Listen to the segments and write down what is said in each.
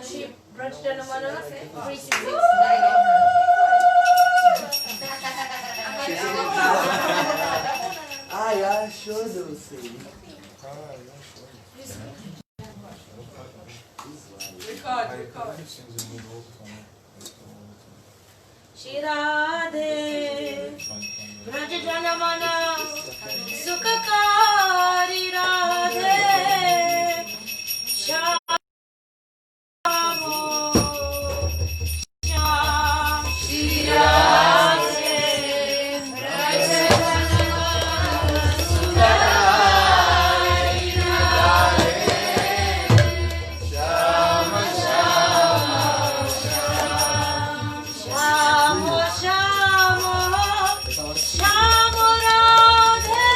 She brought the naman na kasi 366. Ah, yeah, sure they'll say. Record. Shri Radhe Braj Janamana Sukhakari Radhe Shamo Sham Shri Radhe Braj Janamana Sukhakari Radhe Shamo Shamo Shamo Radhe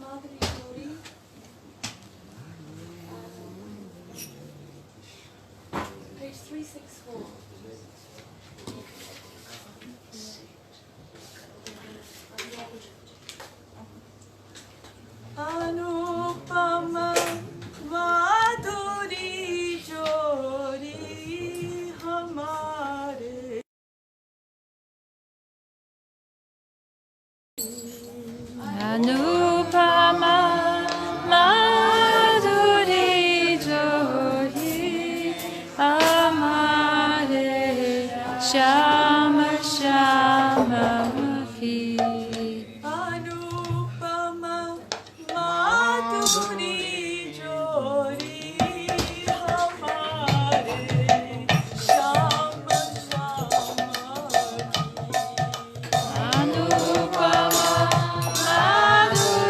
Madhuri Jodi. Page 364. Anupama Madhuri Jodi Hamare. Anupama Madhuri Jodi Amare Shama Shama Ki Anupama Madhuri Jodi Hamare Shama Shama Anupama Madhuri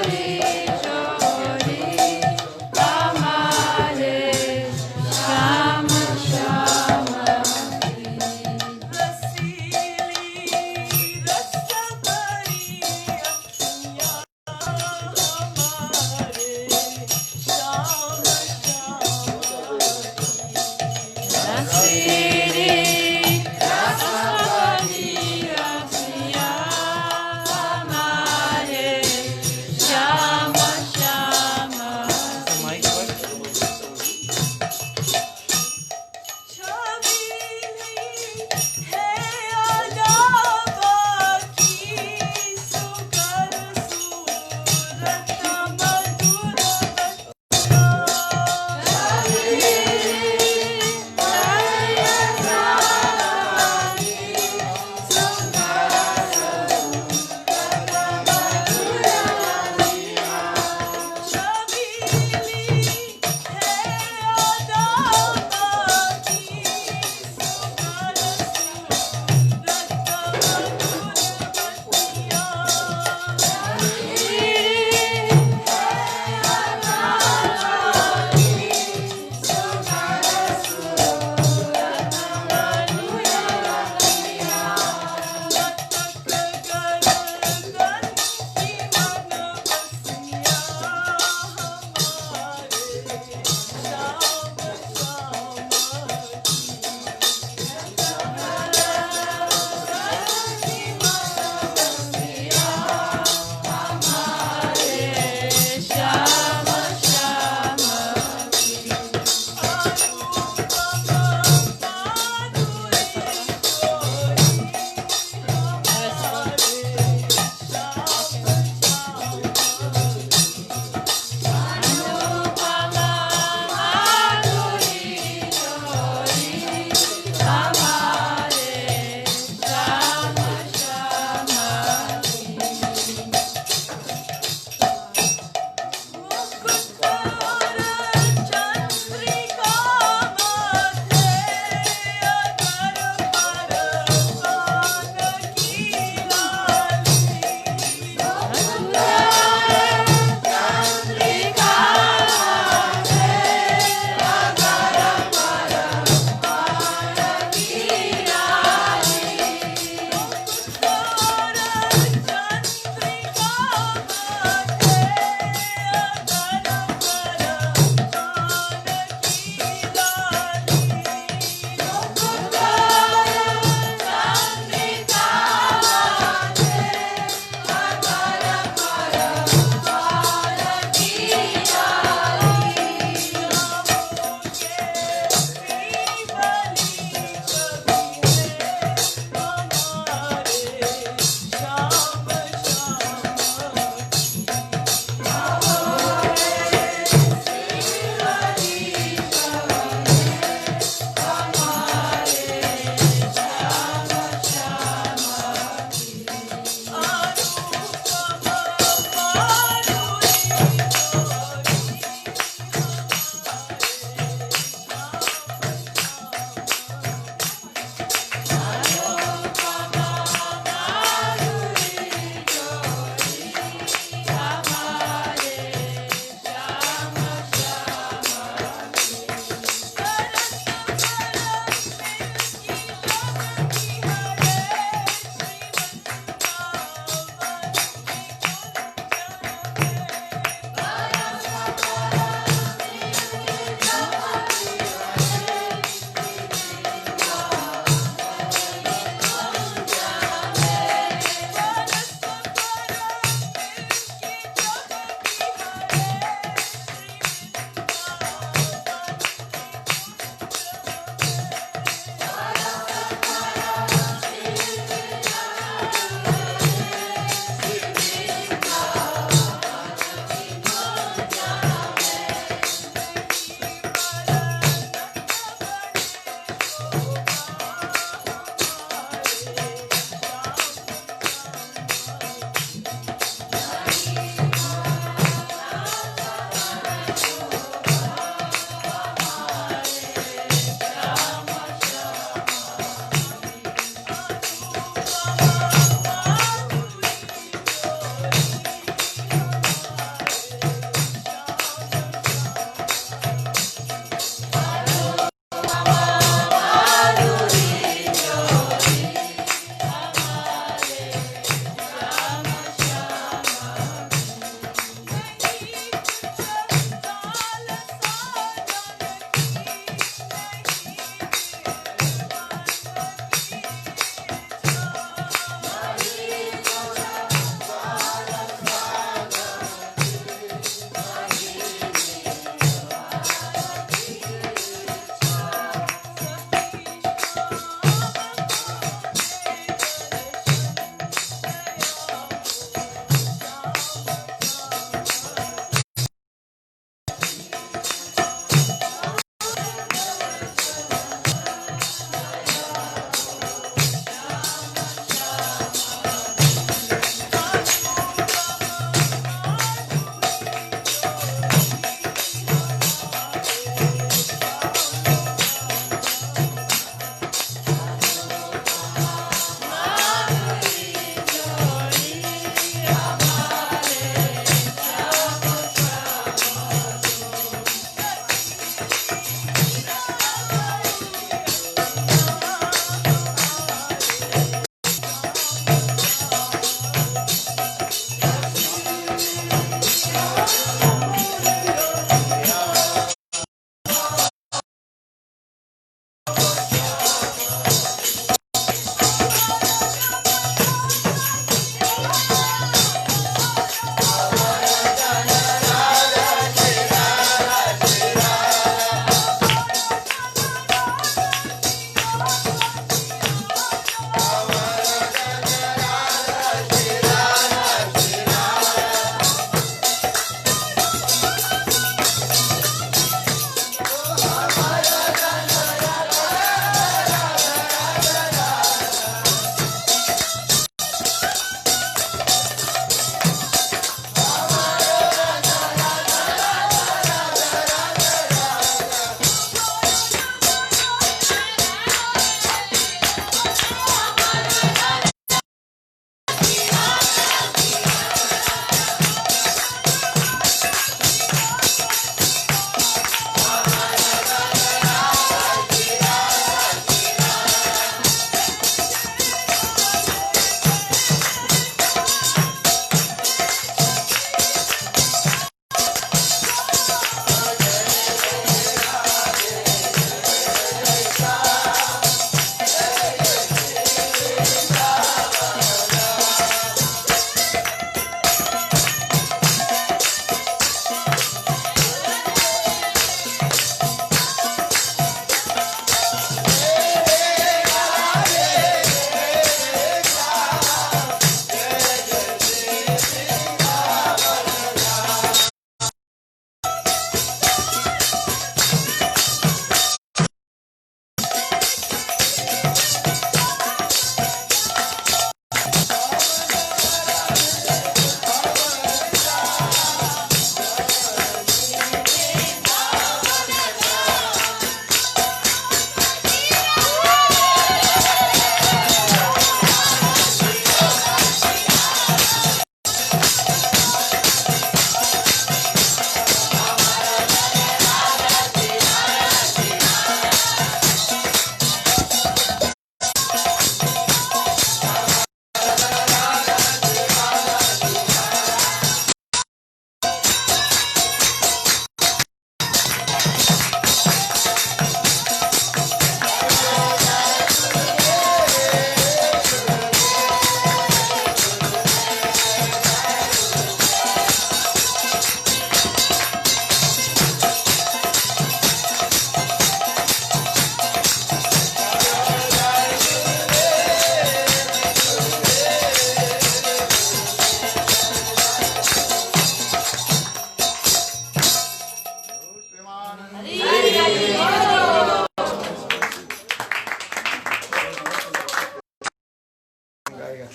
आएगा?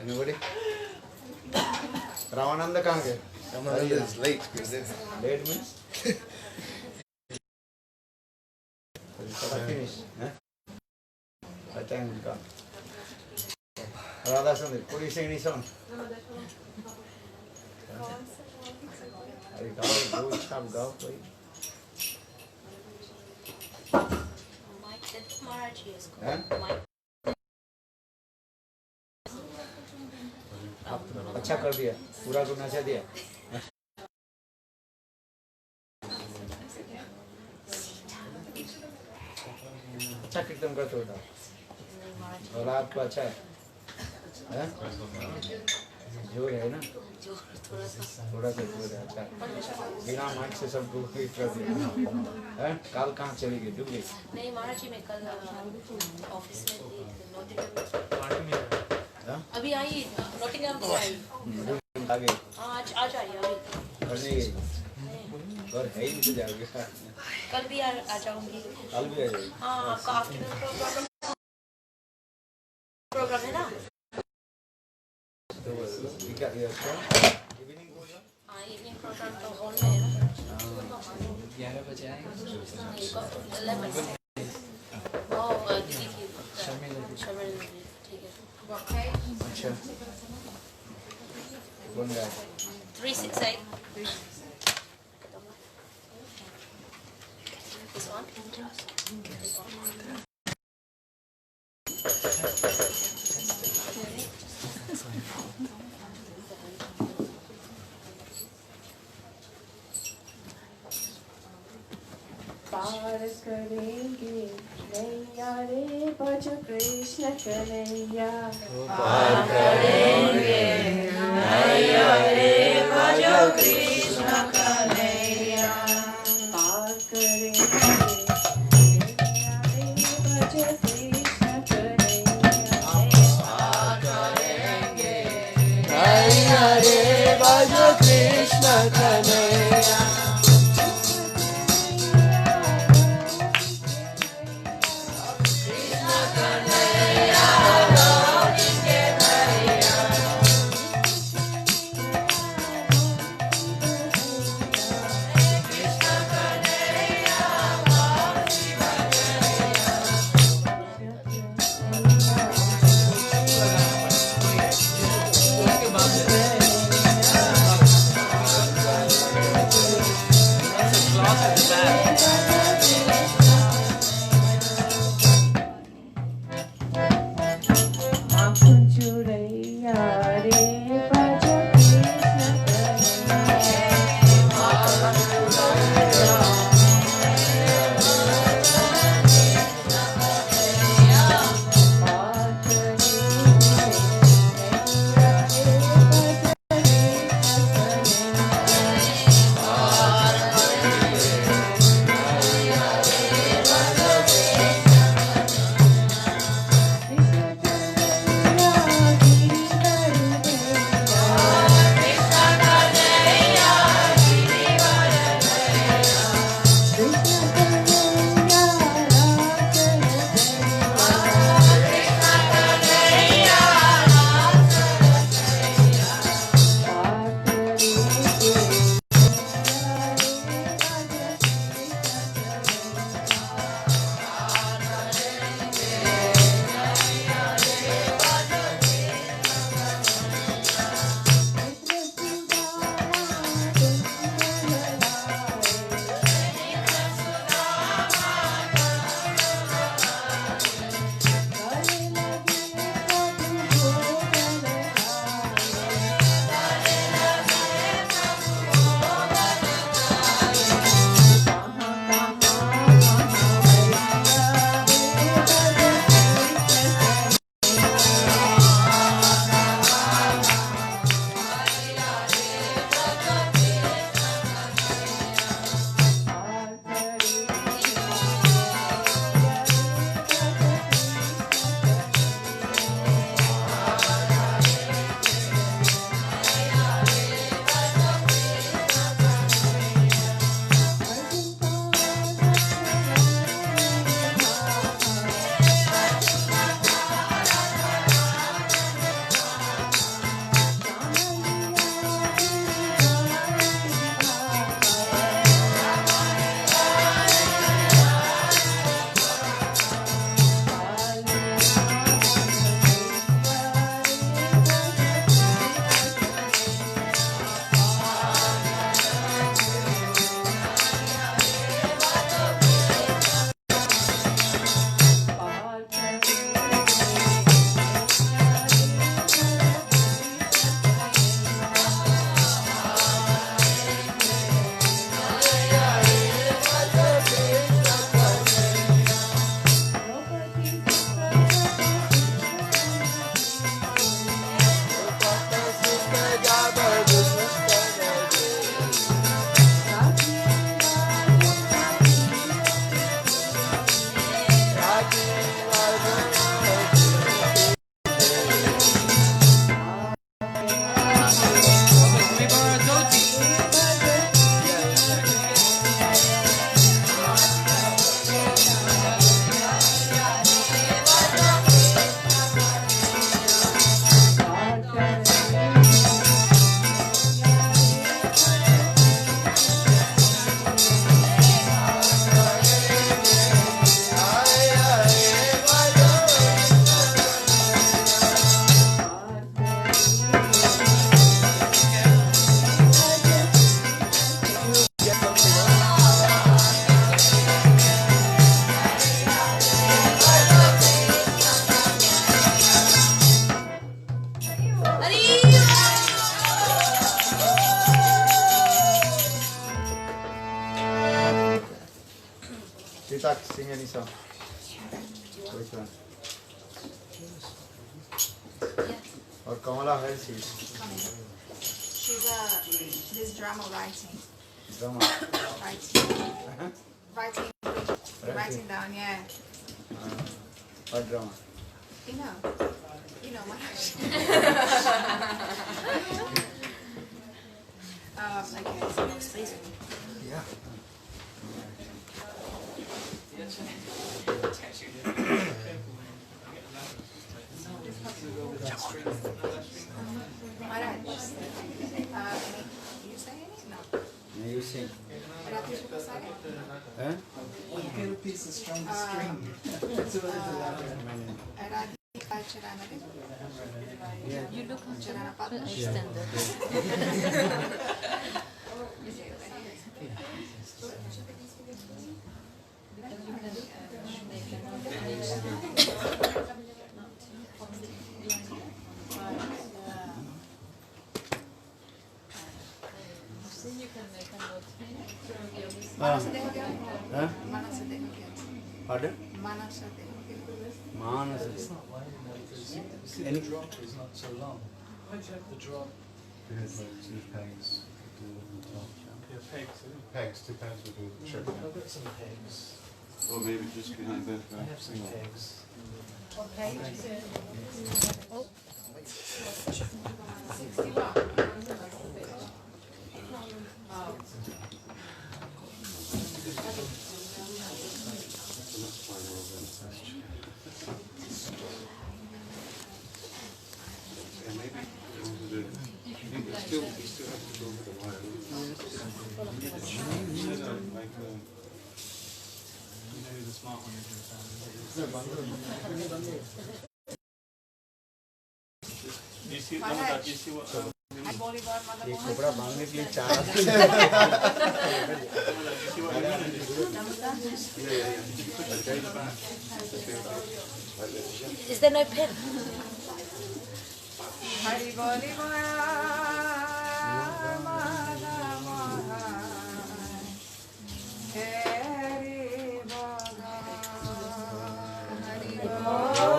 Anybody? Ramananda कहाँ गए? Ramananda is late. Late means? Finish. What time will come? Radha Sundari, could you sing any song? अरे गाओ, दो staff गाओ कोई. हैं? अच्छा कर दिया, पूरा गुना अच्छा दिया. अच्छा कीर्तन करते हो ना? और आपको अच्छा है? हैं? जोर है ना? थोड़ा सा जोर है. अच्छा बिना माइक से सब लोग ही कर दिया. हैं? काल कहाँ चली गई? डूब गई? नहीं महाराज जी, मैं कल ऑफिस में थी नॉटिंघम. अभी आई नॉटिंघम से आई. आ गई. आज आज आई अभी. और नहीं गई? और है ही नहीं तो जाओगे. कल भी आ जाऊंगी. कल भी आ जाएगी. हाँ, आपका आफ्टरनून प्रोग्राम है ना? तो क्या किया उसका? इवनिंग होगा? हाँ, इवनिंग प्रोग्राम तो हॉल में है ना. 11 बजे आएंगे. 11 से. ओह, दीदी थी. शर्मिल दीदी, ठीक है. अच्छा कौन गाया? 368. This one? This one. पार करेंगे नैया रे बज कृष्ण कन्हैया. पार करेंगे नैया रे बज कृष्ण कन्हैया. पार करेंगे नैया रे बज कृष्ण कन्हैया. पार करेंगे नैया रे बज Krishna Kanhaiya. start sing any song. Which one? Or Kamala Harris is She's this drama writing. drama. Writing down, yeah. What drama? You know, Maharaj. Okay. Yeah. Maharaj, you say it? No. May you sing? Radhe Shukla Sare? Huh? Get a piece of strong string. Radhe Charana de? You look Charana Padma? standard. Manasa Deha Gyan? Huh? Manasa Deha Gyan. Pardon? Manasa Deha Gyan. Manasa. Any drop is not so long. The drop. There's like 2 pegs to do the top. Yeah, pegs. Pegs, 2 pegs would do the trick. I've got some pegs. Or maybe just behind that guy. I have some pegs. And maybe you still have to go over the wire. Like You know who the smart one is in the family. You see, Maharaj. you see what? Bolivar Mother ये Mohan. कपड़ा बांधने के लिए 4 Is there no pen? Hari Bolivar Mother Mohan. Hari Bolivar. Hari Bolivar.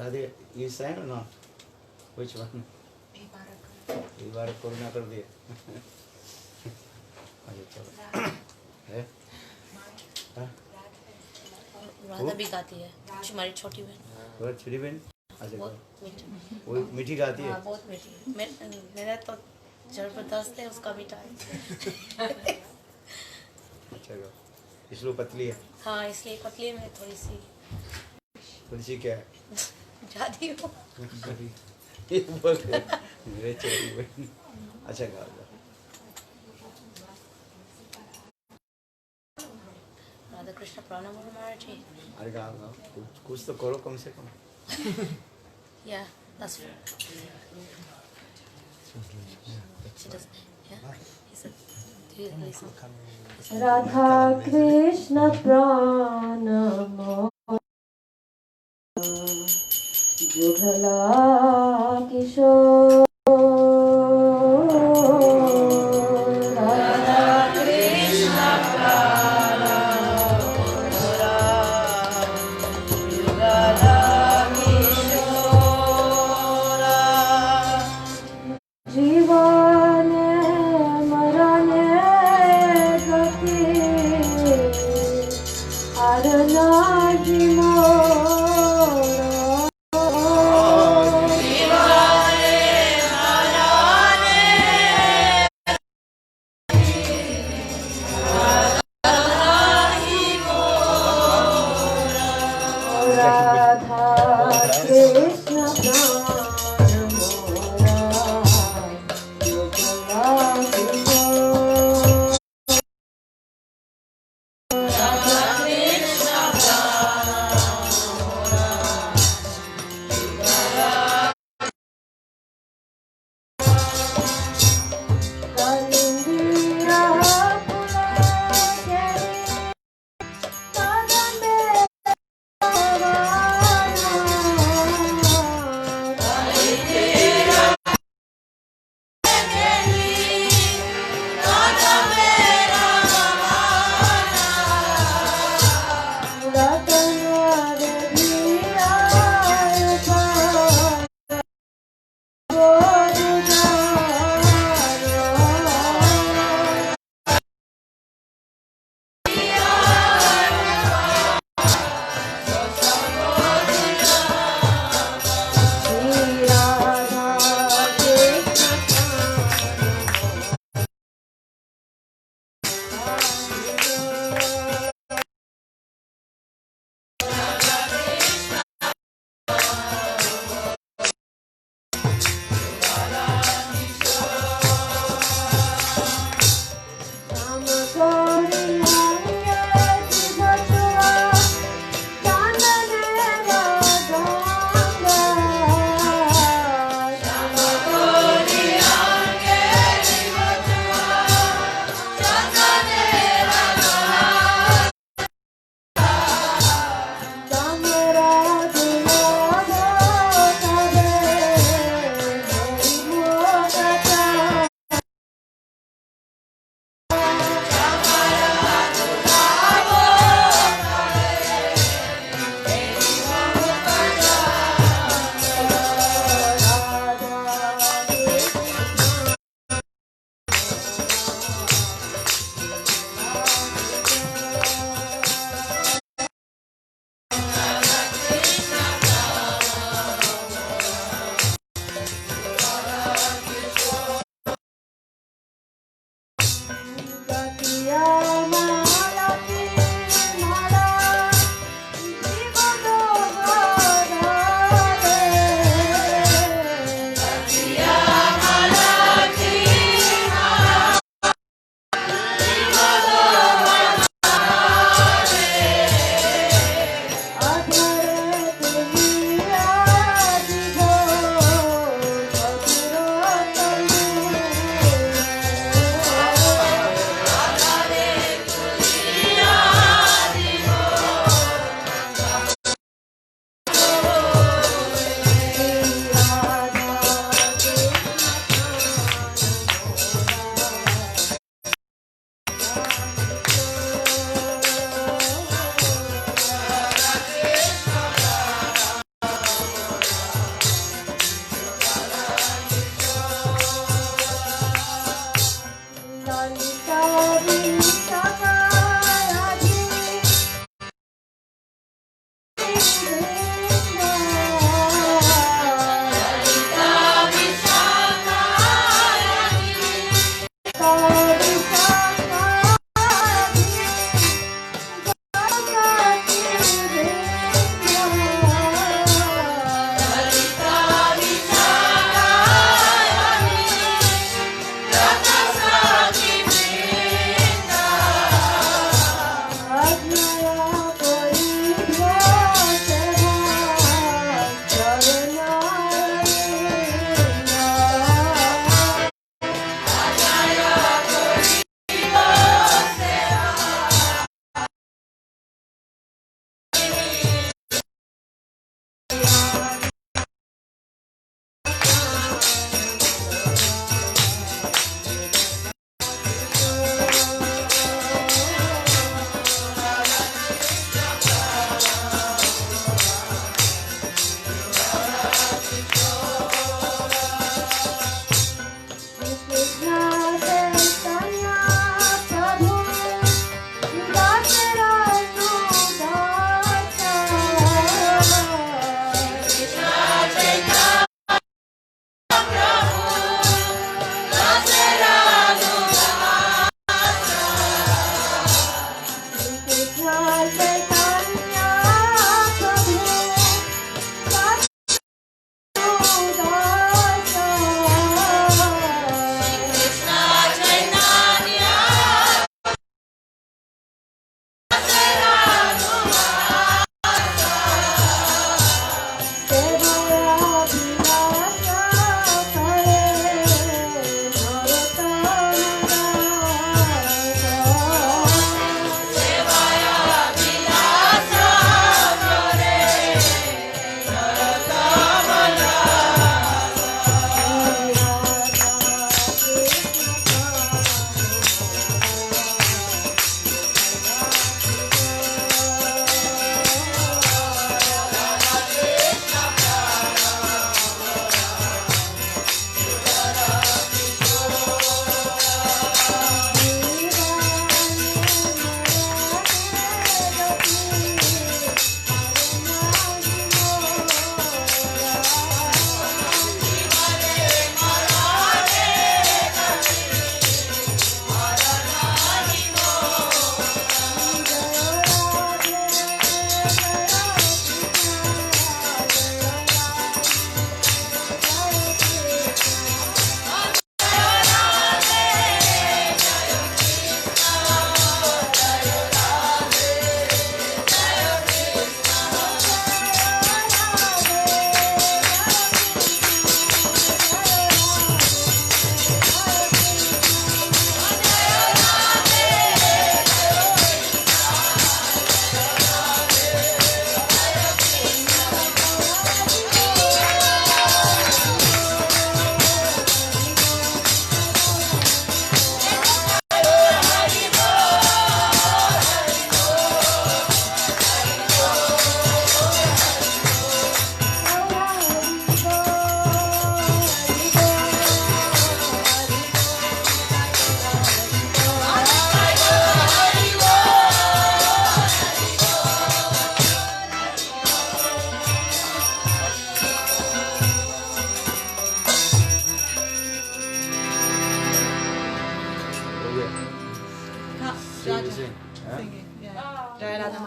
Radhe, you sang or not? Which one? Vivar Koruna कर दिए. अच्छा चलो. है? हाँ? राधा भी गाती है, हमारी छोटी बहन। वो छोटी बहन? अच्छा बहुत मीठी। वो मीठी गाती है? हाँ बहुत मीठी। मेरा तो जबरदस्त है, उसका मीठा है। अच्छा इसलिए पतली है? हाँ इसलिए पतली में थोड़ी सी क्या है? जाती हूँ। ये बोलते मेरे छोटी बहन। अच्छा गाओ राधा कृष्ण प्रणम महाराज जी। अरे गाओ कुछ तो करो कम से कम. Yeah, that's true. She does. Yeah. He said, do you listen? Radha Krishna Pranamo Jugala Kishore Radha Krishna Pranamo Jugala जीवाने मरने गति अरना जीवाने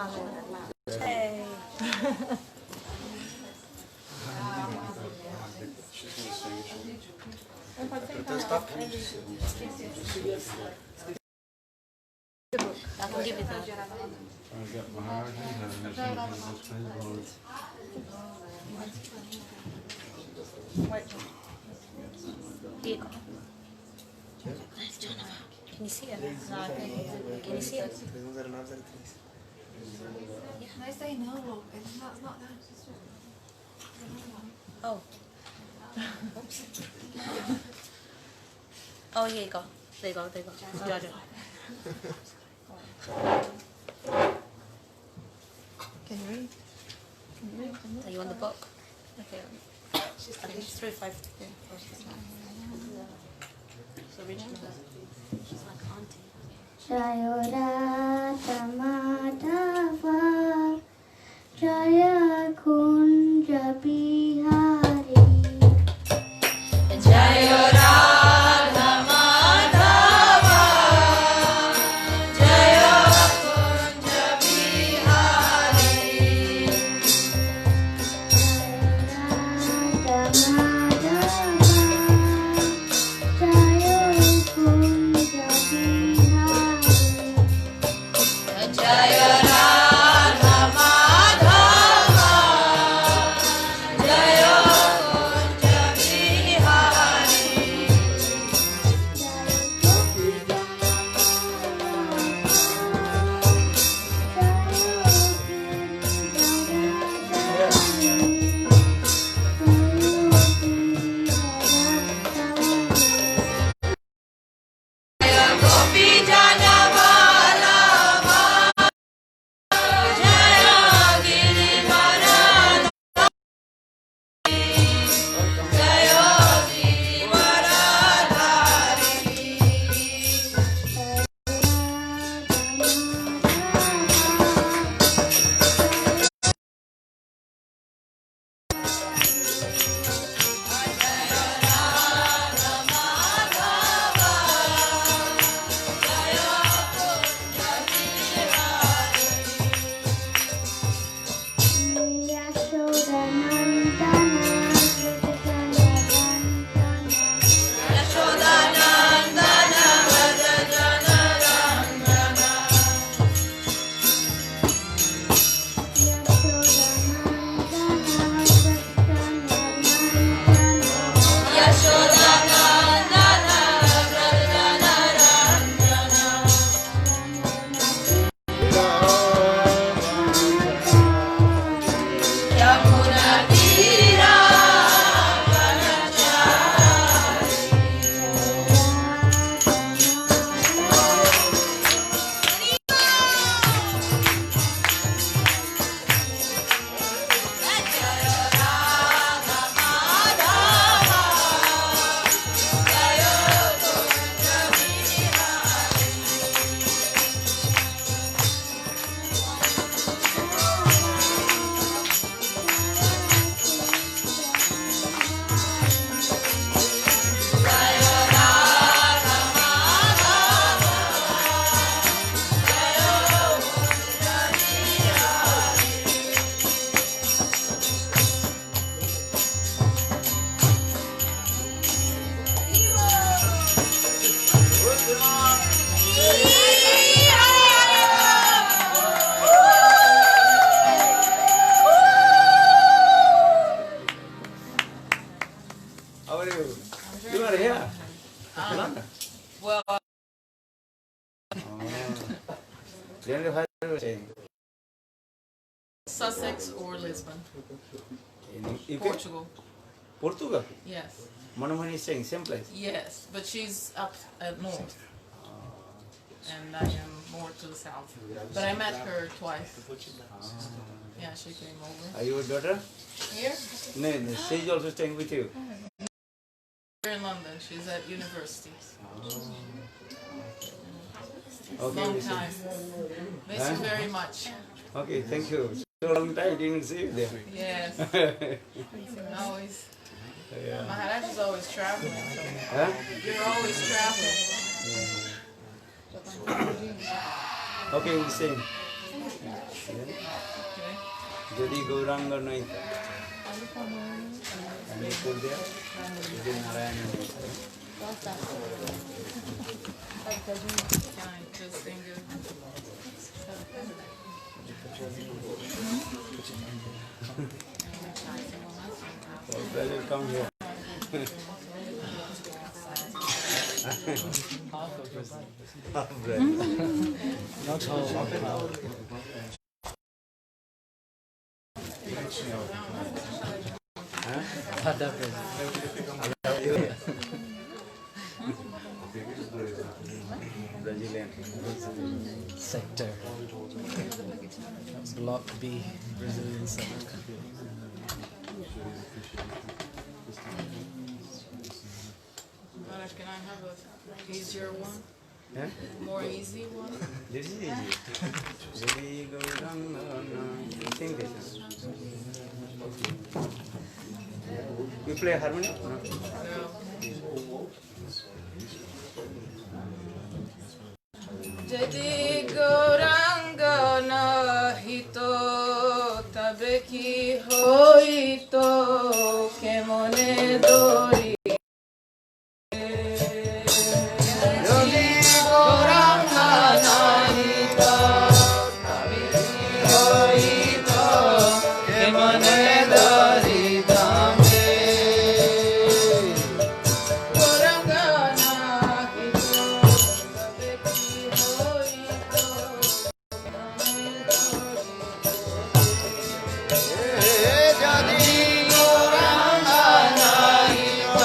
Hey. She's going to sing it. I can give you that. I got my heart in Here you go. Can you see it? Can you see it? Nice they know. It's not that. Oh. Oops. Oh, here you go. There you go. There you go. Georgia. Can you read? Are you on the book? Okay. I think it's 3-5. So original. She's like auntie. Jayodata Madhava Jaya Kunja Bihari Jaya Radha Madhava Jaya Kunja Bihari Jayodata Madhava Jaya Kunja Bihari Jaya Radha Madhava Jaya Kunja Sussex or Lisbon. In UK? Portugal. Portugal? Yes. Manamani is staying same place? Yes, but she's up at north. And I am more to the south. But I met her twice. Yeah, she came over. Are you a daughter? Here? No, she's also staying with you. Here in London. She's at university. Okay, Long listen. time. Miss you very much. Okay, thank you. So long time didn't see you there. Yes. Always. Yeah. Maharaj is always traveling. So Huh? you're always traveling. Okay, we'll sing. যদি গৌরাঙ্গ নয় আমি করবে যদি নারায়ণ নয় Can I just sing it? पहले come here half bread Not whole. Brazilian Sector. Block B, Brazilian sector. Maharaj, can I have a easier one? eh? More easy one? This is easy যদি গৌরাঙ্গ নয় sing this you play harmonium no? No. যদি গৌরাঙ্গ নাহিত তবে কি হইত কেমনে দরি যদি গৌরাঙ্গ নাহিত তবে কি হইত কেমনে দরি দামে গৌরাঙ্গ নাহিত তবে কি হইত যদি গৌরাঙ্গ নাহিত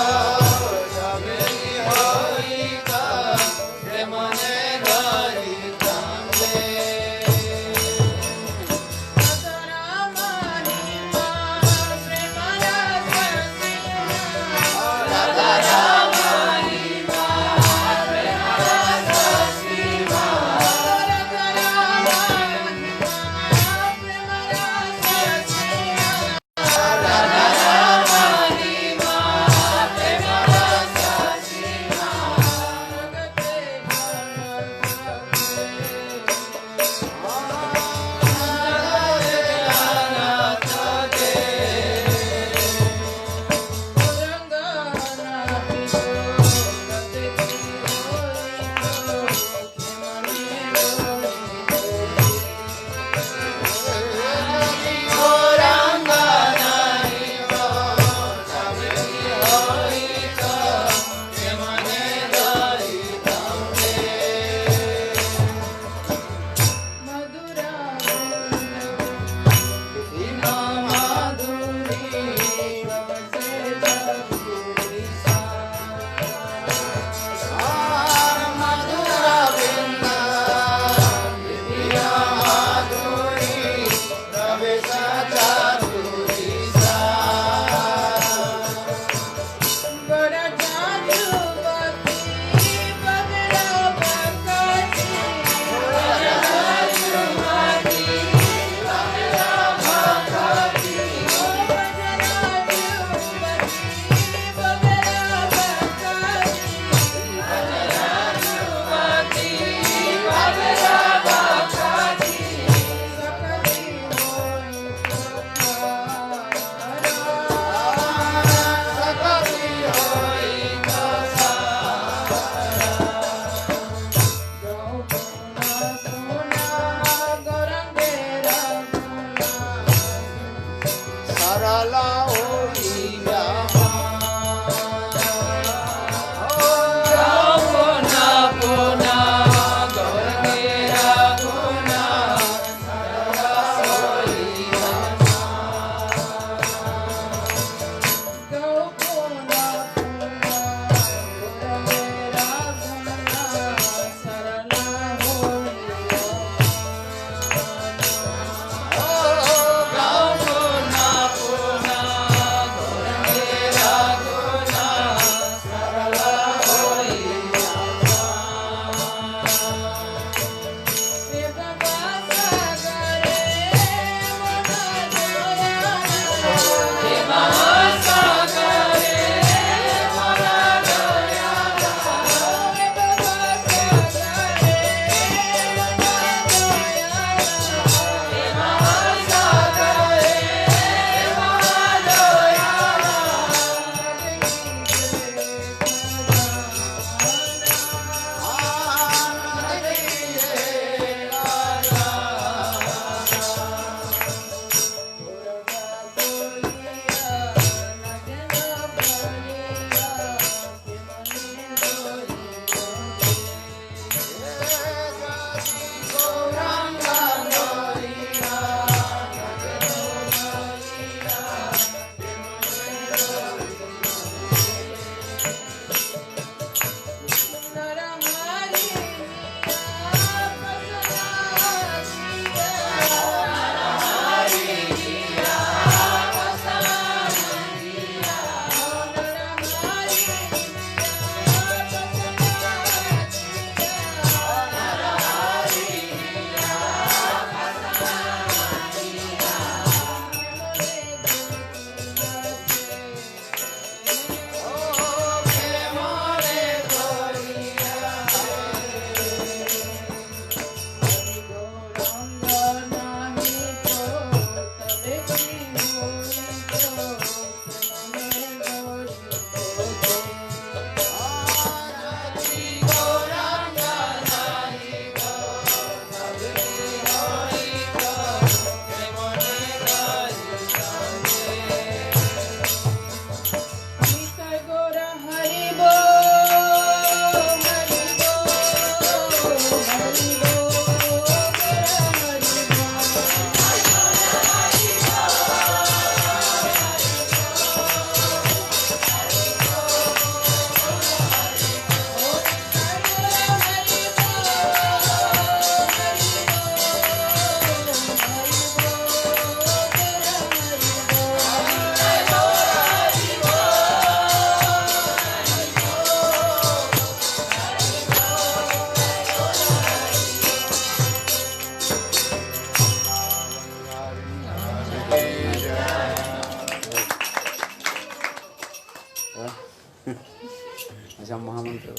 महामंत्र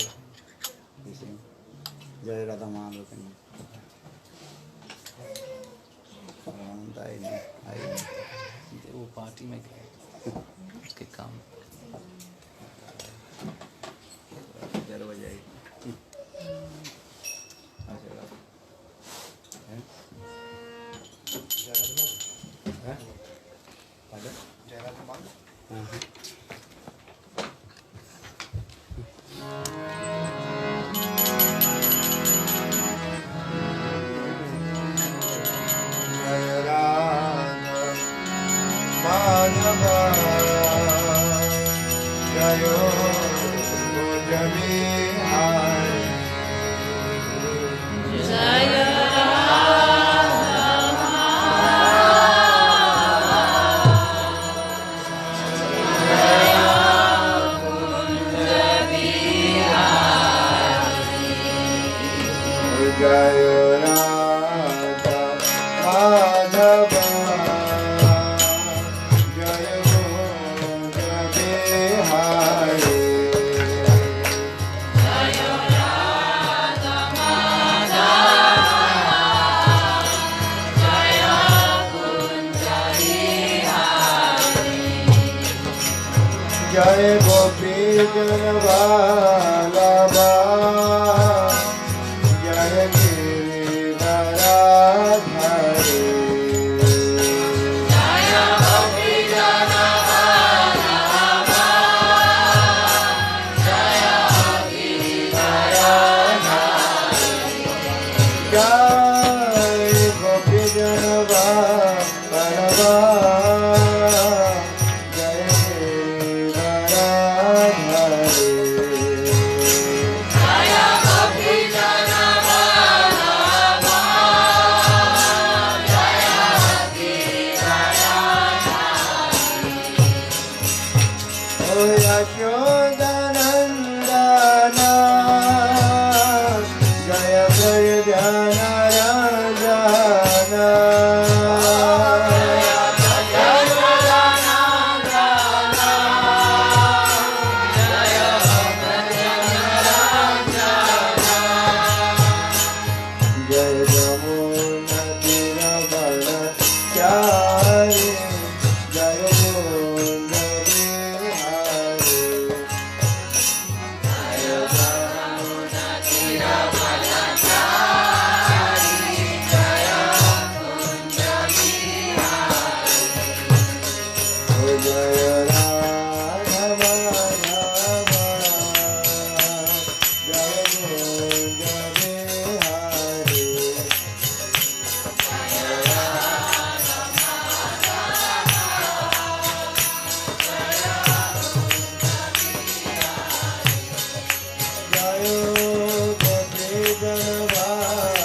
जय राधा माधव कन्या वो पार्टी में गए उसके काम जर बजाई जय गोपी जनवाला जय गिरिवराधारी जय गोपी जनवाला जय गिरिवराधारी जय गोपी जनवाला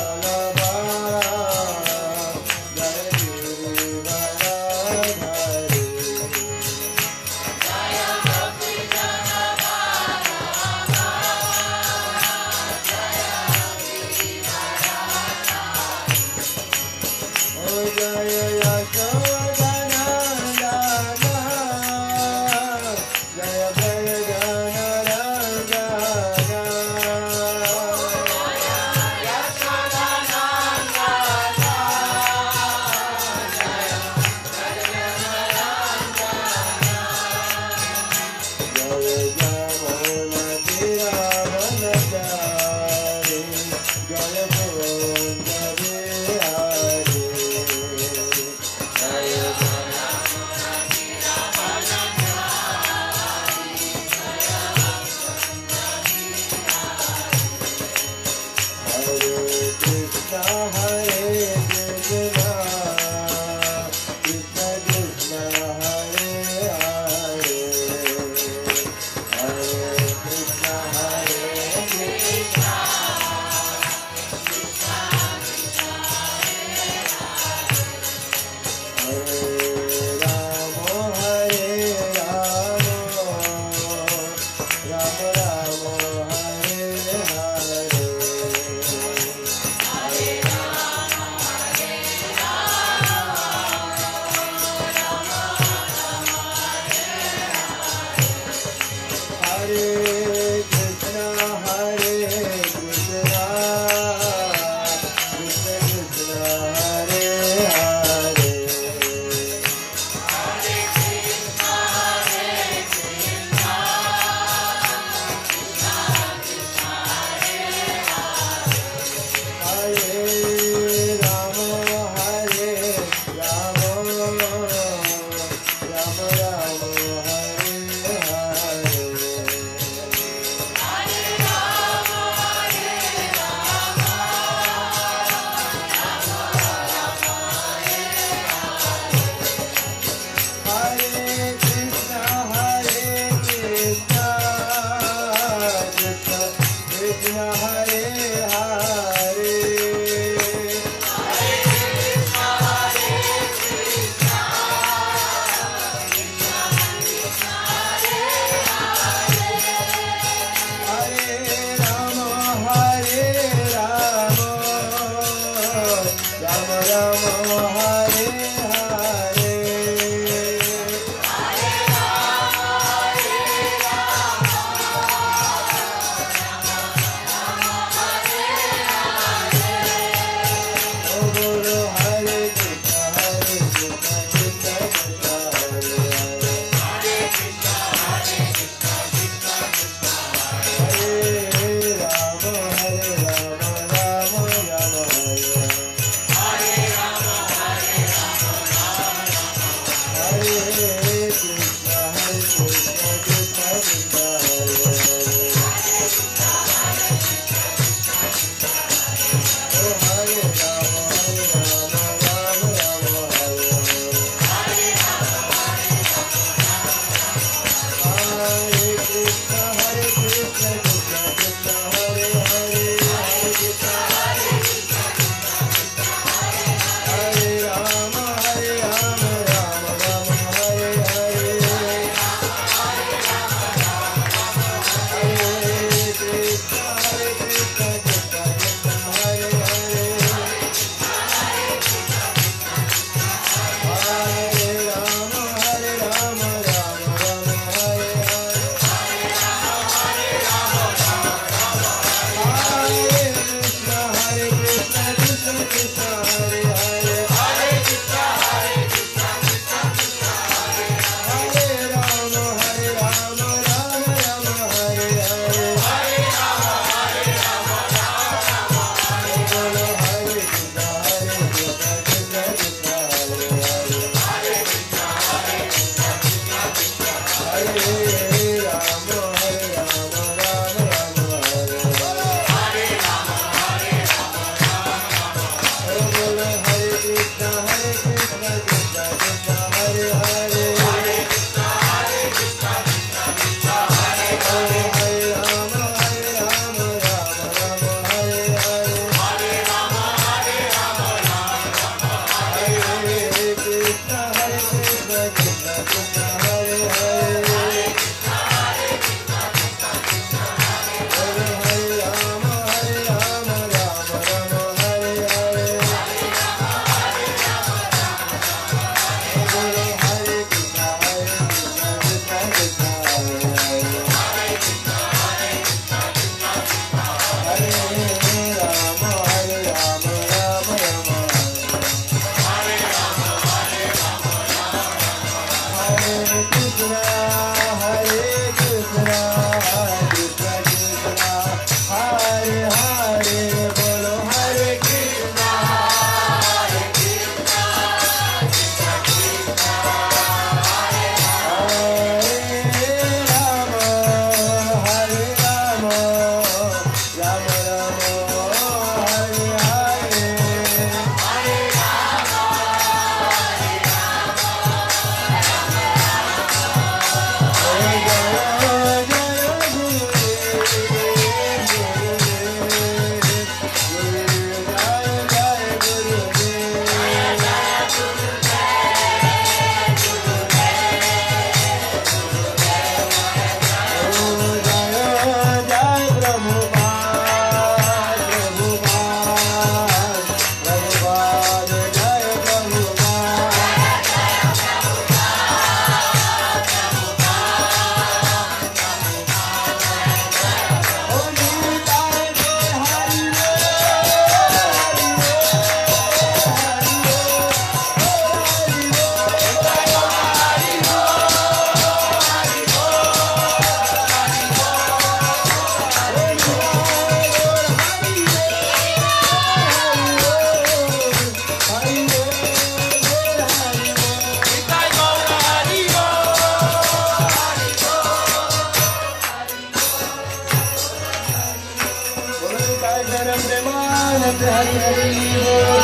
प्रेमानंद हरि हरि बोल।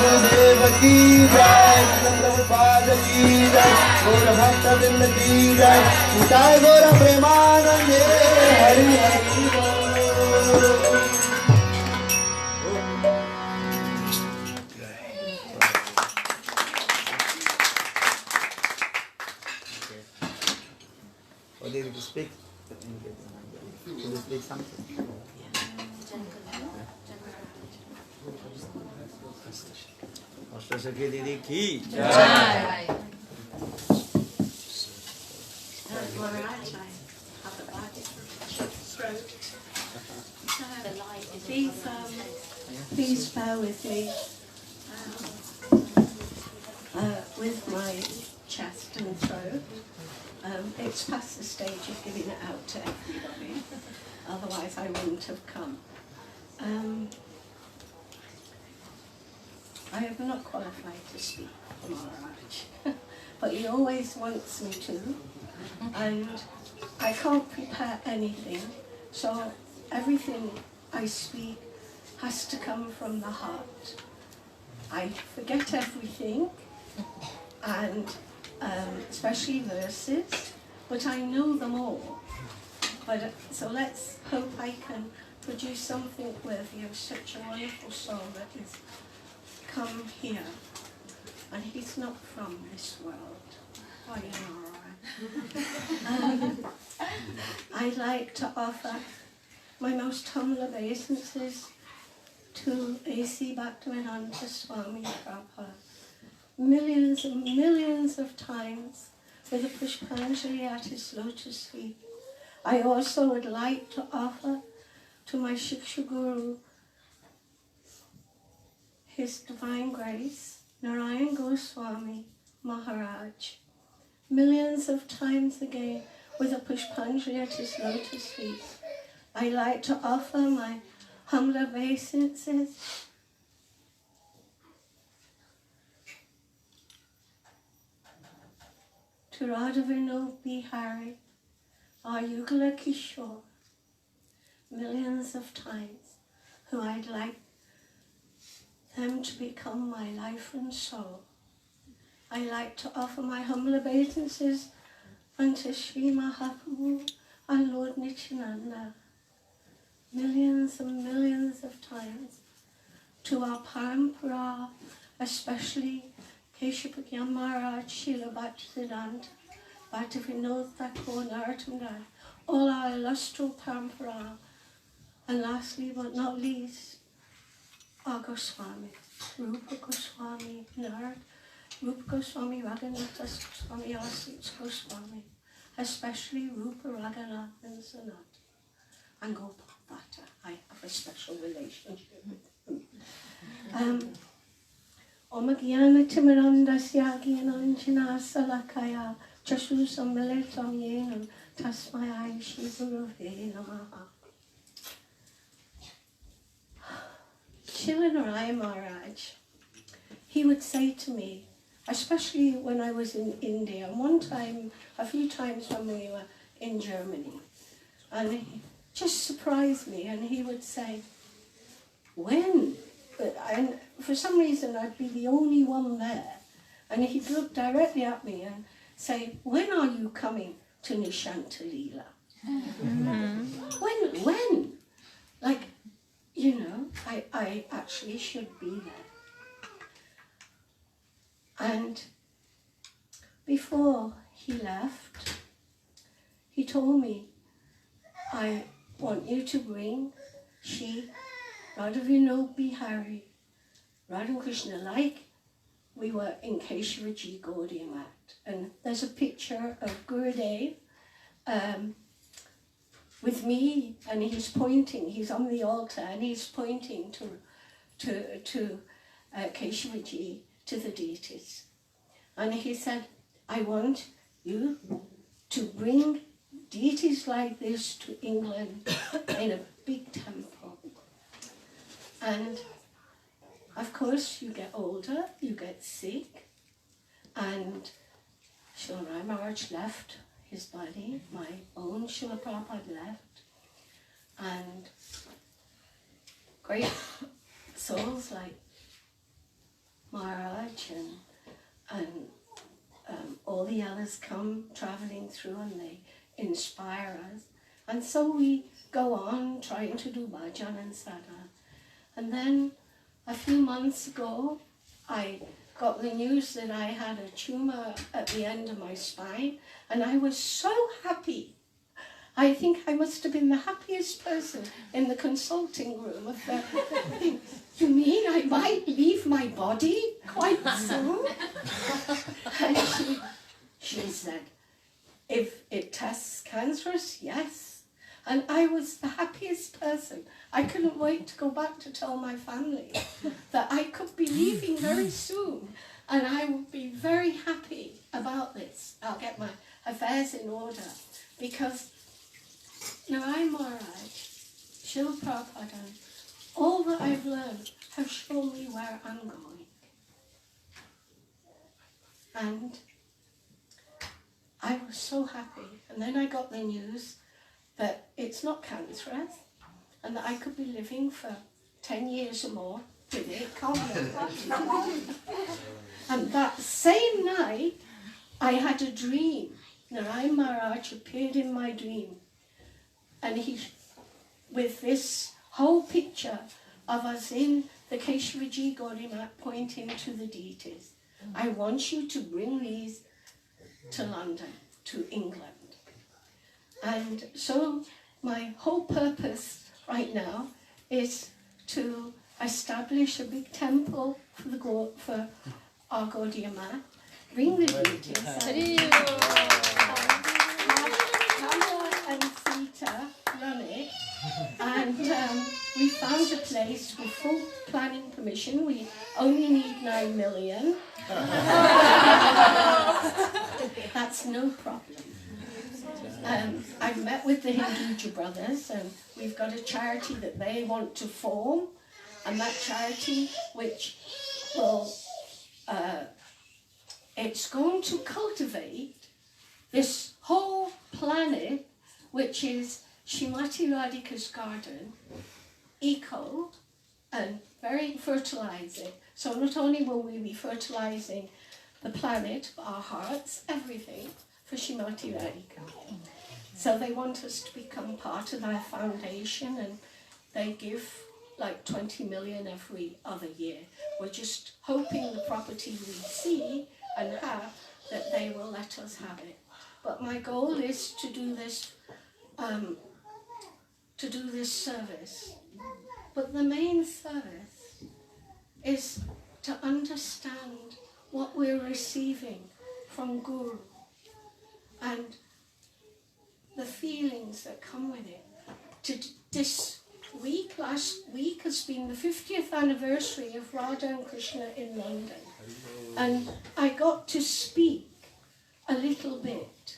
गुरुदेव की जय, प्रभुपाद की जय, गौर भक्त वृंद की जय, निताय गौर प्रेमानंद हरि हरि बोल। What did you speak? Did you speak something? Master Sakhi Didi ki jai. Please bear with me with my chest and throat. It's past the stage of giving it out to everybody, otherwise I wouldn't have come. I am not qualified to speak for Maharaj, but he always wants me to, and I can't prepare anything, so everything I speak has to come from the heart. I forget everything, and especially verses, but I know them all. But so let's hope I can produce something worthy of such a wonderful soul that has come here, and he's not from this world. Oh, you're all right. I'd like to offer my most humble obeisances to A.C. Bhaktivedanta Swami Prabhupada. Millions and millions of times with a Pushpanjali at his lotus feet. I also would like to offer to my Shiksha Guru His Divine Grace, Narayan Goswami Maharaj. Millions of times again with a Pushpanjali at his lotus feet. I like to offer my humble obeisances to Radha Vinod Bihari, our Yugala Kishore, millions of times, who I'd like them to become my life and soul. I like to offer my humble obeisances unto Sri Mahaprabhu and Lord Nityananda, millions and millions of times, to our Parampara, especially Keshav Maharaj, Srila Bhaktisiddhanta, Bhaktivinoda Thakur, Narottam Das, all our illustrious Parampara, and lastly but not least, our Goswami, Rupa Goswami, Narad, Rupa Goswami, Raghunath Goswami, Asif Goswami, especially Rupa Raghunath Sanat, and Gopal Bhatta. I have a special relationship with them. Om Gyana Timirandasya Gyananjana Salakaya Chasu Samilitam Yenam Tasmaya Shri Gurave Namaha. Srila Narayan Maharaj, he would say to me, especially when I was in India, one time, a few times when we were in Germany, and he just surprised me, and he would say, when? And for some reason I'd be the only one there, and he'd look directly at me and say, when are you coming to Nishanta Leela? When? Like, you know, I actually should be there. And before he left, he told me, I want you to bring Shri Radha Vinod Bihari, Radha Krishna, like we were in Keshavaji Gaudiya Math. And there's a picture of Gurudev with me, and he's pointing, he's on the altar, and he's pointing to Keshavaji, to the deities. And he said, I want you to bring deities like this to England in a big temple. And of course, you get older, you get sick, and Srila Maharaj left his body, my own Srila Prabhupada left, and great souls like Maharaj and all the others come traveling through and they inspire us. And so we go on trying to do bhajan and sadhana. And then a few months ago, I got the news that I had a tumor at the end of my spine, and I was so happy. I think I must have been the happiest person in the consulting room of the thing. You mean I might leave my body quite soon? And she said, if it tests cancerous, yes. And I was the happiest person. I couldn't wait to go back to tell my family that I could be leaving very soon, and I would be very happy about this. I'll get my affairs in order, because Narayan Maharaj, Srila Prabhupada, all that I've learned have shown me where I'm going. And I was so happy. And then I got the news that it's not cancerous and that I could be living for 10 years or more with it. Can't believe. And that same night, I had a dream. Narayan Maharaj appeared in my dream. And he, with this whole picture of us in the Keshavaji Gaudiya pointing to the deities. I want you to bring these to London, to England. And so my whole purpose right now is to establish a big temple for our Gaudiya Math, bring the deities. Kama and Sita run it, and we found a place with full planning permission. We only need 9 million. That's no problem. I've met with the Hinduja brothers, and we've got a charity that they want to form, and that charity which will, it's going to cultivate this whole planet, which is Srimati Radhika's garden, eco, and very fertilizing. So not only will we be fertilizing the planet, our hearts, everything, for Srimati Radhika. So they want us to become part of their foundation, and they give like 20 million every other year. We're just hoping the property we see and have, that they will let us have it. But my goal is to do this service. But the main service is to understand what we're receiving from Guru and the feelings that come with it. Last week has been the 50th anniversary of Radha and Krishna in London. And I got to speak a little bit.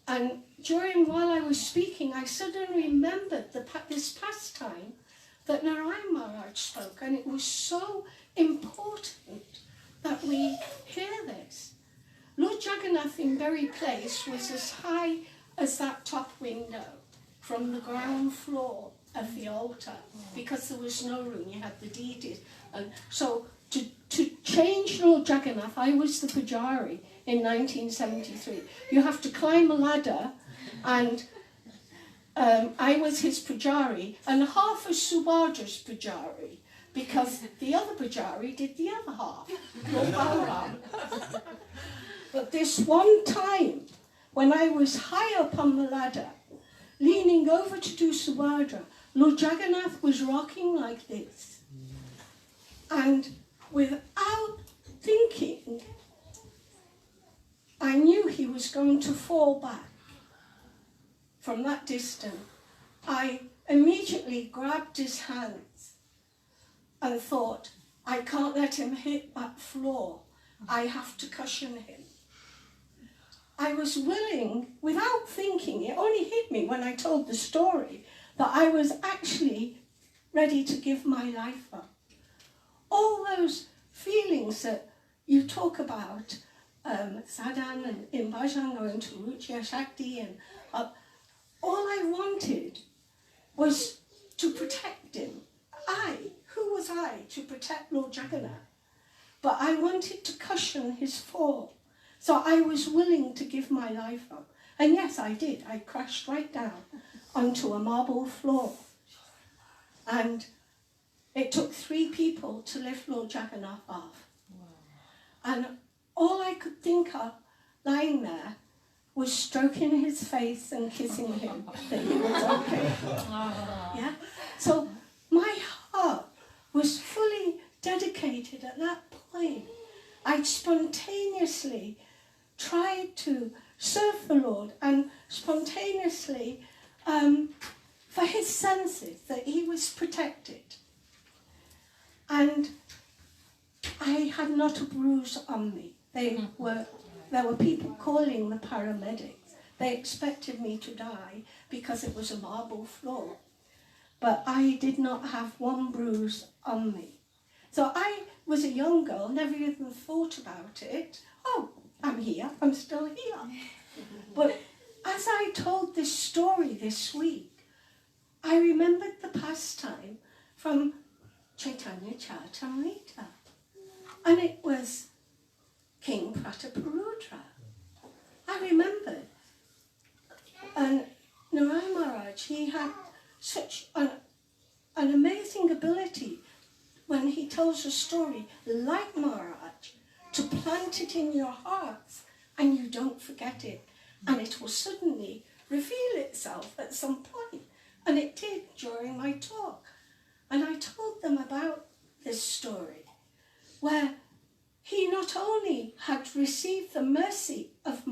And while I was speaking, I suddenly remembered this pastime that Narayan Maharaj spoke, and it was so important that we hear this. Lord Jagannath in Berry Place was as high as that top window from the ground floor of the altar, because there was no room, you had the deities. And so to change Lord Jagannath, I was the Pujari in 1973. You have to climb a ladder, and I was his Pujari, and half of Subhadra's Pujari, because the other Pujari did the other half, Lord Balaram. But this one time, when I was high up on the ladder, leaning over to do Subhadra, Lord Jagannath was rocking like this. And without thinking, I knew he was going to fall back. From that distance, I immediately grabbed his hands and thought, I can't let him hit that floor. I have to cushion him. I was willing, without thinking, it only hit me when I told the story, that I was actually ready to give my life up. All those feelings that you talk about, sadhan and in bhajan going to Ruchya Shakti, and all I wanted was to protect him. I try to protect Lord Jagannath, but I wanted to cushion his fall. So I was willing to give my life up. And yes, I did. I crashed right down onto a marble floor. And it took 3 people to lift Lord Jagannath off. And all I could think of lying there was stroking his face and kissing him, that he was okay. Yeah? So my heart was fully dedicated at that point. I spontaneously tried to serve the Lord and spontaneously, for his senses, that he was protected. And I had not a bruise on me. There were people calling the paramedics. They expected me to die because it was a marble floor. But I did not have one bruise on me. So I was a young girl, never even thought about it. Oh, I'm here, I'm still here. But as I told this story this week, I remembered the pastime from Chaitanya Charitamrita. And it was King Prataparudra. I remembered. And Narayan Maharaj, he had such an amazing ability when he tells a story like Maharaj to plant it in your hearts and you don't forget it. And it will suddenly reveal itself at some point. And it did during my talk. And I told them about this story where he not only had received the mercy of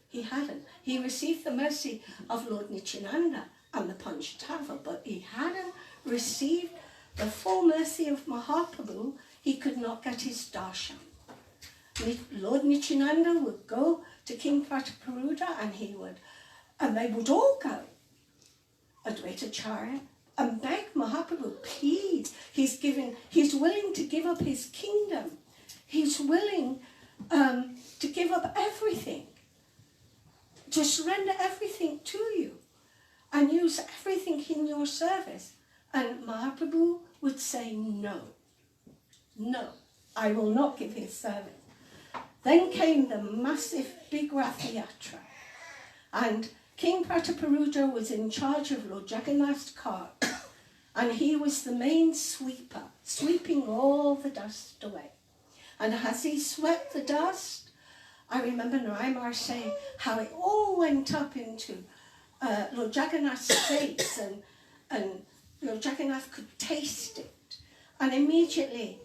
he hadn't. He received the mercy of Lord Nityananda and the Panchatattva, but he hadn't received the full mercy of Mahaprabhu. He could not get his darshan. Lord Nityananda would go to King Prataparudra and they would all go, Advaitacharya, and beg Mahaprabhu, please, he's willing to give up his kingdom. He's willing to give up everything, to surrender everything to you and use everything in your service. And Mahaprabhu would say, no, I will not give his service. Then came the massive big Rath Yatra, and King Prataparudra was in charge of Lord Jagannath's cart, and he was the main sweeper, sweeping all the dust away. And as he swept the dust, I remember Narayan Maharaj saying how it all went up into Lord Jagannath's face, and Lord Jagannath could taste it. And immediately,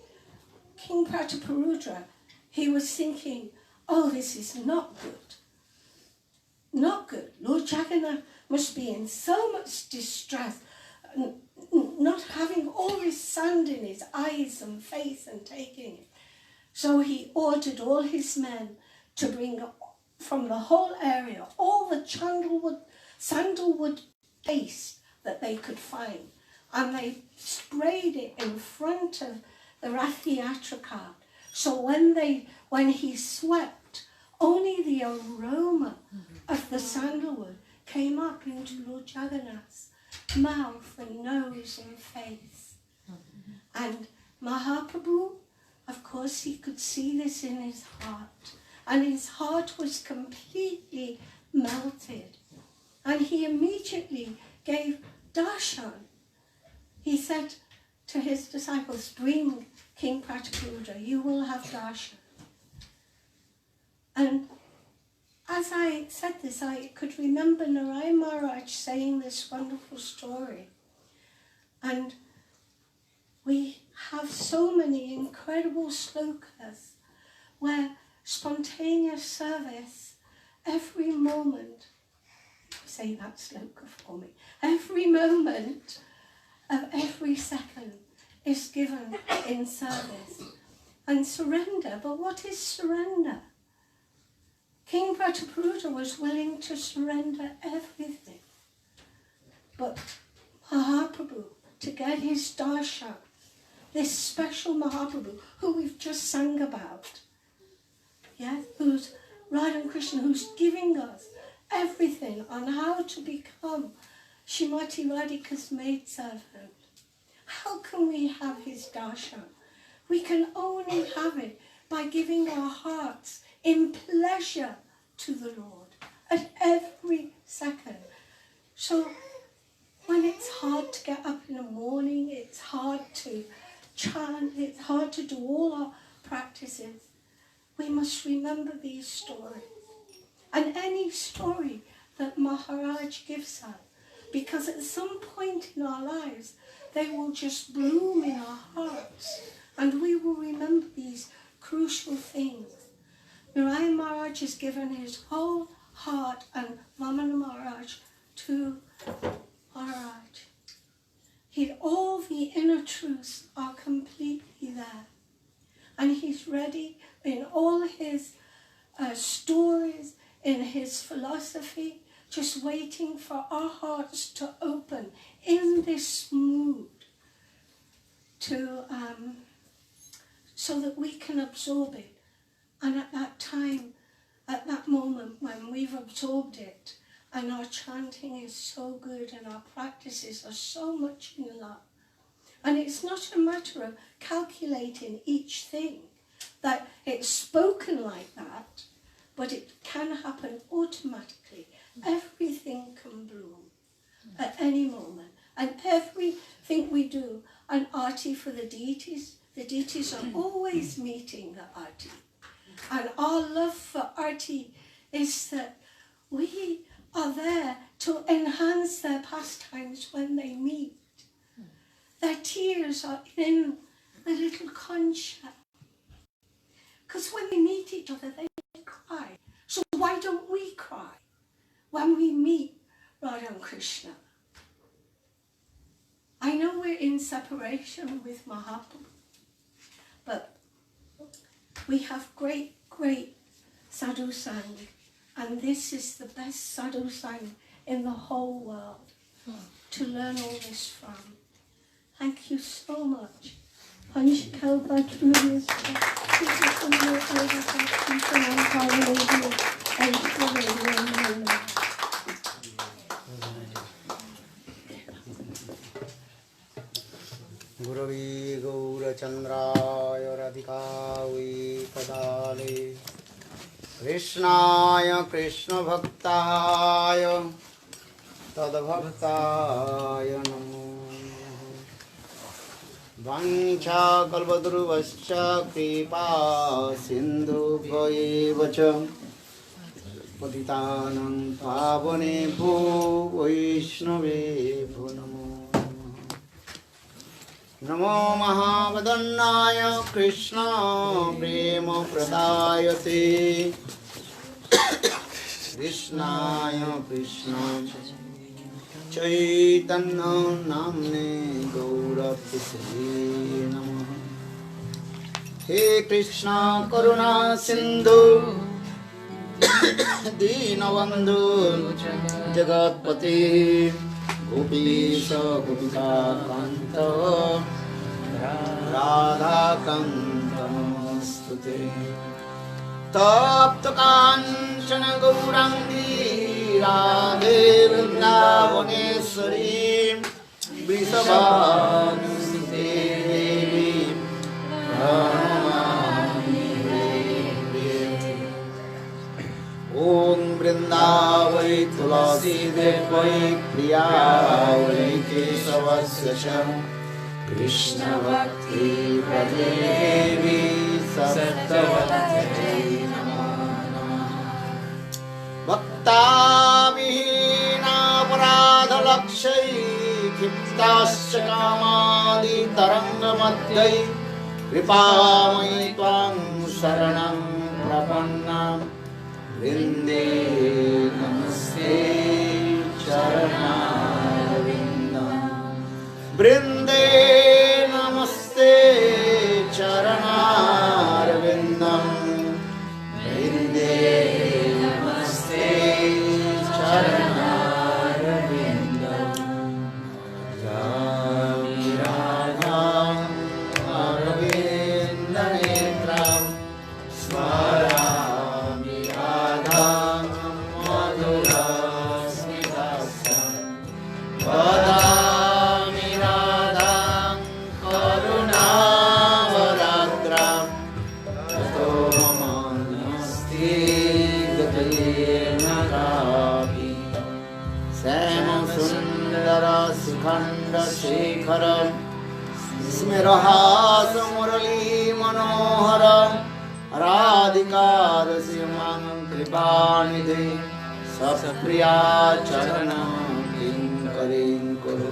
King Prataparudra, he was thinking, oh, this is not good. Not good. Lord Jagannath must be in so much distress, not having all this sand in his eyes and face and taking it. So he ordered all his men to bring from the whole area all the sandalwood paste that they could find. And they sprayed it in front of the Rath Yatra cart. So when he swept, only the aroma of the sandalwood came up into Lord Jagannath's mouth and nose and face. And Mahaprabhu, of course, he could see this in his heart. And his heart was completely melted. And he immediately gave darshan. He said to his disciples, bring King Prataparudra, you will have darshan. And as I said this, I could remember Narayan Maharaj saying this wonderful story. And we have so many incredible slokas where spontaneous service, every moment, say that sloka for me, every moment of every second is given in service. And surrender, but what is surrender? King Prataparudra was willing to surrender everything. But Mahaprabhu, to get his darshan, this special Mahaprabhu, who we've just sung about, who's Radha Krishna, who's giving us everything on how to become Srimati Radhika's maidservant, how can we have his darshan? We can only have it by giving our hearts in pleasure to the Lord at every second. So when it's hard to get up in the morning, it's hard to chant, it's hard to do all our practices, we must remember these stories. And any story that Maharaj gives us, because at some point in our lives, they will just bloom in our hearts, and we will remember these crucial things. Narayan Maharaj has given his whole heart and Vamana Maharaj to Maharaj. All the inner truths are completely there. And he's ready in all his stories, in his philosophy, just waiting for our hearts to open in this mood to, so that we can absorb it. And at that time, at that moment when we've absorbed it, and our chanting is so good and our practices are so much in love, and it's not a matter of calculating each thing, that it's spoken like that, but it can happen automatically. Everything can bloom at any moment. And everything we do, an arti for the deities are always meeting the arti. And our love for arti is that we are there to enhance their pastimes when they meet. Their tears are in the little conch. Because when they meet each other, they cry. So why don't we cry when we meet Radha and Krishna? I know we're in separation with Mahaprabhu, but we have great, great sadhu sang, and this is the best sadhu sang in the whole world to learn all this from. Thank you so much. Guravi Gaurachandraya Radhikavi Padale Krishnaya Krishna Bhaktaya Tadbhaktaya Namo Vancha Kalpaduruvascha Kripa Sindhubhyo eva cha Patitanam Pavanebhyo Vaishnavebhyo Namo Namo Mahavadannaya Krishna Prema Pradayate Krishnaya Krishna Chaitanya Namne Gaurapise Namaha He Krishna Karuna Sindhu Dinavandhu Jagatpati Gopisa Gopika Kanta Radha Kanta Namastute Tapta Kanchana Gaurangi Radhe Vrindavaneshwari Vrishabhanusuti Devi Pranamami Om Vrindavai Tulasi Devai Priyavai Kesavasya Krishna Bhakti Pradevi Sattavati Bhakta Vihina Parada Lakshai Kiptasya Kamadi Taranga Madhyai Kripamai Tvam Saranam Prapannam Vrinde Namaste Charanarvindam Vrinde Namaste Charanarvindam Vrinde Namaste Charanarvindam Rami Radham Arvindanetram Smarami Radham Madhurasmitasam Vadami Radha Chandrashekhar स्मिरहास Murli Manohar Radhika रसिमां कृपानिधे Supriya चरण किंकरीं कुरु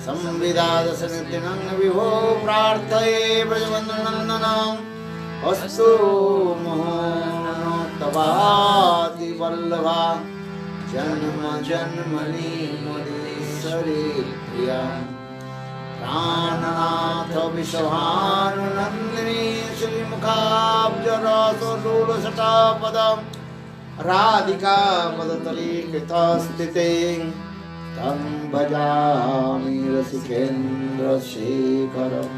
संविदादशनित्यं विभो प्रार्थये ब्रजवन्दनन्दनम् अस्तु मोहनोत्तवाति वल्लभा जन्म जन्मनि मुदीश्वरी प्रिया प्राणनाथ विश्वानुनन्दिनी श्रीमुखाब्जरसोलसटापदं राधिका पदतली कृतस्थिते तं भजामि रसिकेन्द्रशेखरम्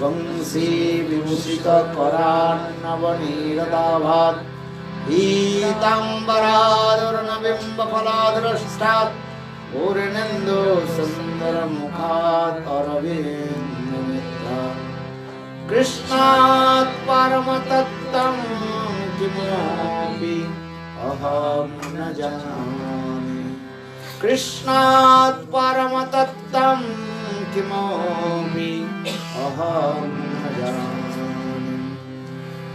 वंशी विभूषितकरान्नवनीरदाभात् पीताम्बरादुर्नबिम्बफलादृष्टात् पूर्णेन्दु सुन्दरमुखात् अरविन्दनेत्रात् कृष्णात् परमतत्त्वं किमपि अहं न जानामि कृष्णात् परमतत्त्वं किमपि अहं न जानामि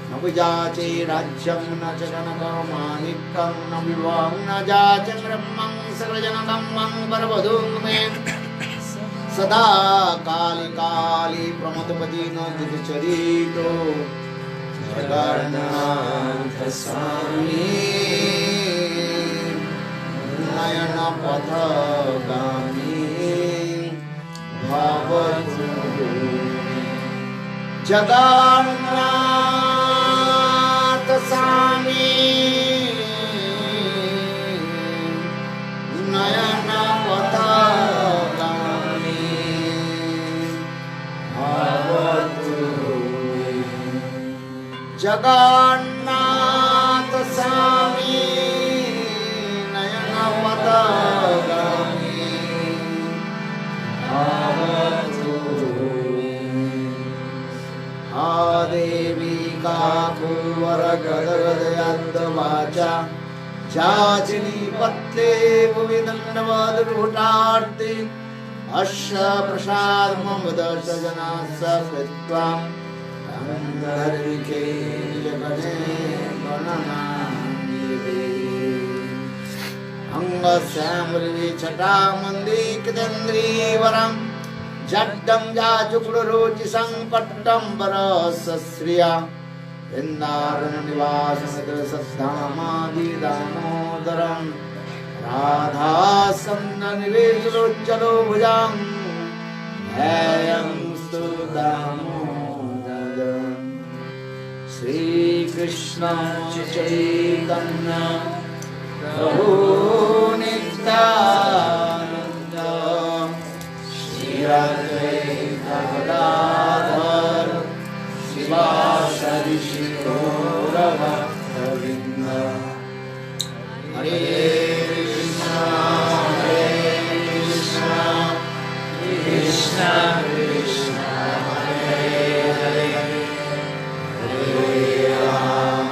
न विजाचे राज्यं न च कनकमाणिक्यं न विवाहं न जाचे ब्रह्मं सर्वजनकं मं वरवधूं मे सदा काली काली प्रमथपति न दिचरितो जगन्नाथ स्वामी नयन पथगामी जगन्नाथ स्वामी नयन पथगामी जगन्नाथ स्वामी नयन पथगामी देवी काकुवर गदगदयाद्वाचा चाचिनी पत्ले भुविदण्डवदुर्भुटार्ति अश्य प्रसाद मम दश जना सकृत्वा अंधर्विके जगने गणनान्विते अंगस्यामृवि छटा मन्दिकितेन्द्रीवरम् जड्डं जाजुकुरुचि संपट्टं वरसश्रिया वृन्दारन निवासमद्रसद्धामादि दामोदरं राधा सन्ननिवेशलोज्जलो भुजां ध्येयं स्तु दामोदरं श्रीकृष्ण चैतन्य प्रभु नित्यानन्द गदाधर शिवासरि शिरोरभक्तवृन्द हरे कृष्णा कृष्णा कृष्णा हरे हरे हरे राम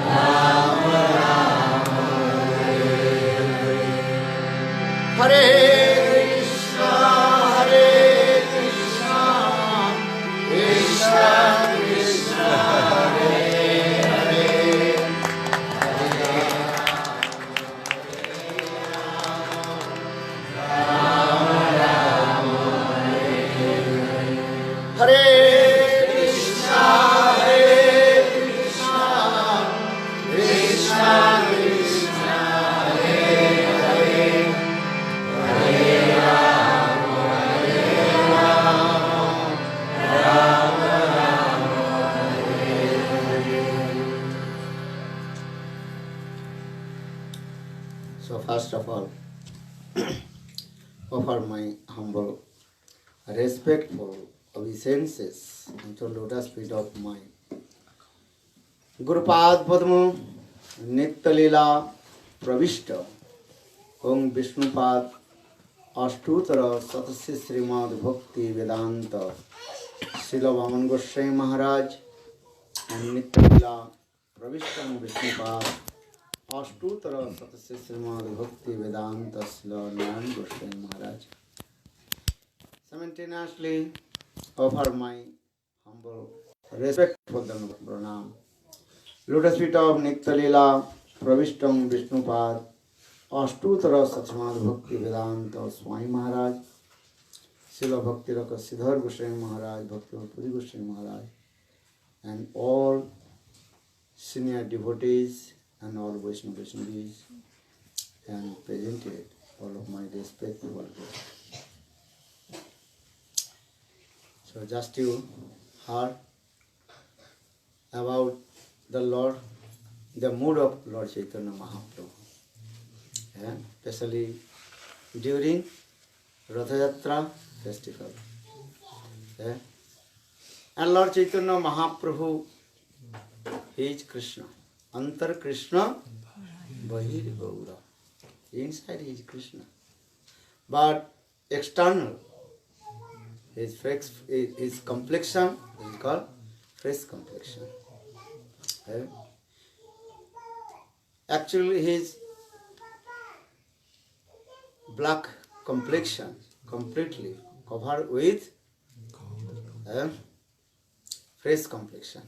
राम राम हरे कृष्णा कृष्णा कृष्णा हरे हरे हरे राम राम हरे Krishna Krishna Krishna Hare Hare So first of all, offer my humble, respectful obeisances unto lotus feet of my Gurupad Padma Nitya Leela Pravishta Om Vishnupad Ashtutara Satasya Srimad Bhakti Vedanta Srila Vaman Goswami Maharaj and Nitya Leela Pravishta Vishnupad Ashtutra Satasya Srimad Bhakti Vedanta Nayan Goswami Maharaj. Simultaneously offer my humble respectful pranam. Lotus feet of Niktalila Pravishtam Vishnupad Ashtutra Srimad Bhakti Vedanta Swami Maharaj, Srila Bhakti Raka Siddhar Goswami Maharaj, Bhakti Puri Goswami Maharaj, and all senior devotees and all Vaishnavas and presented all of my respectful guests. So just you heard about the Lord, the mood of Lord Chaitanya Mahaprabhu, and especially during Ratha Yatra festival. And Lord Chaitanya Mahaprabhu, he is Krishna. Antar Krishna, Bahir Gaura. Inside he is Krishna. But external, his complexion is called fresh complexion. Actually, his black complexion completely covered with fresh complexion.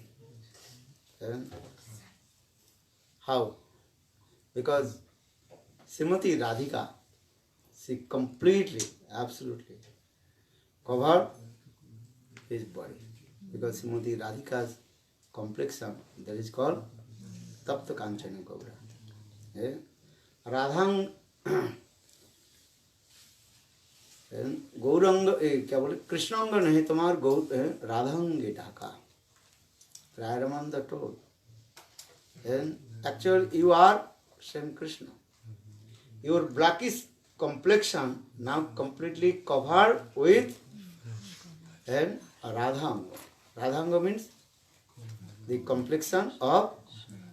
How? Because Srimati Radhika, she completely, absolutely covered his body. Because Srimati Radhika's complexion, that is called Tapta Kanchana Gaura. Radhang Gaurang क्या बोले कृष्णांग नहीं तुम्हार राधांगे Dhaka Ramanand told, and actually you are same Krishna. Your blackish complexion now completely covered with Radhanga. Radhanga means the complexion of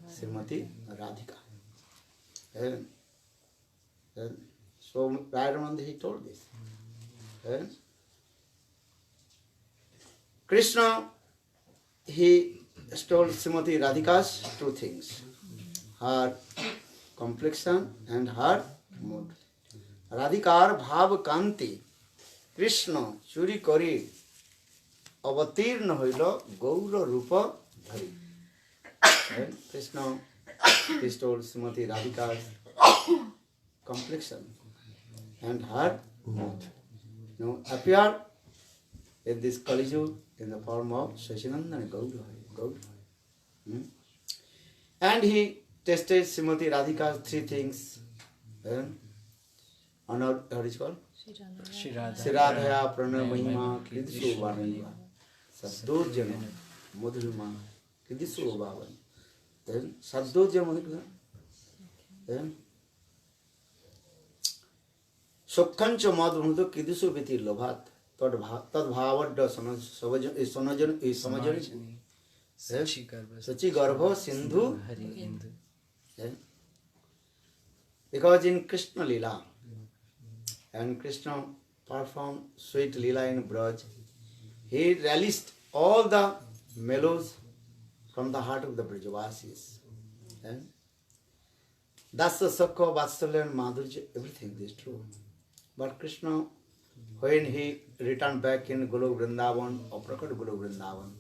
Srimati Radhika. And so Ramanand he told this. And Krishna, he told Srimati Radhika's two things, her complexion and her mood. Radhikar bhav kanti Krishna churi kori avatirna hoilo gaura rupa dhari. Krishna, he told Srimati Radhika's complexion and her mood. Now appear in this Kali Yuga in the form of Shashinandana Gaura. And he tested Srimati Radhika's three things. Honor, what is called? Siradhaya Prana Mahima Kridisho Vanaiva Sadodjana Madhurima Kridisho Bhavan. Then Sadodjana Madhurima Sokhancha Madhurima Kridisho Viti Lobhat Tad Bhavadda Samajan Sachi Garbha Sindhu. Because in Krishna Lila, and Krishna performed sweet Lila in Braj, he released all the mellows from the heart of the Brajavasis. That's the Sakha, Vatsalya and Madhurya, everything is true. But Krishna, when he returned back in Golok Vrindavan, or Prakat Golok Vrindavan,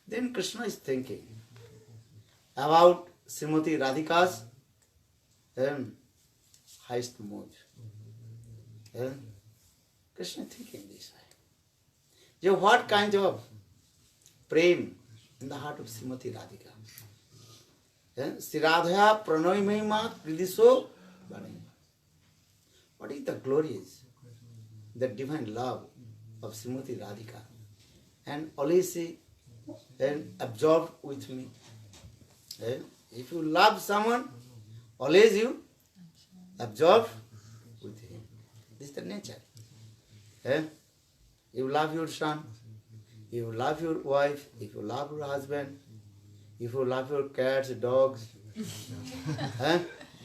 then Krishna is thinking about Srimati Radhika's highest mood. Krishna thinking this way. What kind of prem in the heart of Srimati Radhika? Siradhaya Pranoy Mahima Kridisho Vanaiva. What is the glorious, the divine love of Srimati Radhika? And always she absorbed with me. If you love someone, always you absorb with him. This is the nature. You love your son, you love your wife, if you love your husband, if you love your cats, dogs,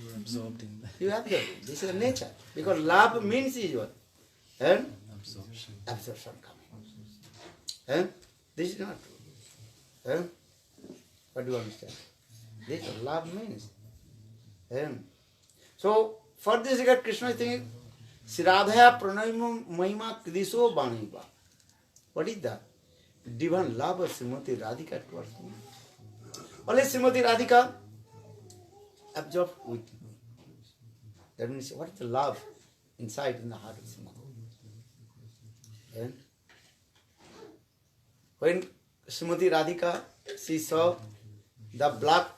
You're absorbed in that. you absorb. This is the nature. Because love means is what? Absorption. Absorption coming. This is not true. What do you understand? This love means. So, for this regard, Krishna is thinking, Siradhaya Pranayam Mahima Kridiso Baniva. What is that? Divine love of Srimati Radhika towards me. Only Srimati Radhika absorbed with me. That means, what is the love inside in the heart of Srimati? And when Srimati Radhika, she saw the black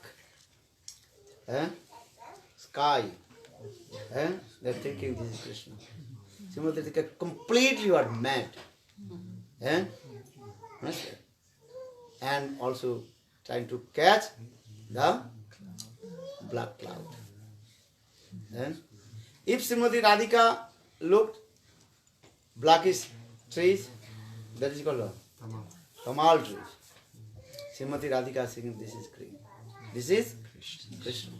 sky, they're thinking this is Krishna. Srimati Radhika completely was mad. And also trying to catch the black cloud. If Srimati Radhika looked blackish trees, that is called Kamal trees. Srimati Radhika singing, this is green. This is Krishna.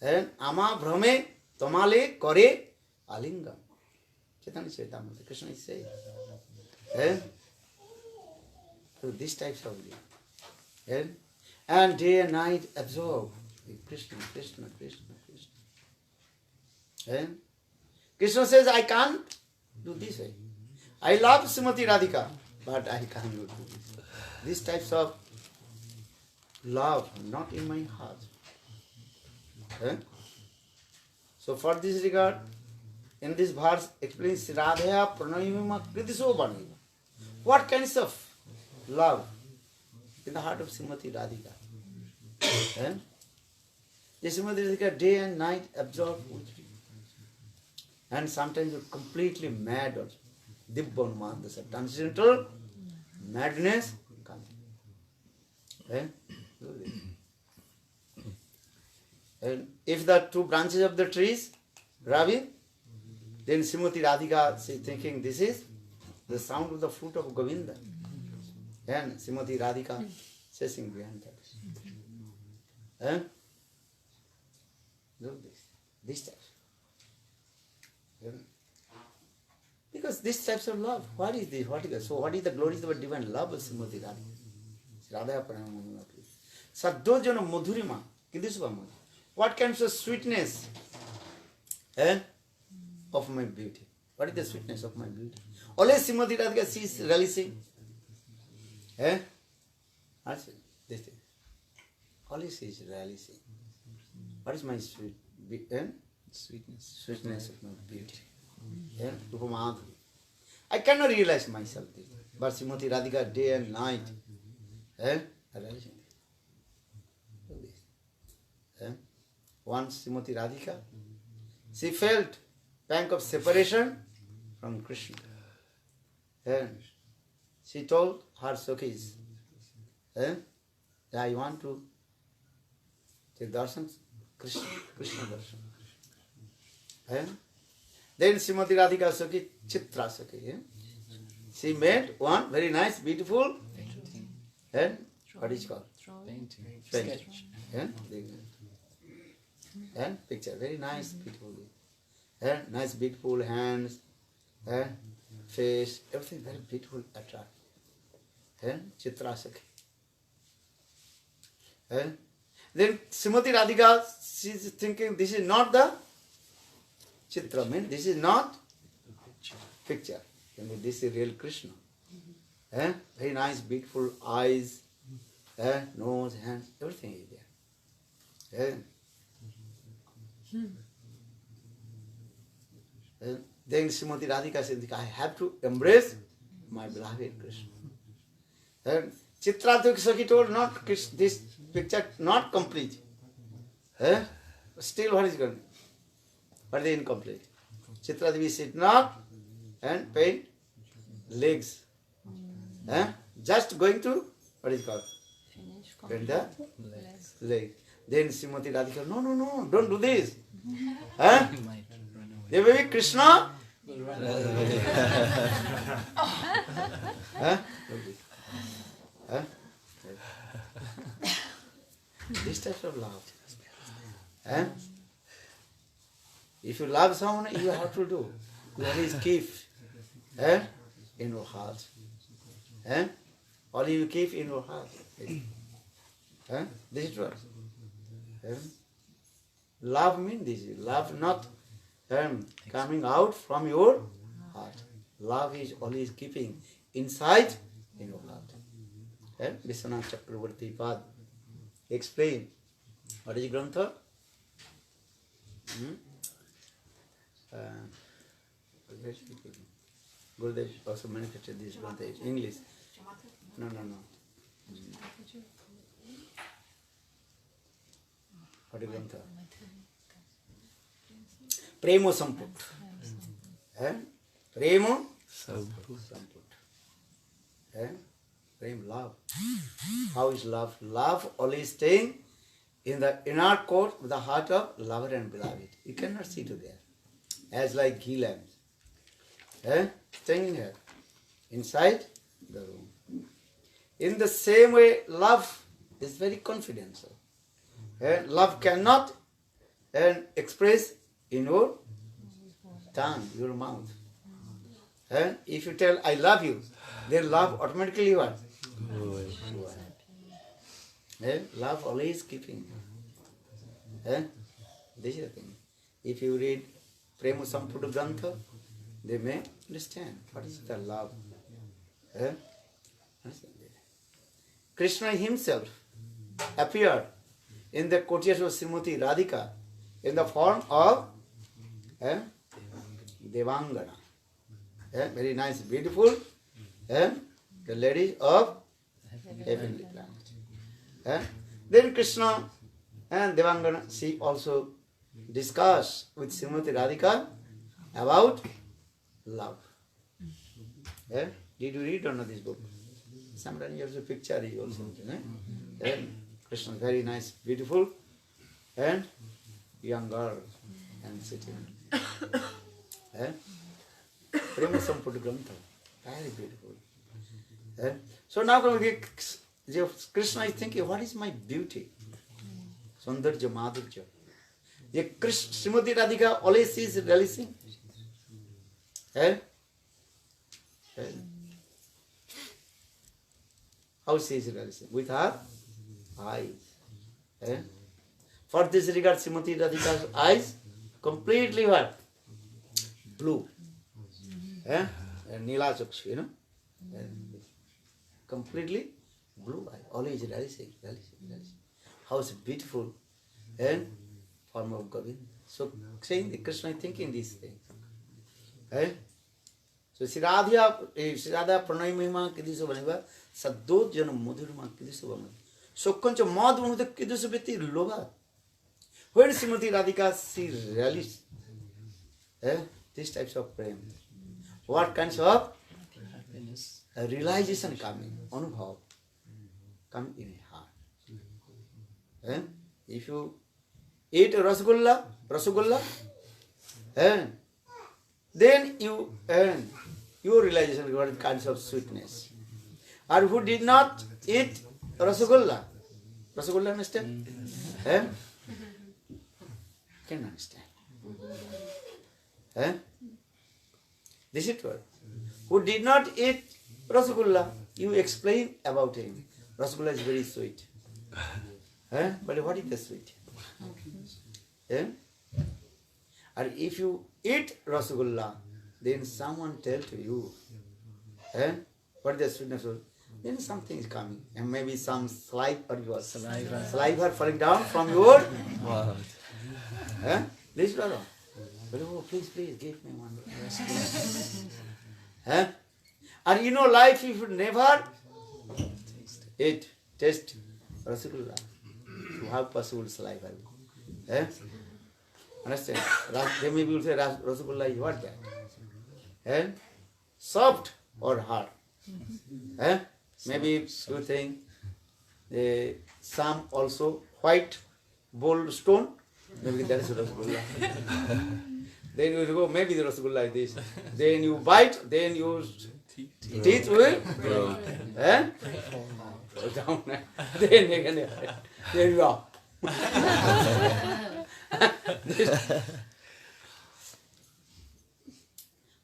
And Ama Brahme Tamale Kore Alingam. Chaitanya Charitamrita, Krishna is saying. So these types of life. And day and night absorb Krishna, Krishna, Krishna, Krishna. Krishna says, I can't do this way. I love Srimati Radhika, but I can't do this. These types of love not in my heart. So for this regard, in this verse explains Radhaya Pranayama Kritiso Baniva. What kinds of love in the heart of Srimati Radhika? The Srimati Radhika day and night absorbed with you. And sometimes you're completely mad or Dibbon, the transcendental madness comes. And if the two branches of the trees, Ravi, then Srimati Radhika is thinking this is the sound of the fruit of Govinda. And Srimati Radhika chasing behind that. Look this. These types. Because these types of love, what is this? What is that? So what is the glories of the divine love of Srimati Radhika? Radha Pranamamana. Saddojana Madhurima. What kinds of sweetness of my beauty? What is the sweetness of my beauty? Always Srimati Radhika, she is relishing. This thing. Always she is relishing. What is my sweetness of my beauty? Rupamadhuri. I cannot realize myself this. But Srimati Radhika day and night relishing. Once Srimati Radhika, she felt pang of separation from Krishna. And she told her Sakhis, I want to take darshan, Krishna darshan. Then Srimati Radhika Sakhi, Chitra Sakhi, she made one very nice, beautiful, what is it called? Painting. And picture, very nice, beautiful. Nice, beautiful hands, face, everything very beautiful, attractive. Chitra Sakhi. Then Srimati Radhika, she is thinking this is not the Chitra, means this is not picture. This is real Krishna. Very nice, beautiful eyes, nose, hands, everything is there. Then Srimati Radhika said, I have to embrace my beloved Krishna. And Chitra Sakhi told, not this picture not complete. Still what is going? What is incomplete? Chitra Devi sit not and paint legs. Just going to, what is called? Paint the leg. Then Srimati Radhika, no, don't do this. There will be Krishna. This type of love. If you love someone, you have to do. You always keep in your heart. All you keep in your heart. This is what. Love means this. Love not coming out from your heart. Love is always keeping inside in your heart. Vishwanath Chakravarti Pad explain. What is Grantha? Gurudev also manifested this Grantha in English. No. What is Grantha? Premo Samput. Premo Samput. Prem, love. How is love? Love always staying in the inner court with the heart of lover and beloved. You cannot see to there. As like ghee lamps. Staying here. Inside the room. In the same way, love is very confidential. Love cannot express in your tongue, your mouth. If you tell, I love you, then love automatically what? Love always keeping. This is the thing. If you read Prema Samputa Grantha, they may understand what is the love. Krishna himself appeared in the courtyard of Srimati Radhika in the form of Devangana. Very nice, beautiful, the ladies of heavenly planet. Then Krishna and Devangana, she also discussed with Srimati Radhika about love. Did you read or not this book? Sometimes you have a picture is also. Krishna, very nice, beautiful, and young girl, and sitting. Prema Sampurna Grantha, very beautiful. So now Krishna is thinking, what is my beauty? Saundarja Madhurja. Srimati Radhika always is relishing. How she is relishing? With her eyes. For this regard, Srimati Radhika's eyes completely what? Blue. Nila Chakshu, you know? Completely blue eye. Always relishing. How is beautiful form of Govinda. So saying Krishna is thinking these things. So Sri Radha Pranay Mahima Kidiso Baniva Sadot Jana Madhurma Kidiso Baniva. So Concha Madhurma Kidiso Biti Loga. When Srimati Radhika she relished these types of prayers. What kinds of happiness? Realization coming, anubhav coming in a heart. If you eat rasgulla, then your realization what kinds of sweetness. Or who did not eat rasgulla, understand? Can understand. This is what. Who did not eat rasgulla, you explain about him. Rasgulla is very sweet. But what is the sweet? And if you eat rasgulla, then someone tell to you, what is the sweetness of? Then something is coming, and maybe some saliva falling down from your mouth. This brother. Oh, please, give me one. And you know, life if you never taste rasgulla, you have possible saliva. Understand? They may be say rasgulla is what that? Soft or hard? Maybe you think some also white bold stone. Maybe that is rasgulla. Then you go, maybe the rasgulla like this. Then you bite, then your teeth will go down. Then you are.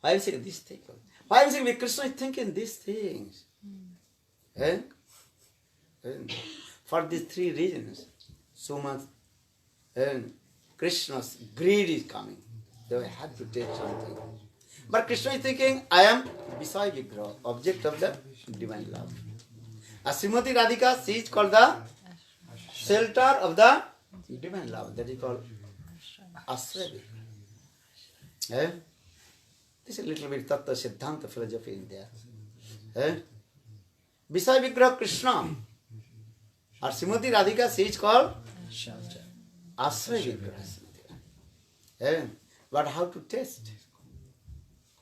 Why am I saying this thing? Why am I saying Krishna is thinking these things? For these three reasons, so much Krishna's greed is coming. They have to take something. But Krishna is thinking, I am Visaya Vigraha, object of the divine love. As Srimati Radhika, she is called the shelter of the divine love. That is called Ashraya. Eh? This is a little bit Tattva Siddhanta philosophy in there. Eh? Visaya Vigraha Krishna. Or Srimati Radhika, she is called Ashraya Vigraha. Eh? But how to test?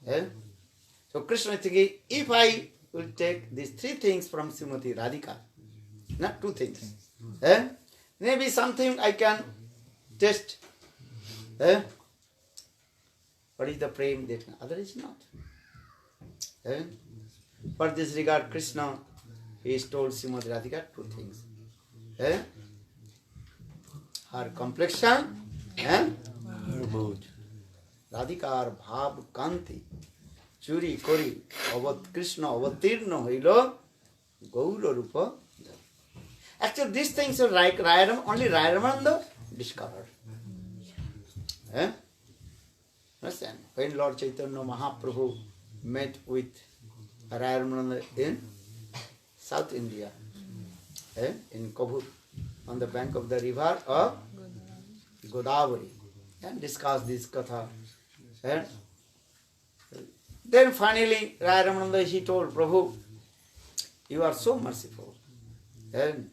Eh? So Krishna is thinking, if I will take these three things from Srimati Radhika, not two things, eh? Maybe something I can test. Eh? What is the prem that other is not? Eh? For this regard, Krishna is told Srimati Radhika two things. Eh? Her complexion and her mood. Radhikar bhav kanti churi kori Krishna avatirna hoilo gaura rupa. Actually, these things are like only Rayamananda discovered. Eh? Understand? When Lord Chaitanya Mahaprabhu met with Rayamananda in South India, in Kabul, on the bank of the river of Godavari, and discussed this katha. And then finally, Rayamananda, he told Prabhu, you are so merciful, and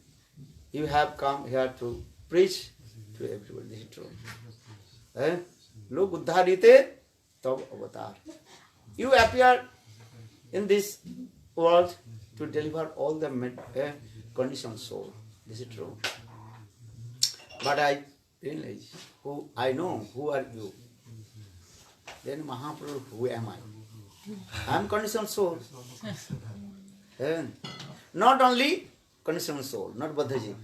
you have come here to preach to everybody. This is true. Lok uddharite tab avatar. You appear in this world to deliver all the conditioned soul. This is true. But I realize I know who are you. Then Mahaprabhu, who am I? I am conditioned soul. Not only conditioned soul, not Baddhaji.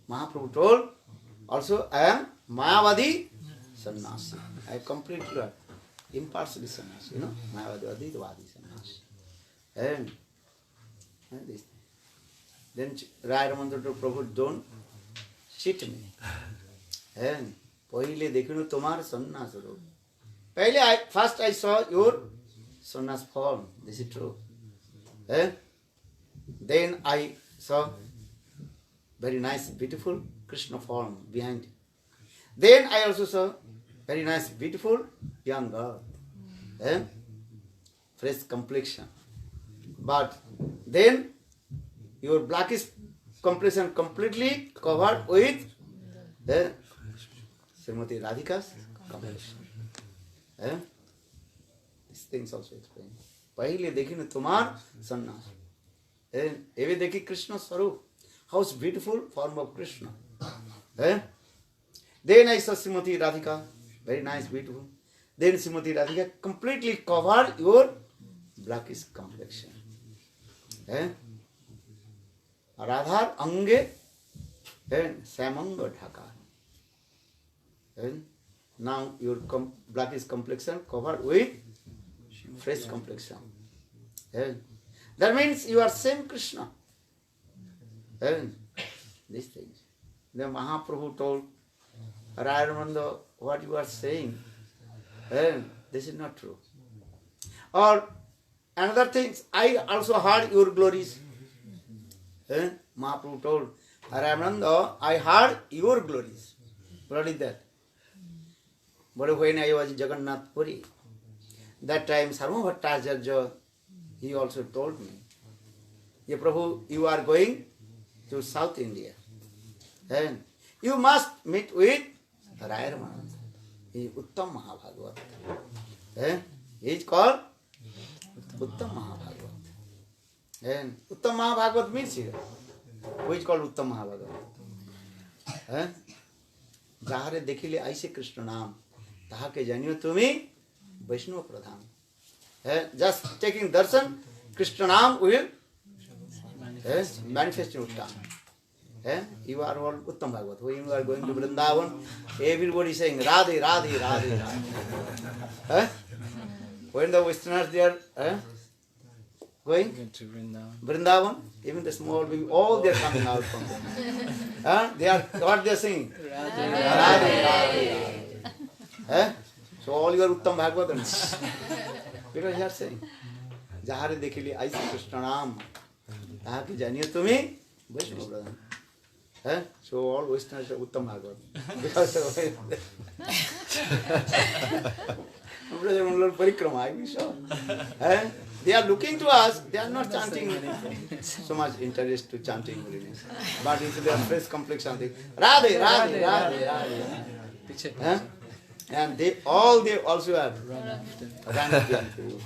Mahaprabhu told, also I am Mayavadi Sannyasi. I completely impartially sannyasi, you know, Mayavadi Advaitavadi sannyasi. And this. Then Rayamananda told Prabhu, don't cheat me. And पहिले देखिनु तुम्हार सन्यास रूप. First I saw your sannyas form. This is true. Then I saw very nice, beautiful Krishna form behind. Then I also saw very nice, beautiful young girl. Fresh complexion. But then your blackish complexion completely covered with Srimati Radhika's complexion. These things also explain. Pahile dekhinu tumar sannyas. Eve dekhi Krishna Swarup. How beautiful form of Krishna. Then I saw Srimati Radhika, very nice, beautiful. Then Srimati Radhika completely covered your blackish complexion. Radhar ange and samanga dhaka. Now your blackish complexion covered with fresh complexion. That means you are same Krishna. These things. Then Mahaprabhu told Rayamananda, what you are saying, this is not true. Or another thing, I also heard your glories. Mahaprabhu told Rayamananda, I heard your glories. What is that? But when I was in Jagannath Puri, that time Sarva Bhattacharya, he also told me, "Ye Prabhu, you are going to South India, and you must meet with Rayamananda. He is Uttam Mahabhagavat. He is called Uttam Mahabhagavat. And Uttam Mahabhagavat means here, who is called Uttam Mahabhagavat? Jahare dekhile aise Krishna naam, tahake janiyo tumi Vaishnava pradhan. Just taking darshan, Krishna naam will manifest in Uttam. You are all Uttam Bhagavat. When you are going to Vrindavan, everybody is saying Radhe, Radhe, Radhe, Radhe. When the Westerners they are going to Vrindavan, even the small baby, all they are coming out from there. They are what they are singing? Radhe, Radhe, Radhe. Eh? So all your Uttam Bhagavatams. Because you are saying, Jahare dekhili aisi Krishna Naam. Tahaki janiye tumi, Vaishnava brother. Eh? So all Vaishnavas are Uttam Bhagavat. Because Brother Lord Parikrama, I wish so. Eh? They are looking to us, they are not chanting so much interest to chanting holiness. But if they are fresh complexion, they Radhe, Radhe, Radhe, Radhe. Eh? And they also have run to you.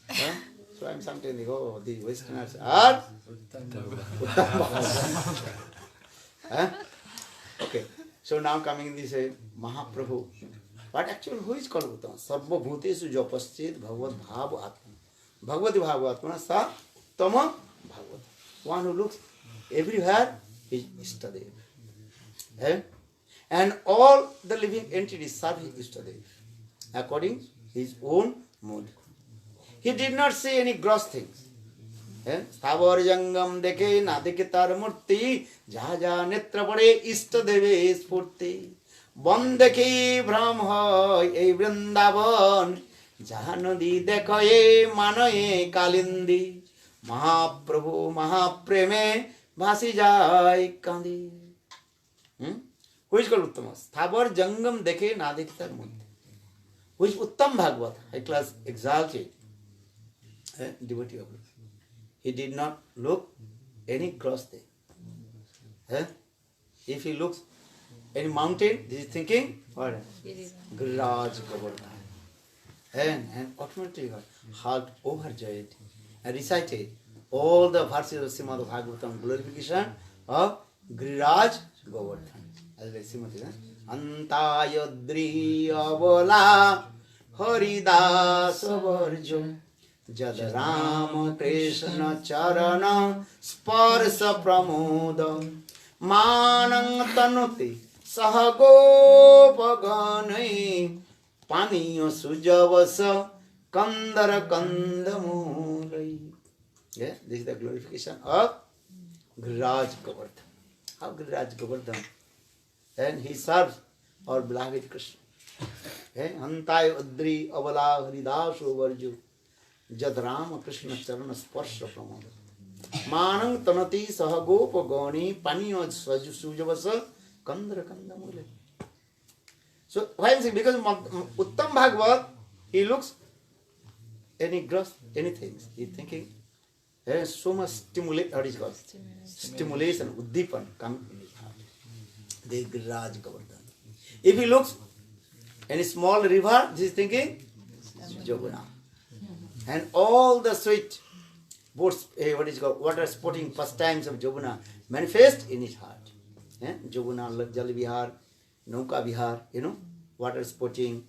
Eh? So I'm sometimes they go, the Westerners are Uttam. Eh? Okay. So now coming in this Mahaprabhu. But actually who is called Uttam? Sarva bhutesu japaschet bhagavad bhava atma. Bhagavati bhava atma sa tama bhagavad. One who looks everywhere is Ishtadev. Eh? And all the living entities serve his Ishtadev according to his own mood. He did not say any gross things. Thavar jangam dekhe na dekhe tar murti jaha jaha netra pade Ishtadeve spurti bondeki bhram hoy ei Vrindavan jaha nadi dekhoye manoye kalindi Mahaprabhu Mahapreme bhasi jai kandi. Who is called Uttama? Thavar jangam dekhe na dekhe tar murti. Who is Uttam Bhagavat, high class exalted devotee of Lord. He did not look any gross thing. If he looks any mountain, he is thinking, what? Giriraj Govardhan. And automatically got heart overjoyed and recited all the verses of Srimad Bhagavatam glorification of Giriraj Govardhan. As like Srimad Antayadri Avala Haridas Varjo Jad Ram Krishna Charana Sparsa Pramoda Manang Tanuti Sahagopaganai Paniya Sujavasa Kandara Kandamulai. Yeah, this is the glorification of Giriraj Govardhan. How Giriraj Govardhan? And he serves our beloved Krishna. Antay Adri Avala Haridaso Varjo Jad Rama Krishna Charana Sparsha Pramoda Manang Tanati Sahagopa Gani Paniya Sujavasa Kandara Kandamule. So why is it? Because Uttam Bhagavat, he looks any gross, anything. He is thinking so much stimulation, uddipan coming in his heart. The Giriraj Govardhan. If he looks any small river, he is thinking Joguna. And all the sweet boats, water sporting pastimes of Joguna manifest in his heart. Joguna, Jal Vihar, Nauka Vihar, water sporting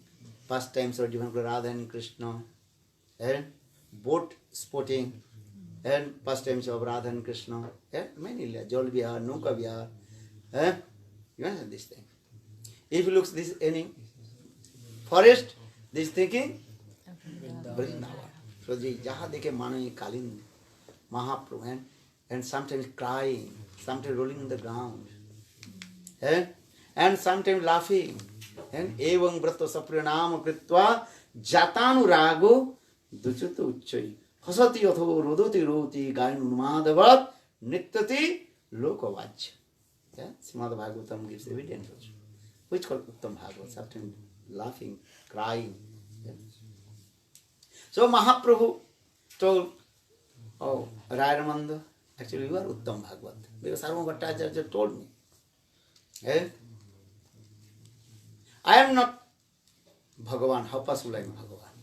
pastimes of different Radha and Krishna, and boat sporting and pastimes of Radha and Krishna, many Jal Vihar, Nauka Vihar. You understand this thing? If he looks this any forest, this thinking Vrindavan. So the Jaha Dekhe Manoye Kalindi, Mahaprabhu, and sometimes crying, sometimes rolling on the ground, and sometimes laughing, and Evang Brata Sapranama Kritva Jatanu Rago Duchutu Uchai Hasati Yatho Rodoti Roti Gainumadavat Nittati Lokavaj. Srimad Bhagavatam gives evidence also. Which called Uttam Bhagavat, sometimes laughing, crying. So Mahaprabhu told, oh, Rayanamanda, actually you are Uttam Bhagavat. Because Sarva Bhattacharya told me. I am not Bhagavan. How possible I am Bhagavan?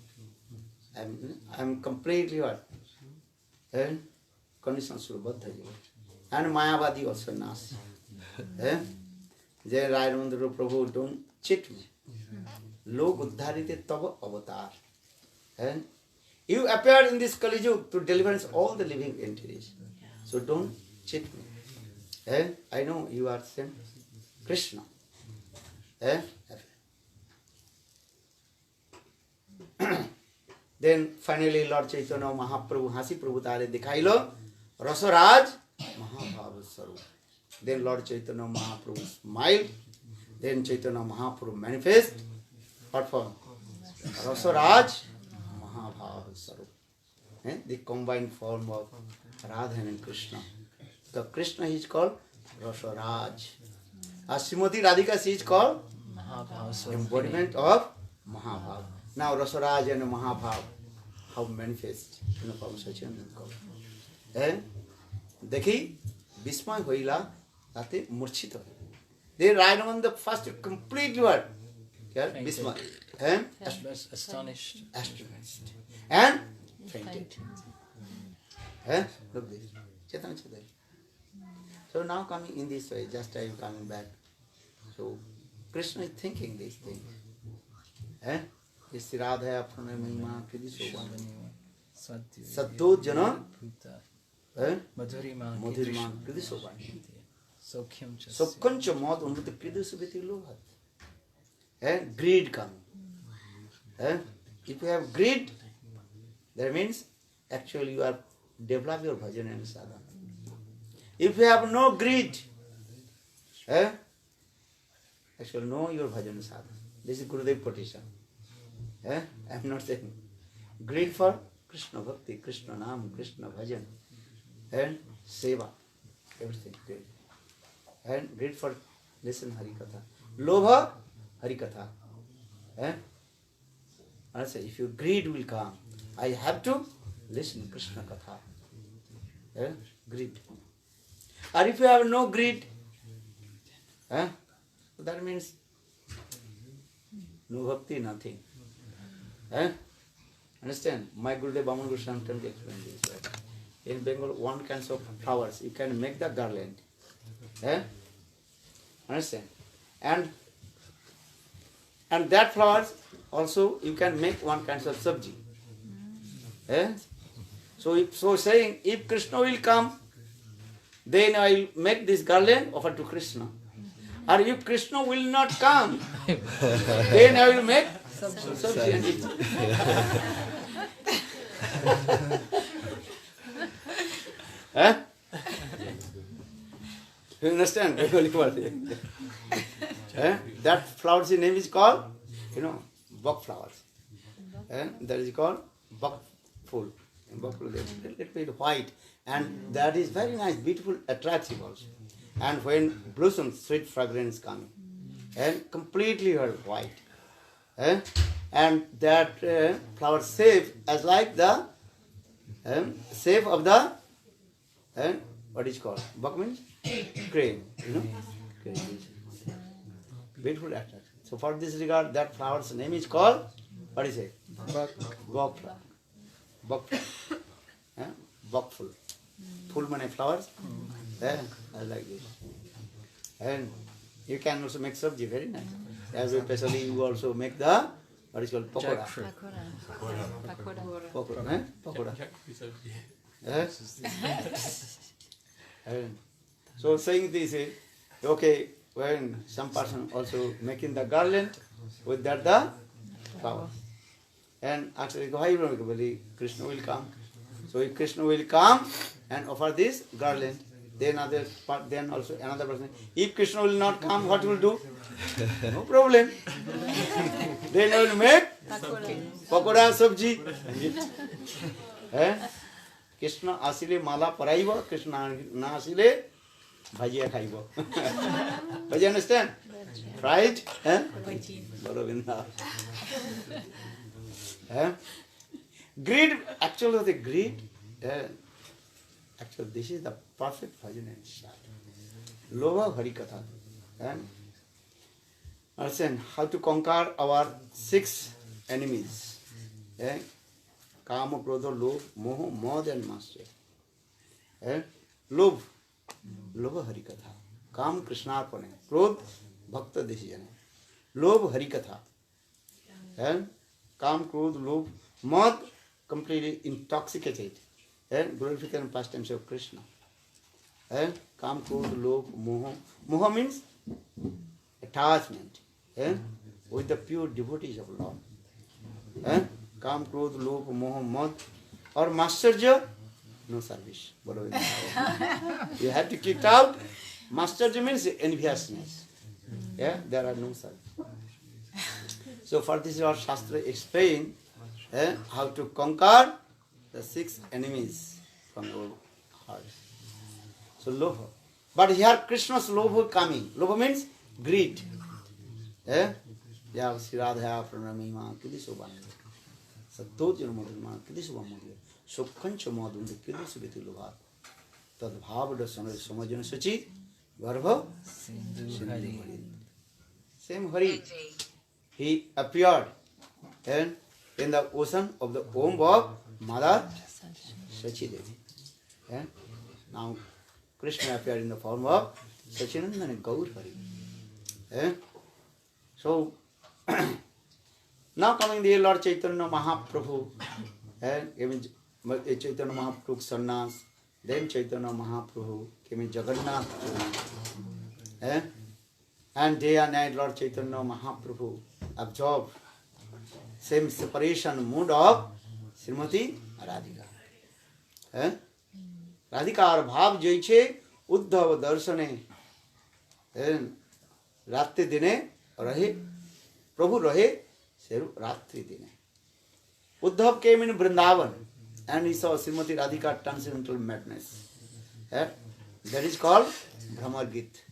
I am completely what? Conditional Surabhaddha. And Mayavadi also Nasi. Jai Rayanamanda Prabhu, don't cheat me. Log Uddharite Tava Avatar. You appeared in this Kali Yuga to deliverance all the living entities. So don't cheat me. I know you are same Krishna. Then finally Lord Chaitanya Mahaprabhu Hasi Prabhu Tare Dikhailo Rasaraj Mahabhava Sarup. Then Lord Chaitanya Mahaprabhu smiled. Then Chaitanya Mahaprabhu manifest What form? Rasaraj Mahabhava Sarup. The combined form of Radha and Krishna. The Krishna is called Rasaraj. As Srimati Radhika, she is called embodiment of Mahabhava. Now Rasaraj and Mahabhava how manifest in the form such and called. Dekhi Bismay Hoila Ate Murchita. They write on the first complete word. Bismay. Astonished. Astonished. And fainted. Look this. Chaitanya. So now coming in this way, just I am coming back. So Krishna is thinking these things. Is Radha Apna Mahima Kridiso Satto Jana Madhurima Kridiso Sokham Sokhancha Mad Unruti Kridiso Viti Lohat. Greed coming. If you have greed, that means actually you are develop your bhajan and sadhana. If you have no greed, actually know your bhajan and sadhana. This is Gurudev petition. I am not saying greed for Krishna Bhakti, Krishna Nam, Krishna Bhajan, and Seva, everything greed. And greed for listen Harikatha. Lobha Harikatha. I say, if your greed will come, I have to listen Krishna Katha. Greed. Or if you have no greed, that means no bhakti, nothing. Understand? My Gurudev Bhaman Goswami explained this. Right? In Bengal, one kind of flowers, you can make the garland. Understand? And that flowers also you can make one kind of sabji. So saying, if Krishna will come, then I will make this garland offer to Krishna. Or if Krishna will not come, then I will make sabji and eat. You understand? That flower's name is called, buck flowers. That is called buck full. Little bit white. And that is very nice, beautiful, attractive also. And when blossoms, sweet fragrance coming. And completely white. And that flower shape as like the shape of the, what is called? Buck means? Crane. Crane. Beautiful attraction. So for this regard, that flower's name is called, what is it? Buck flower. Buck flower. Buckful. Full many flowers. I like this. And you can also make sabji, very nice. As especially you also make the, what is called pakoda. Pakoda. So saying this is, okay, when some person also making the garland with that the flower. And actually, why Krishna will come. So if Krishna will come and offer this garland, then also another person. If Krishna will not come, what will do? No problem. Then I will make pakoda sabji. Krishna asile mala paraiva, Krishna na asile bhajia khaiva. Does you understand? Right? Baravinda. Greed, actually the greed, actually this is the perfect bhajan and style. Lova Harikatha. Understand how to conquer our 6 enemies. Kama, Krodha, Lobh, Moha, Mad and Master. Lobh, Lova Harikatha. Kam Krishnarpane. Krodh, Bhakta Desijane. Lobh Harikatha. Kam, Krodh, Lobh, Mad, completely intoxicated. Glorification and pastimes of Krishna. Kam, Krodh, Lobh, Moha. Moha means attachment with the pure devotees of Lord. Kam, Krodh, Lobh, Moha, Mad. Or Masterja, no service. You have to kick out. Masterja means enviousness. There are no service. So for this our Shastra explain how to conquer the 6 enemies from your heart. So lobha. But here Krishna's lobha coming. Lobha means greed. Ya Sri Radha Pranamima Kidiso Banu. Sattotya Madhurma Kidiso Banu. Sukhancha Madhunda Kidiso Bitulubha. Tad Bhavada Samajana Sachi Garbha Sindhu Hari. Same Hari. He appeared in the ocean of the womb of Mother Sachi Devi. Now Krishna appeared in the form of Sachinandana Gaur Hari. So now coming the Lord Chaitanya Mahaprabhu, Chaitanya Mahaprabhu sannyas, then Chaitanya Mahaprabhu came in Jagannath Puri. And day and night Lord Chaitanya Mahaprabhu absorbed same separation mood of Srimati Radhika. Radhika bhav jaiche Uddhava darshane Ratri dine rahe Prabhu rahe seru Ratri dine. Uddhav came in Vrindavan and he saw Srimati Radhika transcendental madness. That is called Brahmar Git.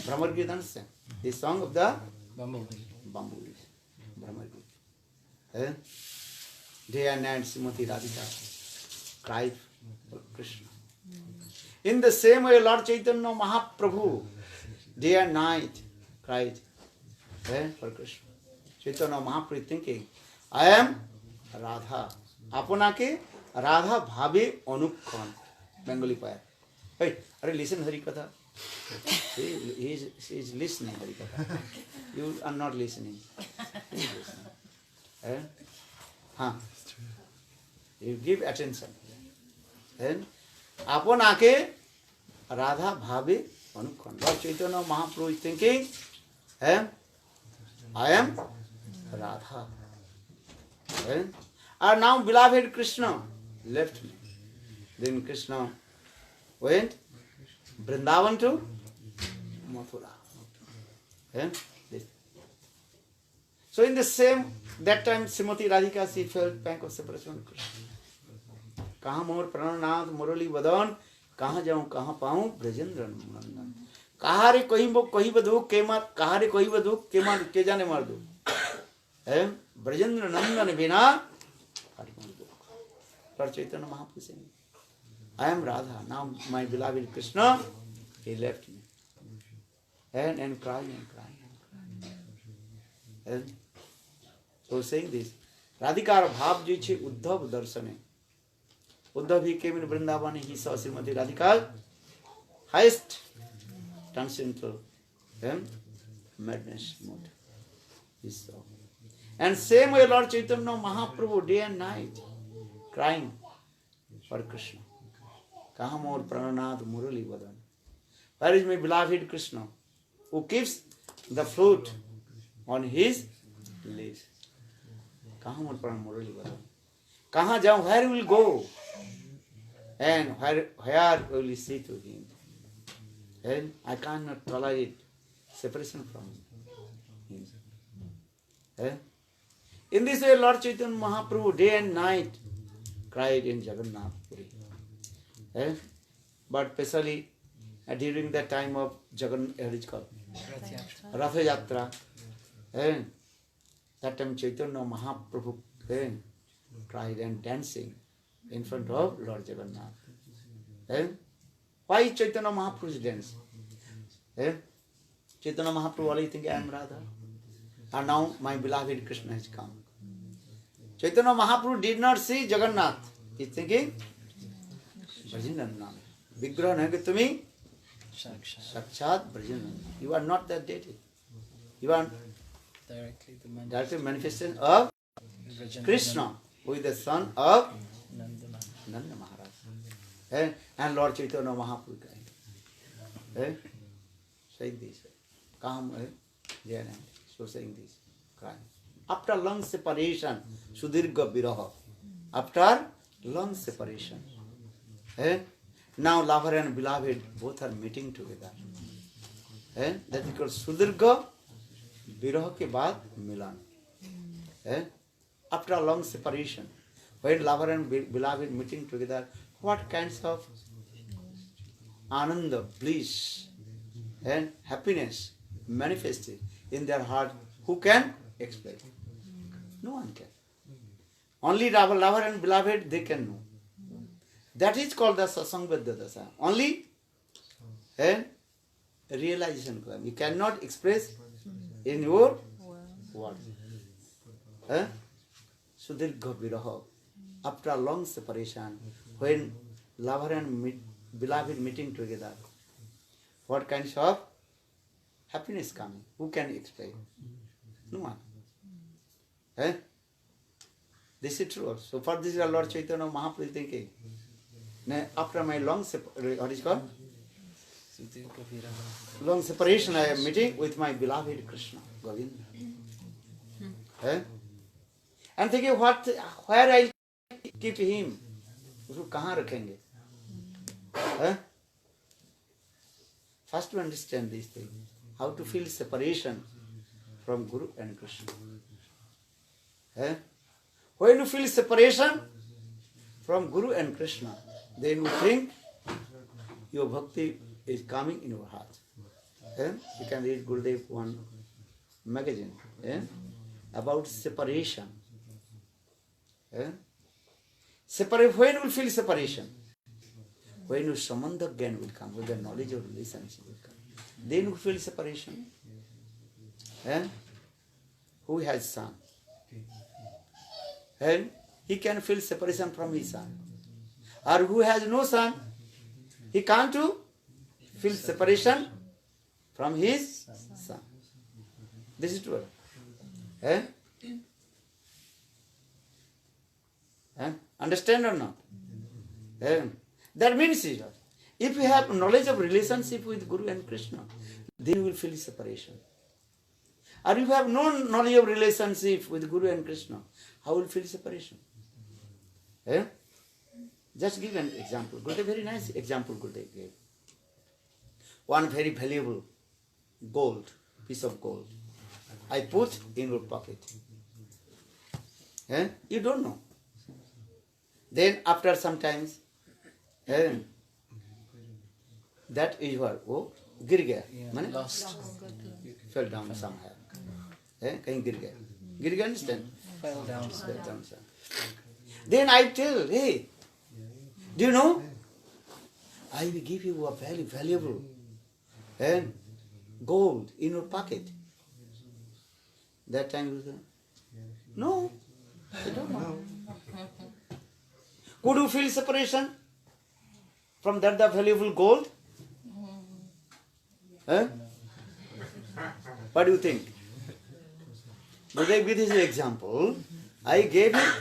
Brahmar Git, understand? The song of the bumblebees. Brahmar Git. Day and night Srimati Radhika cried for Krishna. In the same way Lord Chaitanya Mahaprabhu day and night cried for Krishna. Chaitanya Mahaprabhu thinking, I am Radha. Apanake Radha Bhabe Anukhan. Bengali poet. Hey, are you listen Hari Katha? He is listening Hari Katha. You are not listening. He is listening. You give attention. Then Apanake Radha Bhabe Anukhan. Lord Chaitanya Mahaprabhu is thinking, I am Radha. And now beloved Krishna left me. Then Krishna went Vrindavan to Mathura. So in the same, that time Srimati Radhika, she felt pang of separation with Krishna. Kaha mor prananath murali vadan, kaha jaun kaha paun brajendran nandan. Kahare kohi badhu kemar, kahare kohi badhu kemar ke jane mar do. Brajendra nandan bina Lord Chaitanya Mahaprabhu saying, I am Radha. Now my beloved Krishna, he left me. And crying. So saying this, Radhikar Bhav Jiche Uddhav Darshane. Uddhav he came in Vrindavan, he saw Srimati Radhika, highest transcendental madness mode. He saw. And same way Lord Chaitanya Mahaprabhu day and night crying for Krishna. Kaha mor prananath murali vadan. Where is my beloved Krishna who keeps the flute on his lips? Kaha mor prananath murali vadan. Kaha jaun, where will go? And where will we see to him? And I cannot tolerate separation from him. In this way, Lord Chaitanya Mahaprabhu day and night cried in Jagannath Puri. But especially during the time of Ratha Yatra, that time Chaitanya Mahaprabhu cried and dancing in front of Lord Jagannath. Why Chaitanya Mahaprabhu dance? Chaitanya Mahaprabhu always think I am Radha. And now my beloved Krishna has come. Chaitanya Mahaprabhu did not see Jagannath. He is thinking, Brajendrana. Vigraha nahi tumi Sakshat Brajendrana. You are not that deity. You are directly manifestation of Krishna, who is the son of Nanda Maharaj. And Lord Chaitanya Mahaprabhu crying. Saying this. Kaham hai. So saying this. Crying. After long separation, Sudirga Viraha. After long separation. Now lover and beloved both are meeting together. That is called Sudirga Viraha ke baad Milan. Eh? After a long separation, when lover and beloved meeting together, what kinds of ananda, bliss, and happiness manifested in their heart, who can explain? No one can. Only lover and beloved, they can know. That is called the Sasangvedya Dasa. Only realization. You cannot express in your words. Sudirgha viraha. After a long separation, when lover and beloved meeting together, what kinds of happiness coming? Who can explain? No one. This is true. So for this Lord Chaitanya Mahaprabhu thinking, after my long what is called? Long separation, I am meeting with my beloved Krishna, Govinda. And thinking, where I keep him? उसको कहाँ रखेंगे? First to understand this thing, how to feel separation from Guru and Krishna. When you feel separation from Guru and Krishna, then you think your bhakti is coming in your heart. You can read Gurudev one magazine about separation. When you will feel separation? When your samandha gyan will come, when the knowledge of relationship will come. Then you feel separation. Who has son? And he can feel separation from his son. Or who has no son, he can't feel separation from his son. This is true. Understand or not? That means if you have knowledge of relationship with Guru and Krishna, then you will feel separation. Or if you have no knowledge of relationship with Guru and Krishna, how will you feel separation? Just give an example. Gurudev, very nice example Gurudev gave. One very valuable gold, piece of gold, I put in your pocket. You don't know. Then after some times, that is what? Oh, गिर गया, माने fell down somewhere. कहीं गिर गया. गिर गया, understand? Fell down. Then I tell, hey, do you know? I will give you a very valuable gold in your pocket. That time you say, no, I don't know. Could you feel separation from that the valuable gold? What do you think? Gurudev with his example, I gave you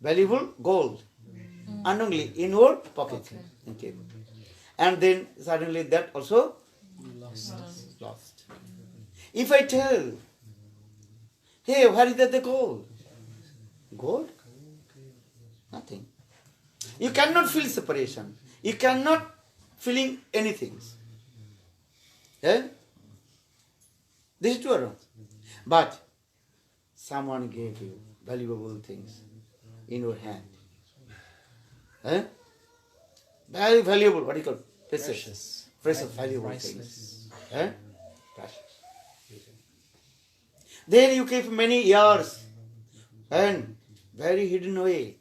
valuable gold unknowingly in your pocket. Okay. And then suddenly that also lost. If I tell, hey, where is that the gold? Gold? Nothing. You cannot feel separation. You cannot feeling anything. This is true or not? But someone gave you valuable things in your hand. Very valuable, what do you call it? Precious. Precious, valuable things. Precious. Then you keep many years and very hidden away.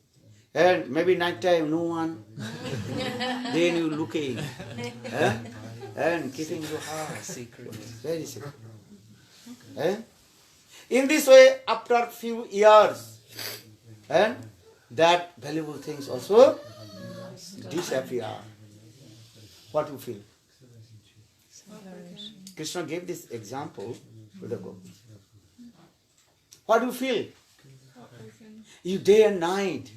And maybe night time, no one. Then you looking. And keeping your heart secret. Very secret. In this way, after a few years, and that valuable things also disappear. What you feel? Krishna gave this example to the gopis. What do you feel? You day and night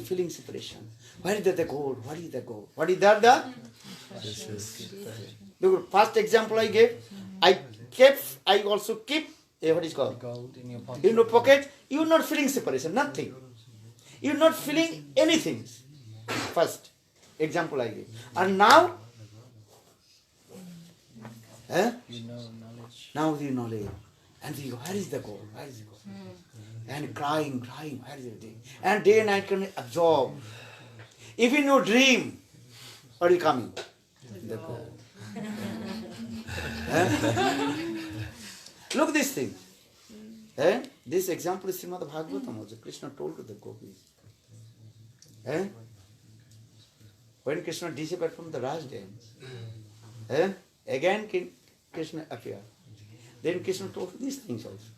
feeling separation. Where is that the gold? What is the gold? What is that the? The first example I gave, I also keep what is called? Gold in your pocket. In your pocket, you're not feeling separation, nothing. You're not feeling anything. First example I gave. And now, You know knowledge. now the knowledge. And think, where is the goal? Where is the goal? And crying, where is the day? And day and night can absorb. If in your dream, what is coming? The goal. Look this thing. This example is Srimad Bhagavatam also. Krishna told to the gopis. When Krishna disappeared from the Raj dance, again Krishna appeared. Then Krishna told these things also.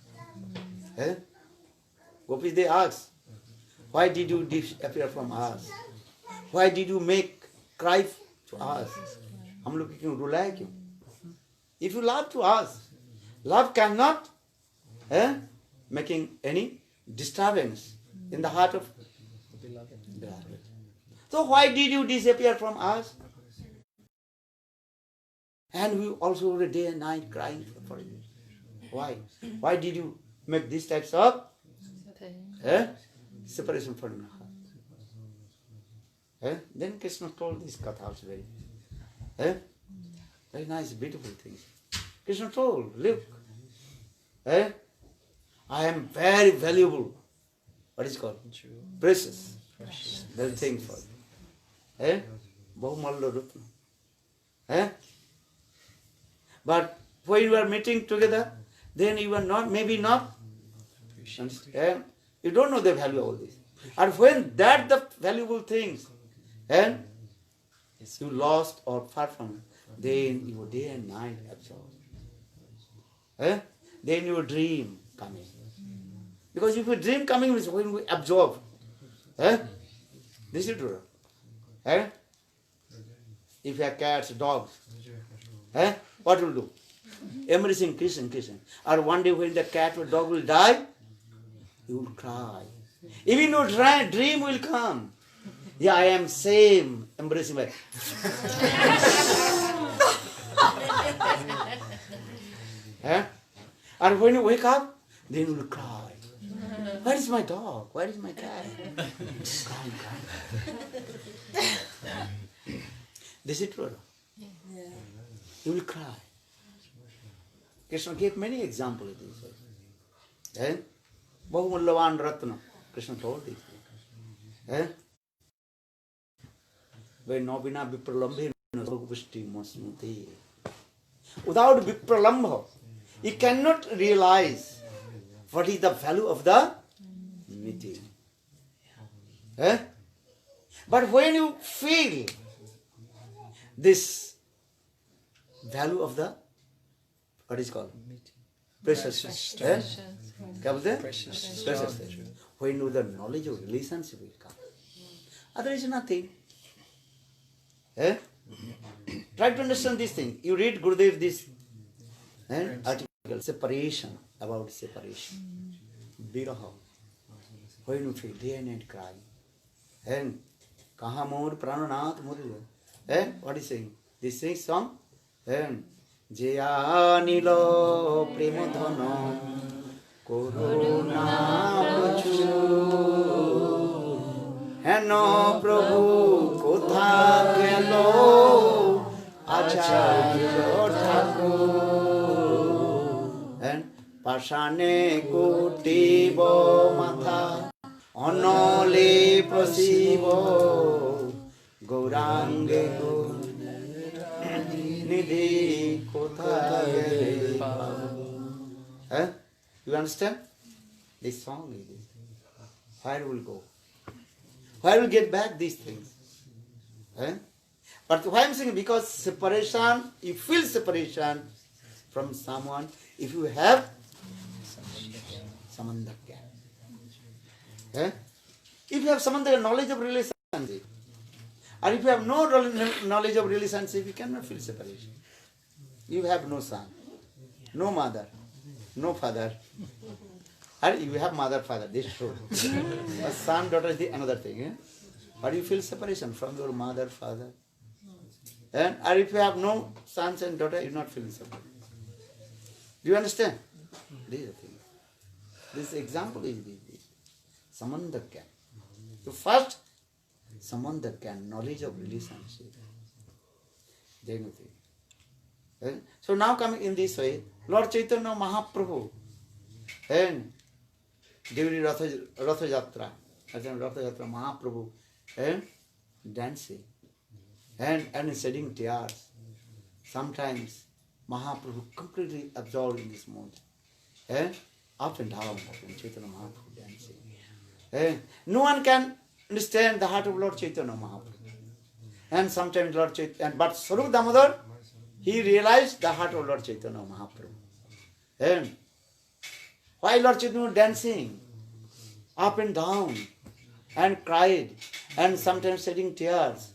Gopis, they asked, why did you disappear from us? Why did you make cry to us? हम लोग क्यों रुलाए क्यों? If you love to us, love cannot making any disturbance in the heart of the beloved. So why did you disappear from us? And we also day and night crying for you. Why? Why did you make these types of separation from your heart? Then Krishna told this katha also very nice, beautiful things. Krishna told, look, I am very valuable. What is it called? Precious. That thing for you. Bahumalla Rutna. But when you are meeting together, then you are not, maybe not. You don't know the value of all this. And when that the valuable things, and you lost or far from, then your day and night absorb. Then your dream coming. Because if your dream coming is when we absorb. This is true. If you have cats, dogs, what will do? Everything kissing. Or one day when the cat or dog will die, you will cry. Even your dream will come. Yeah, I am same, embracing my... And when you wake up, then you will cry. Where is my dog? Where is my cat? Crying. This is true. You will cry. Krishna gave many examples of this. Bahumallavan Ratna. Krishna told this. Vena vipralambhe bhagavishti masnute. Without vipralambha, you cannot realize what is the value of the meeting. But when you feel this value of the, what is called? Precious. Precious. When you the knowledge of relationship will come. Otherwise nothing. Try to understand this thing. You read Gurudev this article, separation, about separation. Viraha. When you feel day and night crying. And Kaha Mor Prananath Murila. What is saying? This sing song. And Jaya Nilo Premodhana Koruna Prachu Heno Prabhu Kotha Gelo Acharya Thakur and Pashane Kutibo Matha Onole Prasibo Gaurange Gur Nidhi Kotha Gele. You understand? This song is this. Where will go? Where will get back these things? But why I'm saying, because separation, you feel separation from someone, if you have samandhya. If you have samandhya, knowledge of relationship, or if you have no knowledge of relationship, you cannot feel separation. You have no son, no mother, no father. Or you have mother, father, this is true. A son, daughter is another thing. But you feel separation from your mother, father. Or if you have no sons and daughter, you not feel separation. Do you understand? This is the thing. This example is this. Samandhya. So first, samandhya, knowledge of relationship. Then you think. So now coming in this way, Lord Chaitanya Mahaprabhu, and during Ratha Jatra, Mahaprabhu, and dancing, and shedding tears. Sometimes Mahaprabhu completely absorbed in this mode. Up and down, Chaitanya Mahaprabhu dancing. No one can understand the heart of Lord Chaitanya Mahaprabhu. And sometimes Lord Chaitanya, but Swarup Damodar, he realized the heart of Lord Chaitanya Mahaprabhu. And why Lord Chaitanya was dancing up and down and cried and sometimes shedding tears?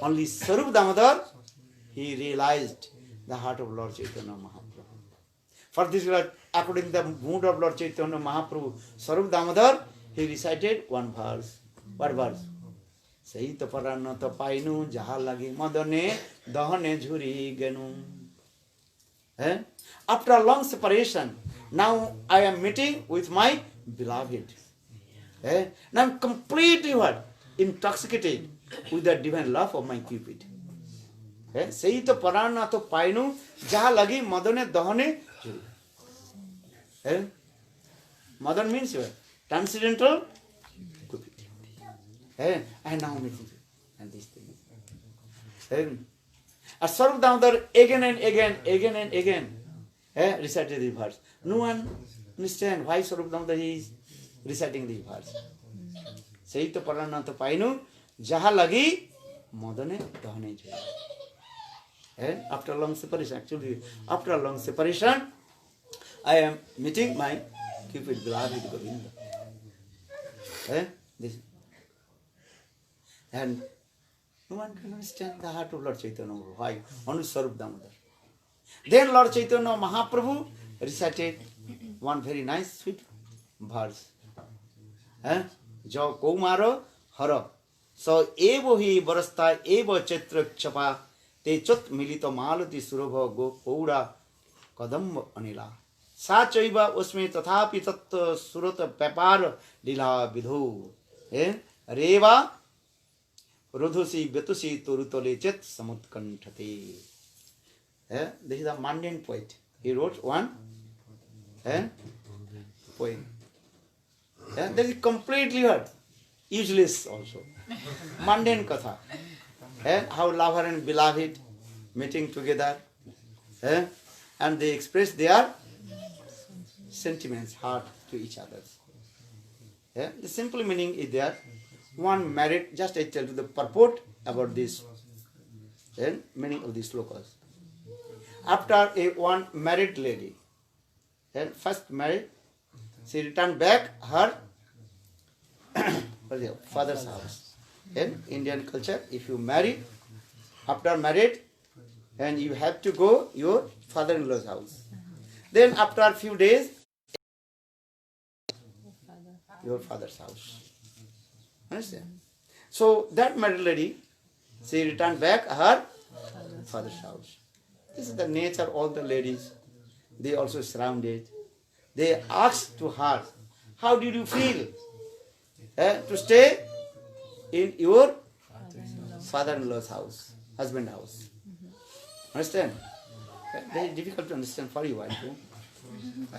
Only Swarup Damodar, he realized the heart of Lord Chaitanya Mahaprabhu. For this, according to the mood of Lord Chaitanya Mahaprabhu, Swarup Damodar, he recited one verse. What verse? Sahi to parana to painu jaha lagi madane dahane jhuri genu. After a long separation, now I am meeting with my beloved. Now I am completely what? Intoxicated with the divine love of my Cupid. Sahi to parana to painu jaha lagi madane dahane jhuri. Madan means what? Transcendental Cupid. And now meeting and these things. Swarup Damodar again and again recited the verse. No one understand why Swarup Damodar is reciting the verse. Sahi to parana to painu jaha lagi madane dahane jhuri. After a long separation, actually, after a long separation, I am meeting my Cupid beloved Govinda. And no one can understand the heart of Lord Chaitanya. Why? Only Swarup Damodar. Then Lord Chaitanya Mahaprabhu recited one very nice sweet verse. Jo Kaumaro Hara. So evo hi barasta evo chitra chapa te chot milito malati surabha go paura kadam anila. Sa chaiva usme tathapi tat surata papar lila vidhu. Reva Rudhusi Betusi Turutole Chet Samutkanthate. This is a mundane poet. He wrote one poem. That is completely what? Useless also. Mundane katha. How lover and beloved meeting together. And they express their sentiments, heart to each other. The simple meaning is there. One married, just I tell you the purport about this meaning of these slokas. After one married lady, first married, she returned back her father's house. In Indian culture, if you marry, after married, and you have to go your father-in-law's house. Then after a few days, your father's house. Understand? So that married lady, she returned back her father's house. This is the nature of all the ladies. They also surrounded. They asked to her, how did you feel to stay in your father-in-law's house, husband's house? Understand? Very difficult to understand for you, I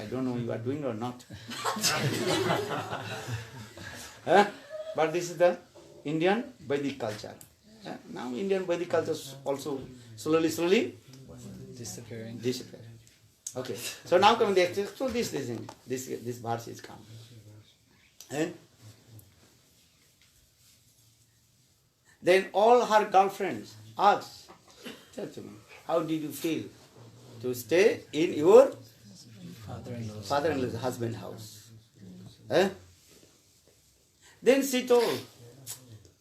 don't know you are doing or not. But this is the Indian Vedic culture. Now Indian Vedic culture also slowly disappearing. Okay. So now coming the so this verse is come. And then all her girlfriends asked, tell to me, how did you feel to stay in your father-in-law's husband's house? Then she told,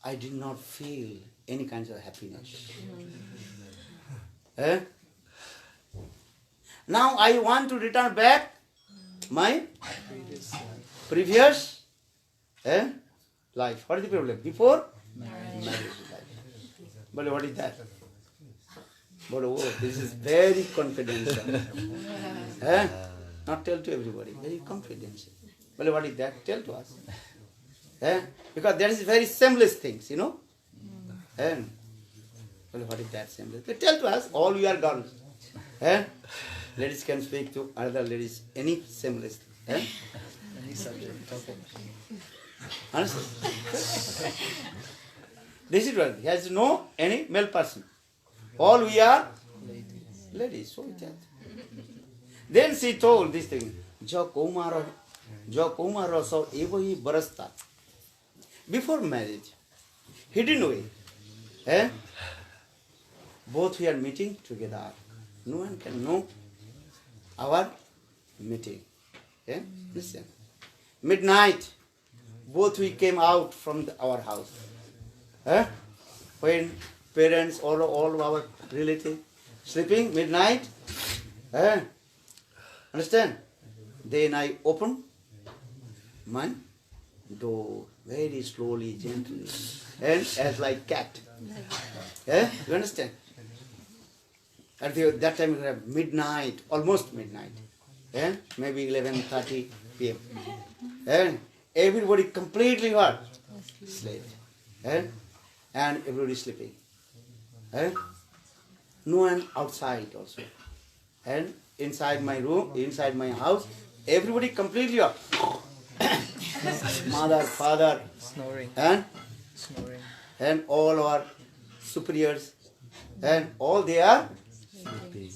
I did not feel any kind of happiness. Now I want to return back my previous life. What is the problem? Before marriage life. But what is that? But oh, this is very confidential. Not tell to everybody. Very confidential. But what is that? Tell to us. Because there is very seamless things, you know. Well, what is that seamless? Tell to us, all you are girls. Ladies can speak to other ladies any seamless. Any subject, topic. Understand? This is what he has no any male person. All we are ladies. So it is. Then she told this thing. Jo Kumara so evohi barasta. Before marriage, he didn't know it. Both we are meeting together. No one can know our meeting. Listen. Midnight, both we came out from our house. When parents or all our relatives sleeping midnight, understand? Then I open my door very slowly, gently, and as like cat. You understand? At that time, we have midnight, almost midnight, maybe 11:30 p.m. And everybody completely what? Slept. And everybody sleeping. No one outside also. And inside my room, inside my house, everybody completely up. Mother, father, Snoring. Snoring. And all our superiors, and all they are sleeping.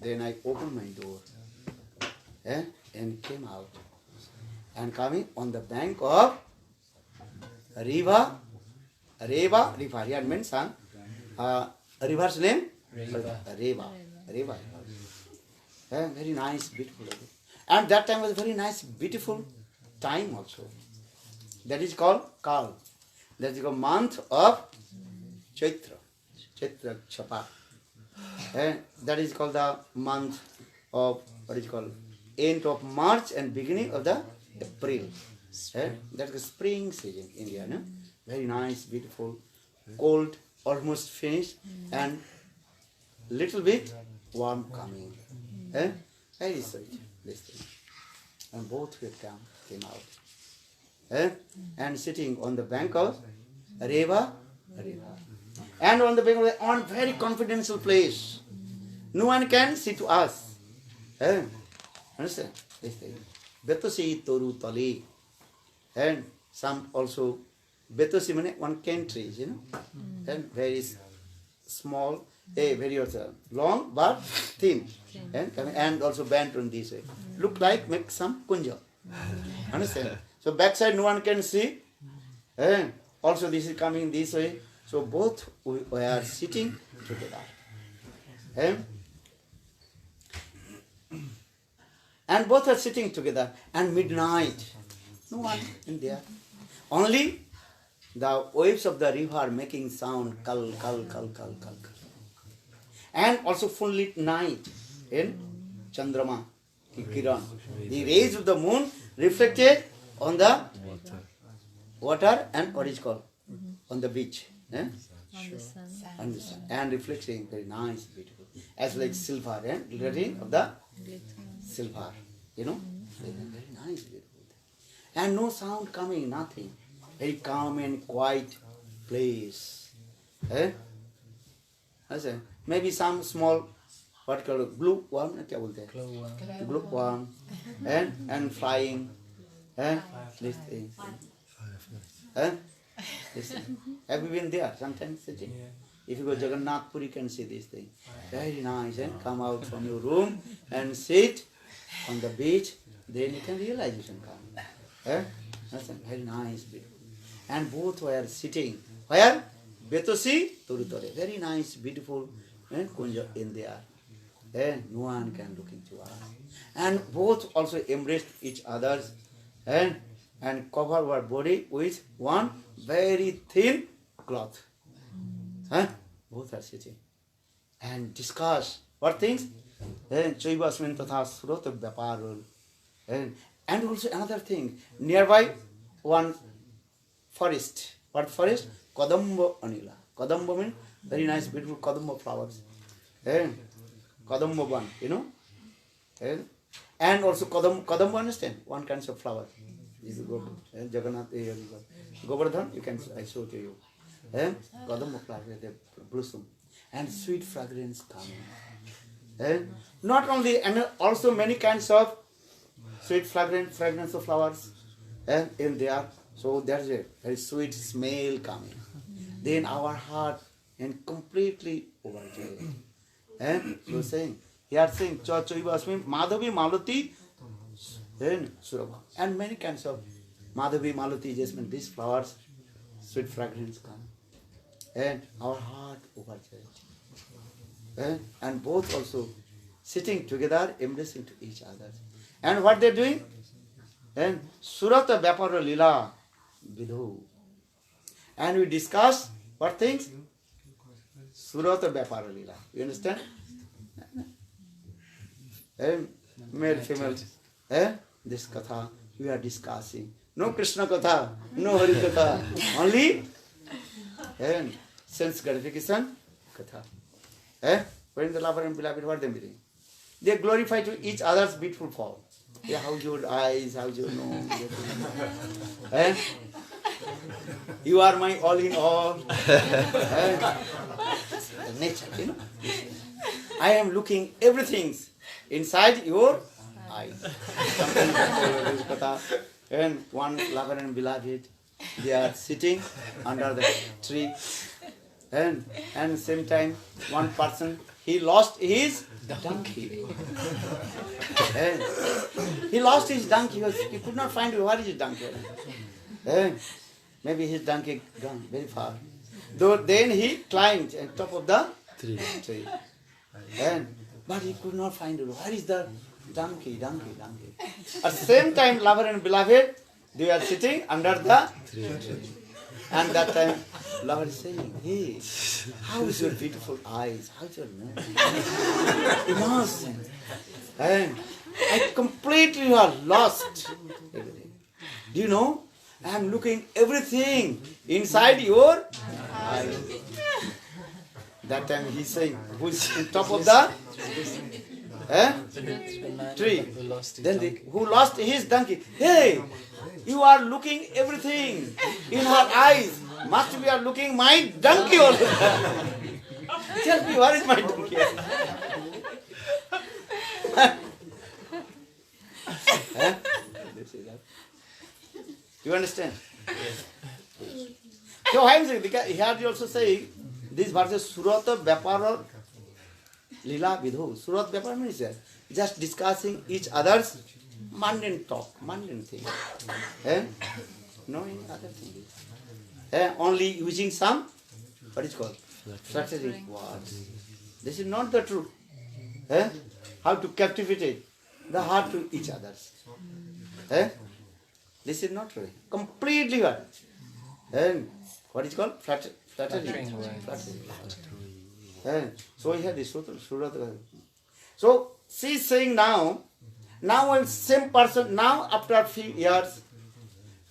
Then I opened my door and came out. And coming on the bank of Reva. Here means river's name? Reva. Very nice, beautiful. And that time was very nice, beautiful time also. That is called Kal. That is called month of Chaitra. Chaitra Chapa. That is called the month of, what is called, end of March and beginning of the April. That is spring season in India. No? Very nice, beautiful, cold, almost finished, and little bit warm coming. Very sweet, this thing. And both will came out. And sitting on the bank of Reva. And on the bank of on very confidential place. No one can see to us. Understand? This thing. Betosi toru tali. And some also, Betosi means one country, you know. And very small, very also long but thin. And also bent on this way. Look like make some kunja. Understand? So backside no one can see. Also this is coming this way. So both we are sitting together. And both are sitting together. And midnight, no one in there. Only the waves of the river are making sound, kal, kal, kal, kal, kal, kal. And also full lit night in Chandrama, Kiran. The rays of the moon reflected on the water and what is called? On the beach. On the sun. And reflecting, very nice, beautiful. As like silver, glittering of the silver. You know? Very nice, beautiful. And no sound coming, nothing. Very calm and quiet place. Maybe some small, what called glue worm, glue worm, and flying, this thing. Have you been there sometimes? Sitting? If you go Jagannath Puri, you can see this thing. Very nice, and come out from your room and sit on the beach, then you can realization come. That's very nice, beautiful. And both were sitting. Where? Betosi Turutore. Very nice, beautiful kunja in there. No one can look into us. And both also embraced each other and covered our body with one very thin cloth. Both are sitting. And discuss what things? Choibasmin tatha surata vyaparul. And also another thing, nearby one forest. What forest? Kadamba Anila. Kadamba means very nice, beautiful Kadamba flowers. Kadamba one, you know. And also Kadamba, understand? One kind of flower. This is Jagannath, Govardhan, you can, I show to you. Kadamba flower, they blossom. And sweet fragrance coming. Not only, and also many kinds of sweet fragrance of flowers in there. So there's a very sweet smell coming. Then our heart and completely overjoyed. So saying, he are saying, Choivasmi, Madhavi, Malati, then Surabha. And many kinds of Madhavi, Malati, jasmine, these flowers, sweet fragrance come. And our heart overjoyed. And both also sitting together, embracing to each other. And what they're doing? And Surata Vyapara Lila Vidhu. And we discuss what things? Surata Vyapara Lila. You understand? Male, female. This katha we are discussing. No Krishna katha, no Hari katha. Only sense gratification katha. When the lover and beloved, what they meeting? They glorify to each other's beautiful form. Yeah, how's your eyes, how's your nose? You are my all in all. Nature, you know. I am looking everything inside your eyes. And one lover and beloved, they are sitting under the tree. And same time, one person, he lost his donkey. And he lost his donkey. He could not find where is his donkey. And maybe his donkey gone very far. Then he climbed on top of the tree. But he could not find where is the donkey. At the same time, lover and beloved, they are sitting under the tree. And that time, lover is saying, hey, how is your beautiful eyes? How's your nose? Innocent. And I completely are lost. Do you know? I am looking everything inside your eyes. That time he's saying, who's on top of the tree? Then who lost his donkey? Hey, you are looking everything in her eyes. Must be are looking my donkey also. Tell me, where is my donkey? You understand? So I am saying, because here you also say, this verse is Surata Vyapara Lila Vidhu. Surat Vyapara means just discussing each other's mundane talk, mundane thing. No any other thing. Only using some, what is called? Strategic words. This is not the truth. How to captivate the heart to each others. This is not true. Completely what? What is called? Flattery. So we have this Surat. So she is saying now when same person, now after a few years,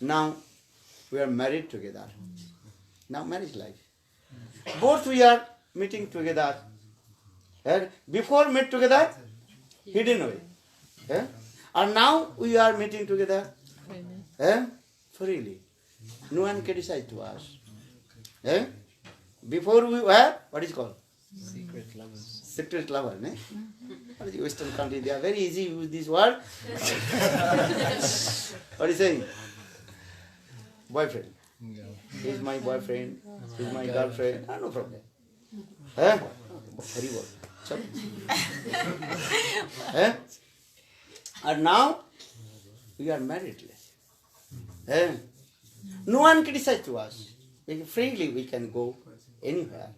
now we are married together. Now marriage life. Both we are meeting together. Before meet together, hidden away. And now we are meeting together freely. No one criticizes to us. Before we were, what is called? Secret lovers. Secret lover, ne? What is the Western country? They are very easy with this word. What is saying? Boyfriend. He is my boyfriend. He is my girlfriend. No problem. Very well. And now we are married. No one criticizes to us. Freely we can go anywhere.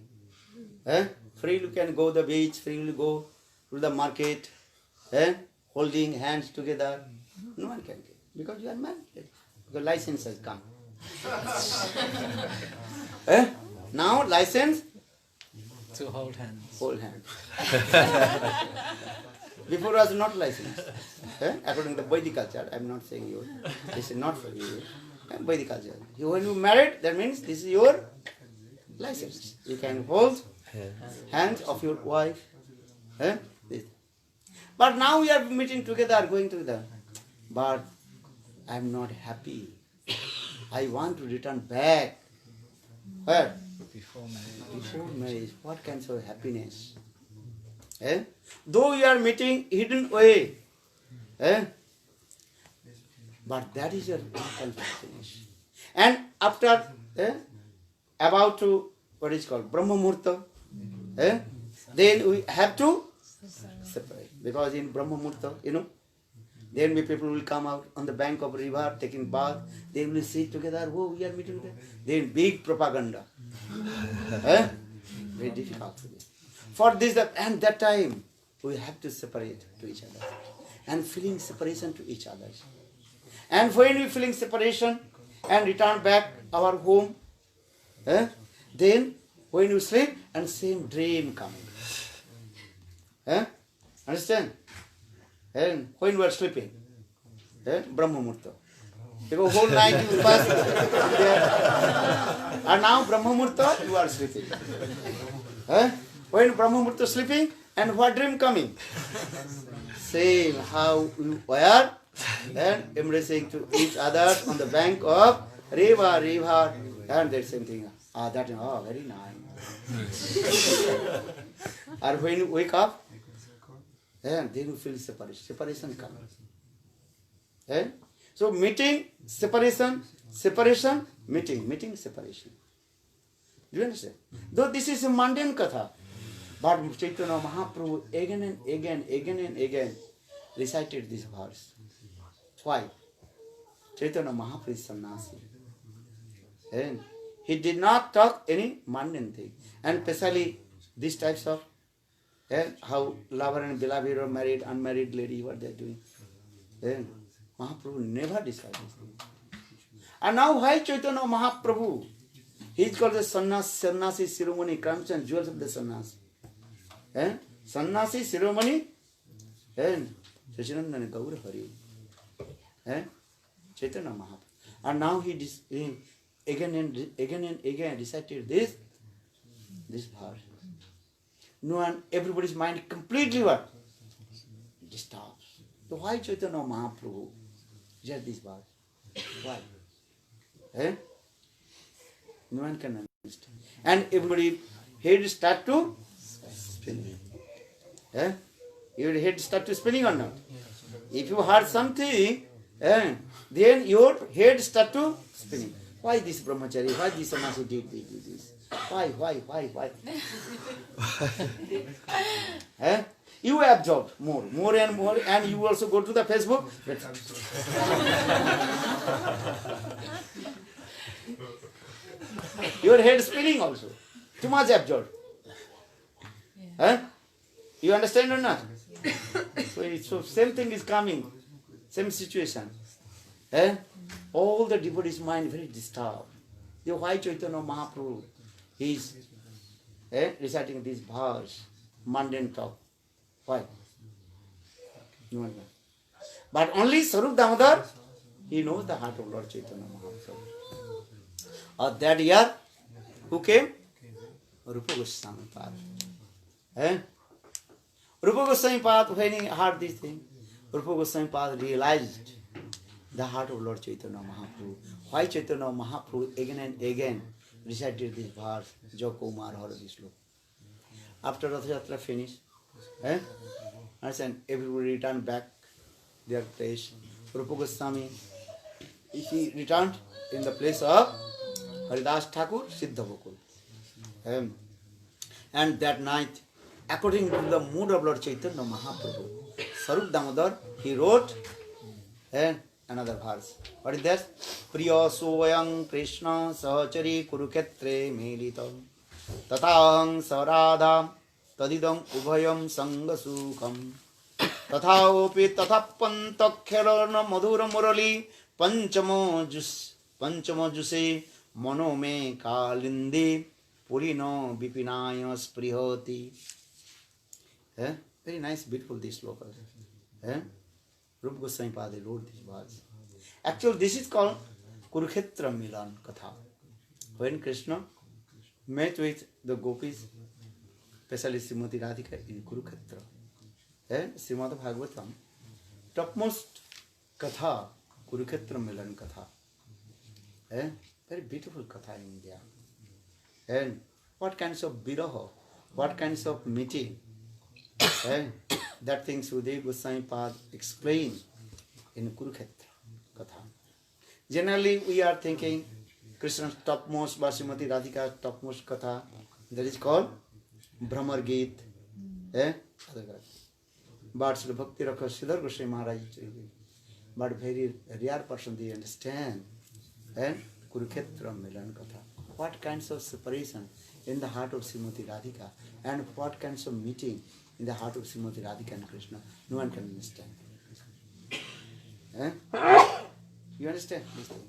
Freely we can go to the beach, freely go to the market, holding hands together. No one can get, because you are married. The license has come. Now license to hold hands. Hold hands. Before was not licensed. According to the Vedic culture, I am not saying you. This is not for you. Vedic culture. When you married, that means this is your license. You can hold hands of your wife. But now we are meeting together, going together. But I am not happy. I want to return back. Where? Before marriage. Before marriage. What kinds of happiness? Eh? Though you are meeting hidden way, but that is your mental destination. And after about to what is called Brahma Murta, then we have to separate, because in Brahma Murta, then people will come out on the bank of river taking bath. They will sit together. Oh, we are meeting together. Then big propaganda. Very difficult to do. For this and that time, we have to separate to each other and feeling separation to each other. And when we feeling separation and return back our home, then when you sleep and same dream coming. Understand? And when you are sleeping, Brahma Murta. Because whole night you fast. And now Brahma Murta, you are sleeping. When Brahma Murta sleeping, and what dream coming? Same how you were and embracing to each other on the bank of river, and that same thing. Very nice. And when you wake up, and then you feel separation comes. So meeting, separation, meeting, separation. Do you understand? Though this is a mundane katha, but Chaitanya Mahaprabhu again and again recited this verse. Why? Chaitanya Mahaprabhu is sannyasi. And he did not talk any mundane thing. And especially these types of how lover and beloved or married, unmarried lady, what they are doing. Then Mahaprabhu never decided this thing. And now why Chaitanya Mahaprabhu? He is called the Sannyasi Shiromani, crowns and jewels of the sannyasi. Sannyasi Shiromani and Sachinandana Gaur Hari. Chaitanya Mahaprabhu. And now he again and again recited this verse. No one, everybody's mind completely what? Disturbs. So why Chaitanya Mahaprabhu? Just this verse. Why? No one can understand. And everybody head start to spinning. Your head start to spinning or not? If you heard something, then your head start to spinning. Why this brahmachari? Why this sannyasi did this? Why? You absorb more and more, and you also go to the Facebook. Your head spinning also. Too much absorbed. You understand or not? So same thing is coming. Same situation. All the devotees' mind very disturbed. Why Chaitanya Mahaprabhu is reciting this verse, mundane talk? Why? No one knows. But only Sarup Damodar, he knows the heart of Lord Chaitanya Mahaprabhu. That year, who came? Rupa Goswami Pad. Rupa Goswami Pad, when he heard this thing, Rupa Goswami Pad realized the heart of Lord Chaitanya Mahaprabhu. Why Chaitanya Mahaprabhu again and again recited this verse, Jakumar Haradislo. After Rath Yatra finished, and everybody returned back their place. Rupa Goswami, he returned in the place of Haridas Thakur, Siddha Bokul. And that night, according to the mood of Lord Chaitanya Mahaprabhu, Sarup Damodar, he wrote another verse. What is that? Priya soyang Krishna sahachari kuruketre melita tatahang saradha tadidam ubhayam sanga sukham tathaopi tatapanta kherana madhura murali panchamo juse mano me kalindi purino vipinaya sprihoti. Very nice, beautiful this sloka. Rupa Goswami Pada wrote these words. Actually, this is called Kurukshetra Milan Katha. When Krishna met with the gopis, especially Srimati Radhika in Kurukshetra, Srimad Bhagavatam, topmost Katha, Kurukshetra Milan Katha. Very beautiful Katha in India. And what kinds of biraha, what kinds of meeting, That thing Sukadeva Goswami Pad explained in Kurukshetra Katha. Generally, we are thinking Krishna's topmost, Srimati Radhika's topmost Katha, that is called Brahmar Geet. But Srila Bhakti Rakha Sridhar Goswami Maharaj, but very rare person they understand. Kurukshetra Milan Katha. What kinds of separation in the heart of Srimati Radhika and what kinds of meeting in the heart of Srimati Radhika and Krishna, no one can understand. You understand this thing?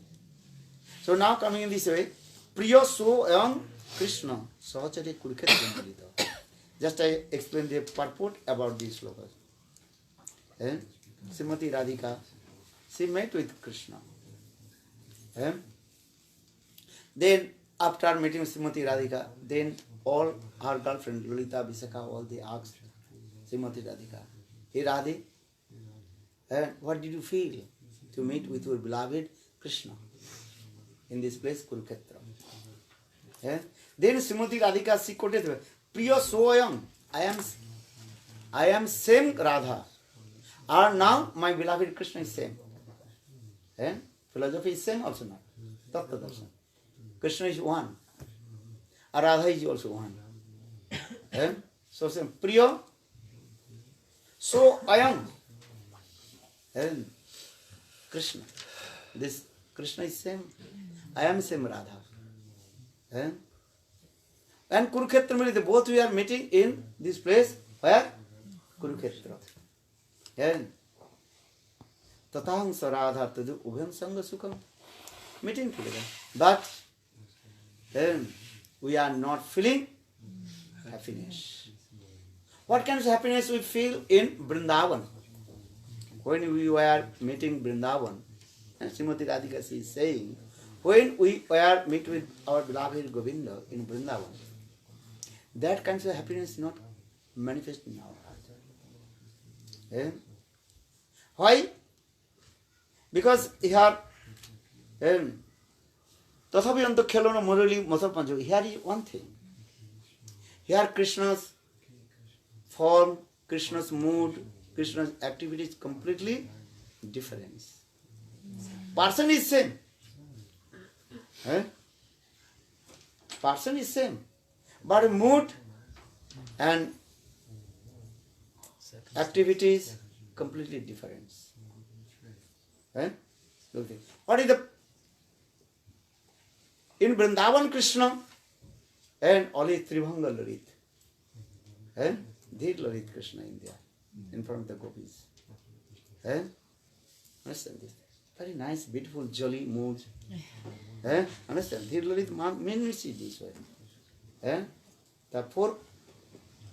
So now coming in this way, Priya so ayam Krishna Sahachari Kurukshetra Milita. Just I explained the purport about these slokas. Srimati Radhika, she met with Krishna. Then after meeting Srimati Radhika, then all her girlfriend Lolita, Visakha, all they asked Srimati Radhika, hey Radhe, what did you feel to meet with your beloved Krishna in this place Kurukshetra? Then Srimati Radhika she quoted, Priya Soyam, I am same Radha. And now my beloved Krishna is same. Philosophy is same also not. Tattva darshan. Krishna is one. Radha is also one. So same. Priya. So I am. Krishna. This Krishna is same. I am same Radha. And Kurukshetra Milita, both we are meeting in this place. Where? Kurukshetra. Tatahang Saradha Tadu Ubham Sangha Sukham. Meeting together. But we are not feeling happiness. What kind of happiness we feel in Vrindavan? When we were meeting Vrindavan, and Srimati Radhika is saying, when we were meet with our beloved Govinda in Vrindavan, that kind of happiness is not manifest in our heart. Why? Because here, Tathapi Anta Khelona Murali Masar Pancho, here is one thing. Here Krishna's form, Krishna's mood, Krishna's activity is completely different. Person is same. Person is same. But mood and activities completely different. What is the in Vrindavan Krishna and only Tribhanga Lalit. Dhir Lalit Krishna in there, in front of the gopis. Understand this? Very nice, beautiful, jolly mood. Understand? Dhir Lalit means this way. The four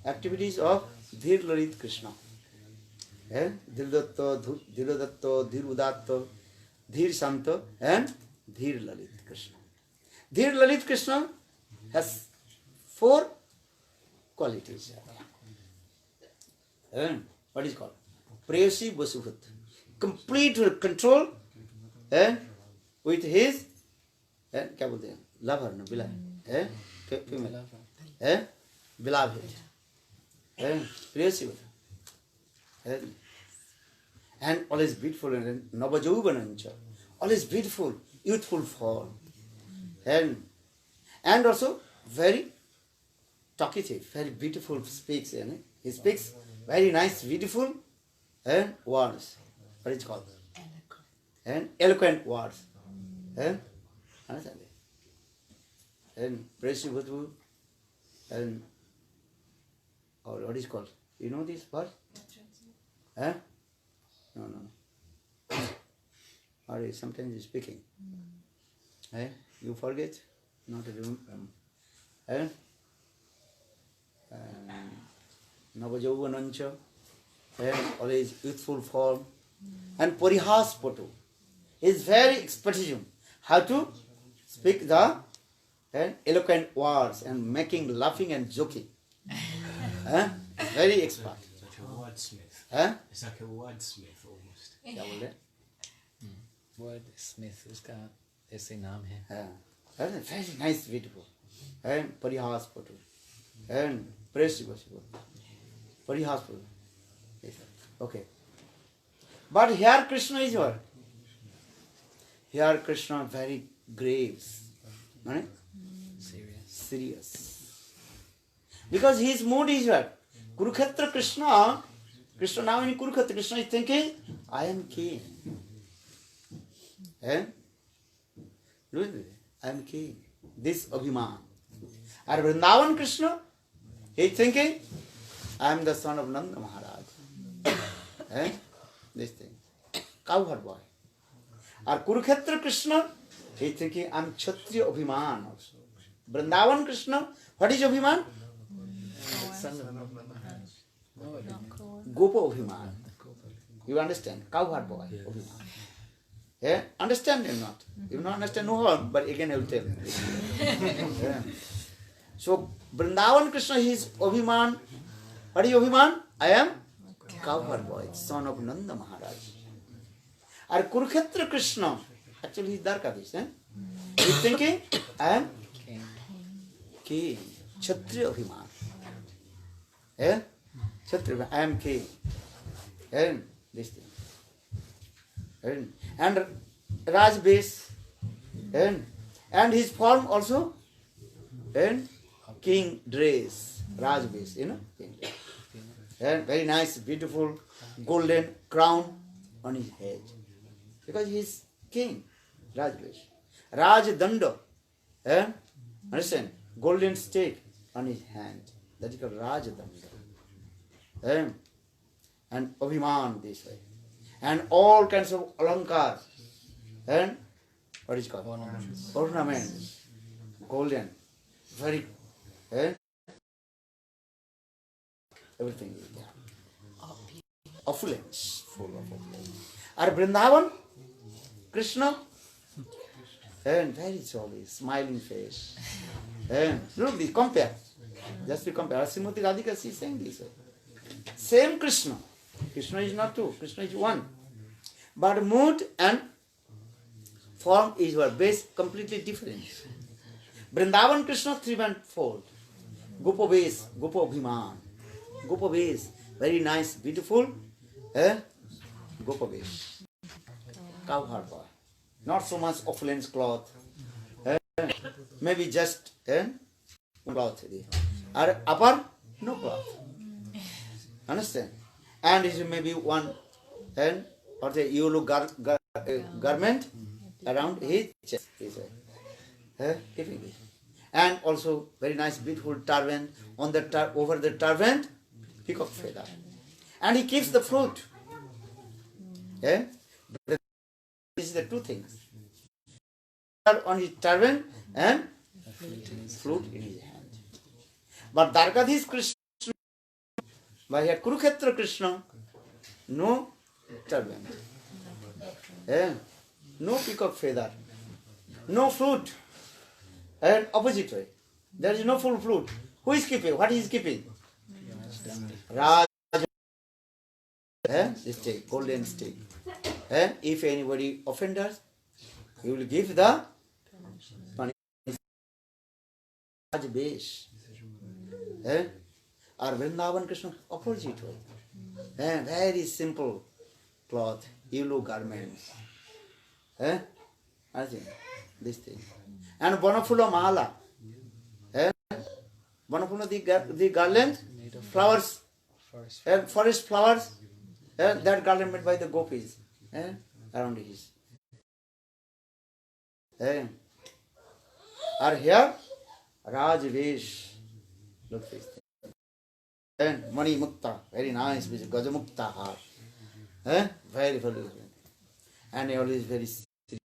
activities of Dhir Lalit Krishna. Dhir Datta, Dhir Datta, Dhir Udatta, Dhir Santa and Dhir Lalit Krishna. Dhir Lalit Krishna has four qualities. What is called? Prayasi Vasubhat. Complete control with his क्या बोलते हैं lover ना beloved female beloved prayasi and always beautiful and navajauvanancha, always beautiful youthful form and also very talkative, very beautiful speaks. He speaks very nice, beautiful words. What is it called? And eloquent words. Understand it? And Prayasi Bhutvu and or what is it called? You know this word? No. Or sometimes you're speaking. You forget? Not to remember. Navajauvanancha, always youthful form, and Parihas Patu is very expertise how to speak the eloquent words and making laughing and joking. Very expert. It's like a wordsmith. It's like a wordsmith almost. Wordsmith उसका ऐसे नाम है. Very nice, beautiful. And Parihas Patu. And Prayasi Vasubhat. Pari hospital. Yes, sir. Okay. But here Krishna is what? Here Krishna very grave. Right? Serious. Because his mood is what? Kurukshetra Krishna. Krishna now in Kurukshetra, Krishna is thinking, I am king. I am king. This Abhiman. And Vrindavan Krishna, he is thinking, I am the son of Nanda Maharaj. This thing. Cowherd boy. Or Kurukshetra Krishna, he is thinking, I am Kshatriya Abhiman also. Vrindavan Krishna, what is Abhiman? Gopa Abhiman. You understand? Cowherd boy. Abhiman. Yeah? Understand or not? You don't understand, no harm, but again I will tell. Yeah. So, Vrindavan Krishna, he is Abhiman. What is Abhiman? I am cowherd boy, son of Nanda Maharaj. Or Kurukshetra Krishna, actually he is Dwarkadish. He is thinking, I am king. Kshatriya Abhiman. Yeah? Kshatriya, I am king. And this thing. And Raj base. And his form also. And king dress. Raj base, you know. And very nice, beautiful, golden crown on his head. Because he is king. Raj base. Raj danda. Understand? Golden stake on his hand. That is called Raj danda. And Abhiman this way. And all kinds of alankar. And what is called? Ornaments. Golden. Very. Everything is there. Affluence. Full of affluence. Are Vrindavan? Krishna? And very jolly, smiling face. And look, this, compare. Just we compare. Srimati Radhika, she is saying this way. Same Krishna. Krishna is not two. Krishna is one. But mood and form is what? Base completely different. Vrindavan Krishna, three-fold. Gopa base, Gopa Abhiman. Gopa base, very nice, beautiful. Gopa base. Cowherd boy. Not so much affluence cloth. Maybe just cloth. Or upper, no cloth. Understand? And it may be one or the yellow garment around his chest. Keeping it. And also very nice, beautiful turban on the over the turban, peacock feather. And he keeps the fruit. This is the two things. On his turban and fruit in his hand. But Dwarkadish Krishna, by here Kurukshetra Krishna, no turban, no peacock feather, no fruit, and opposite way. There is no full fruit. Who is keeping? What is keeping? Raj. This stick, golden stick. If anybody offends us, he will give the punishment. Raj base. Or Vrindavan Krishna, opposite way. Very simple cloth, yellow garments. I think this thing. And Bonafula Mala. Bonafula, the garland, flowers, forest flowers, that garland made by the gopis around his. Or here, Raj Vesh. Look this thing. And Mani Mukta, very nice, with Gajamukta heart. Very, very. And he always very serious.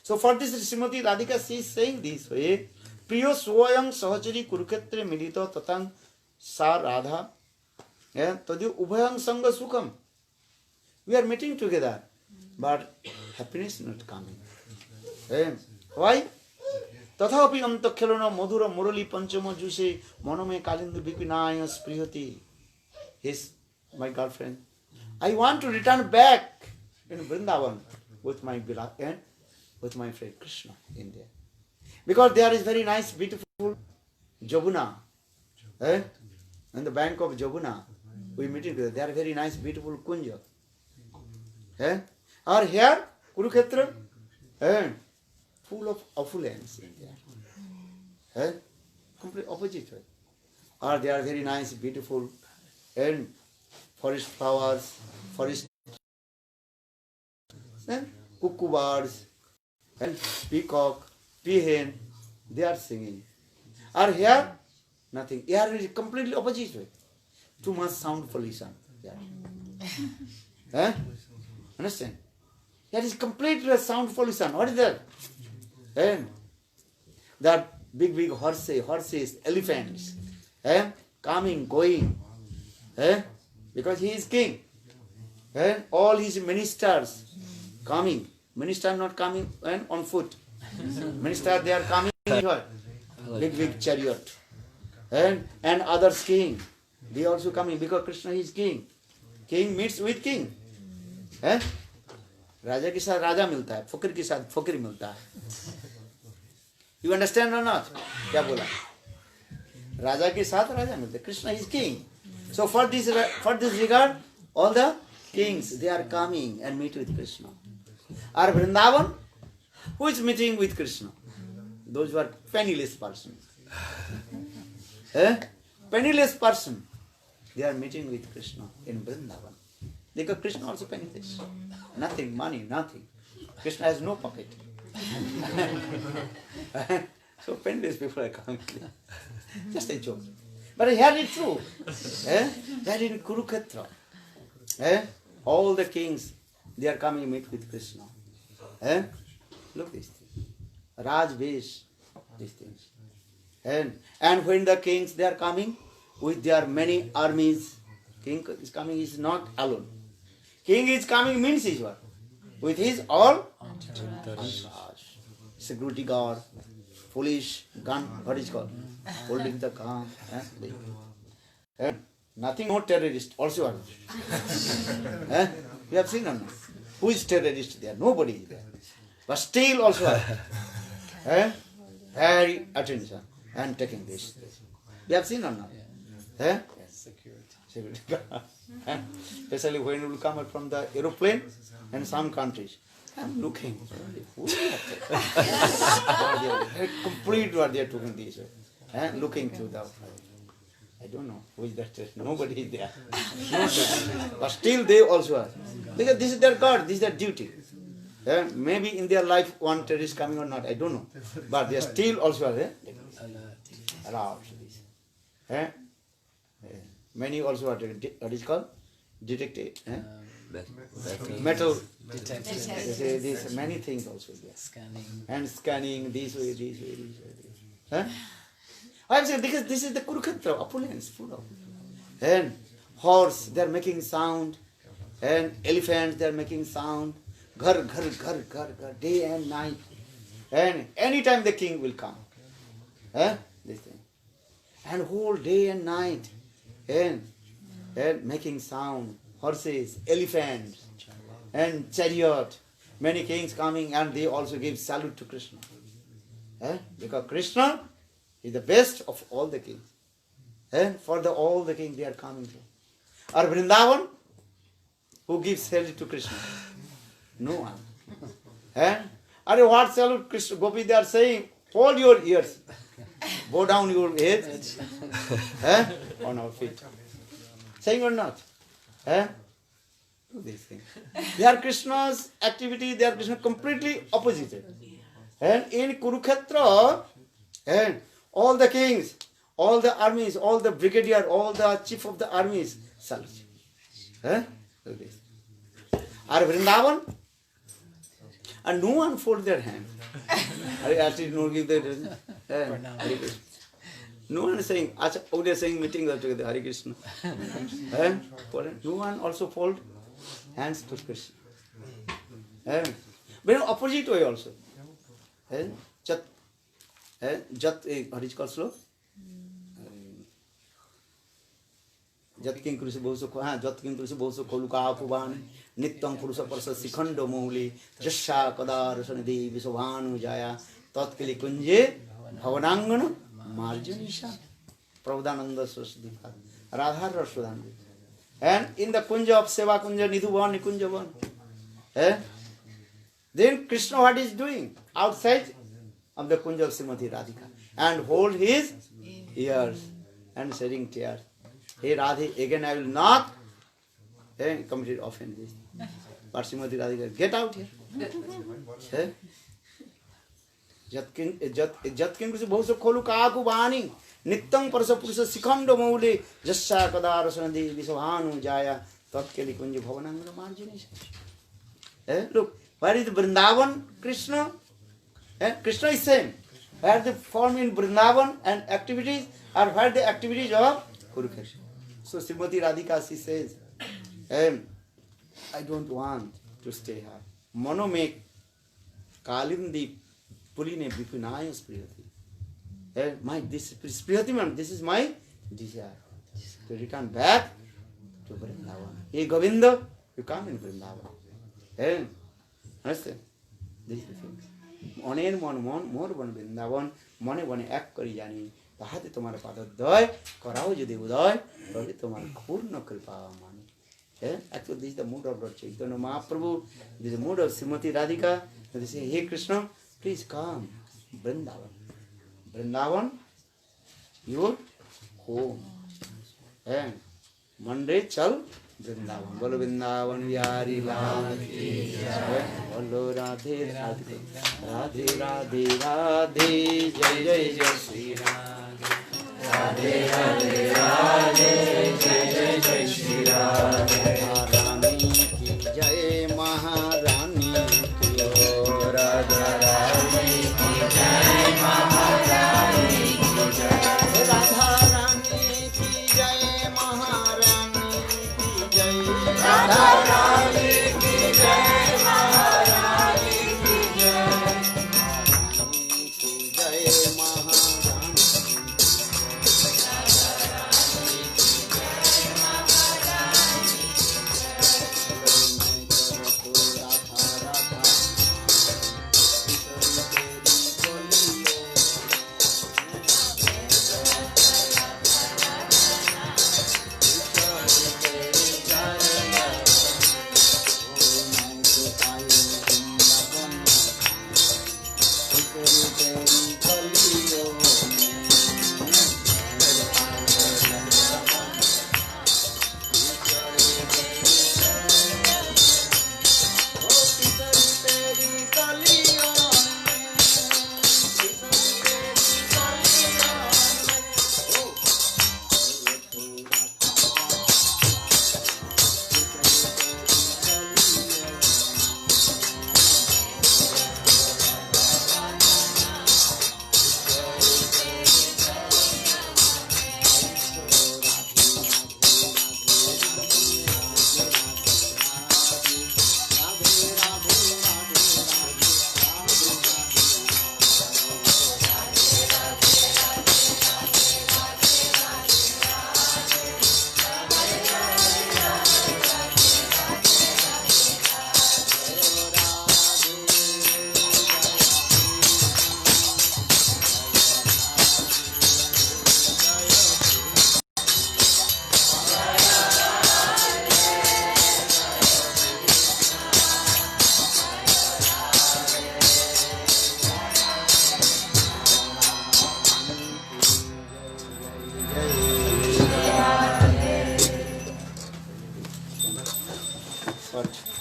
So for this Srimati Radhika, she is saying this way, Priyo Swayam Sahachari Kurukshetra Milito Tatang Sa Radha Tadyu Ubhayam Sangha Sukham. We are meeting together, but happiness is not coming. Why? Tathapi anta khelona madhura murali panchama juse maname kalindu bipinaya sprihati. He's my girlfriend. I want to return back in Vrindavan with my beloved, with my friend Krishna in there. Because there is very nice, beautiful Jabuna. on the bank of Jamuna, we meeting together. They are very nice, beautiful kunja. Or here, Kurukshetra, full of affluence in there. Complete opposite way. Or they are very nice, beautiful, and forest flowers, forest, cuckoo birds, and peacock, peahen, they are singing. Or here, nothing. Here is completely opposite way. Too much sound pollution. Understand? That is completely sound pollution. What is that? That big horses, elephants, coming, going. Because he is king. All his ministers coming. Minister not coming on foot. Minister, they are coming in what? Big chariot. And others king. They also coming because Krishna is king. King meets with king. राजा के साथ राजा मिलता है, फकीर के साथ फकीर मिलता है. You understand or not? क्या बोला? राजा के साथ राजा मिलता है. Krishna is king. So for this regard, all the kings, they are coming and meet with Krishna. Or Vrindavan, who is meeting with Krishna? Those who are penniless persons. Penniless person, they are meeting with Krishna in Vrindavan. Because Krishna also penniless. Nothing, money, nothing. Krishna has no pocket. So penniless people are coming. Just a joke. But here it's true. That in Kurukshetra, all the kings, they are coming to meet with Krishna. Look these things. Rajvesh, these things. And when the kings, they are coming with their many armies, king is coming, is not alone. King is coming means is what? With his all entourage. Security guard, police, gun, what is called? Holding the gun. Nothing more terrorist also are. You have seen or not? Who is terrorist there? Nobody is there. But still also are. Very attention and taking this. You have seen or not? Yes, security guard. Especially when you come out from the aeroplane in some countries. I'm looking. Complete what they are talking this way. Looking through the I don't know who is that. Nobody is there. But still they also are. Because this is their God, this is their duty. Maybe in their life one terrorist is coming or not, I don't know. But they are still also there. Allowed this. Many also are what is called? Detective. Metal detectors. These many things also there. Scanning. And scanning this way, this way, this way. I am saying because this is the Kurukshetra, opulence, full of. And horse, they are making sound. And elephants, they are making sound. Ghar, ghar, ghar, ghar, ghar, day and night. And anytime the king will come. This thing. And whole day and night. And making sound. Horses, elephants, and chariot. Many kings coming and they also give salute to Krishna. Because Krishna is the best of all the kings. And for all the kings they are coming to. Or Vrindavan, who gives salute to Krishna? No one. Are what salute Krishna? Gopi, they are saying, hold your ears. Bow down your heads. On our feet. Saying or not? Do these things. They are Krishna's activity, they are Krishna completely opposite. And in Kurukshetra, all the kings, all the armies, all the brigadier, all the chief of the armies, salute. Do this. Are Vrindavan? And no one fold their hand. Actually, no give their hand. No one is saying, oh, they are saying meeting together, Hare Krishna. No one also fold hands to Krishna. But in opposite way also. Jat, what is called slow? Jat king Krishna Bosu, Jat king Krishna Bosu, Koluka Puban, Nitam Purusa Parsa Sikhando Mohuli, Jasha Kadar Sanadi, Visovanu Jaya, Tatkili Kunje, Havanangana. Marjanisha, Prabhudananda Saraswati. Radha Rasudhan. And in the Kunja of Seva Kunja, Nidhuvan, Nikunjavan. Then Krishna what is doing? Outside of the Kunja of Srimati Radhika. And hold his ears and shedding tears. Hey Radhe, again I will not commit offense. But Srimati Radhika, get out here. Jatkin Kusi Bhosa Kolu Kaku Bani. Nittang Parasa Purusa Sikando Mauli, Jassa Kadara Sanadi, Visavanu Jaya, Tatkeli Kunji Bhavananga Margin. Look, where is Vrindavan Krishna? Krishna is same. Where the form in Vrindavan and activities are where the activities of Kurukshetra. So Srimati Radhika she says, I don't want to stay here. Mano make Kalindi Puline Vipinaya Spriyati. This is my desire to return back to Vrindavan. Hey Govinda, you come in Vrindavan. Understand? This is the thing. One more one Vrindavan, one act kari jani. Tahate tomara pada doy, karao jodi udoy, tole tomara purna kripa mani. Actually, this is the mood of Lord Chaitanya Mahaprabhu. This is the mood of Srimati Radhika. They say, hey Krishna, please come, Vrindavan. Vrindavan, your home. And Monday, chal Vrindavan. Bolo Vrindavan, Vyari Radhe. Bolo Radhe, Radhe. Radhe, Radhe, Radhe. Jai, Jai, Jai, Shri Radhe. Radhe, Radhe, Radhe. Jai, Jai, Jai, Shri Radhe. Maharani ki Jai, Maharani ki Jai. Radha Rani ki Jai, Maharani ki Jai. Radha Rani ki Jai, Maharani ki Jai. Radha Rani ki Jai, Maharani ki Jai. Maharani ki Jai, Maharani.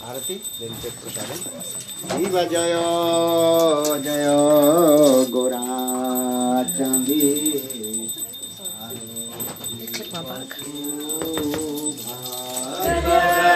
Arati, then take prasadam. Shiva Jaya Jaya Gora Chandi. Check my bag. Jaya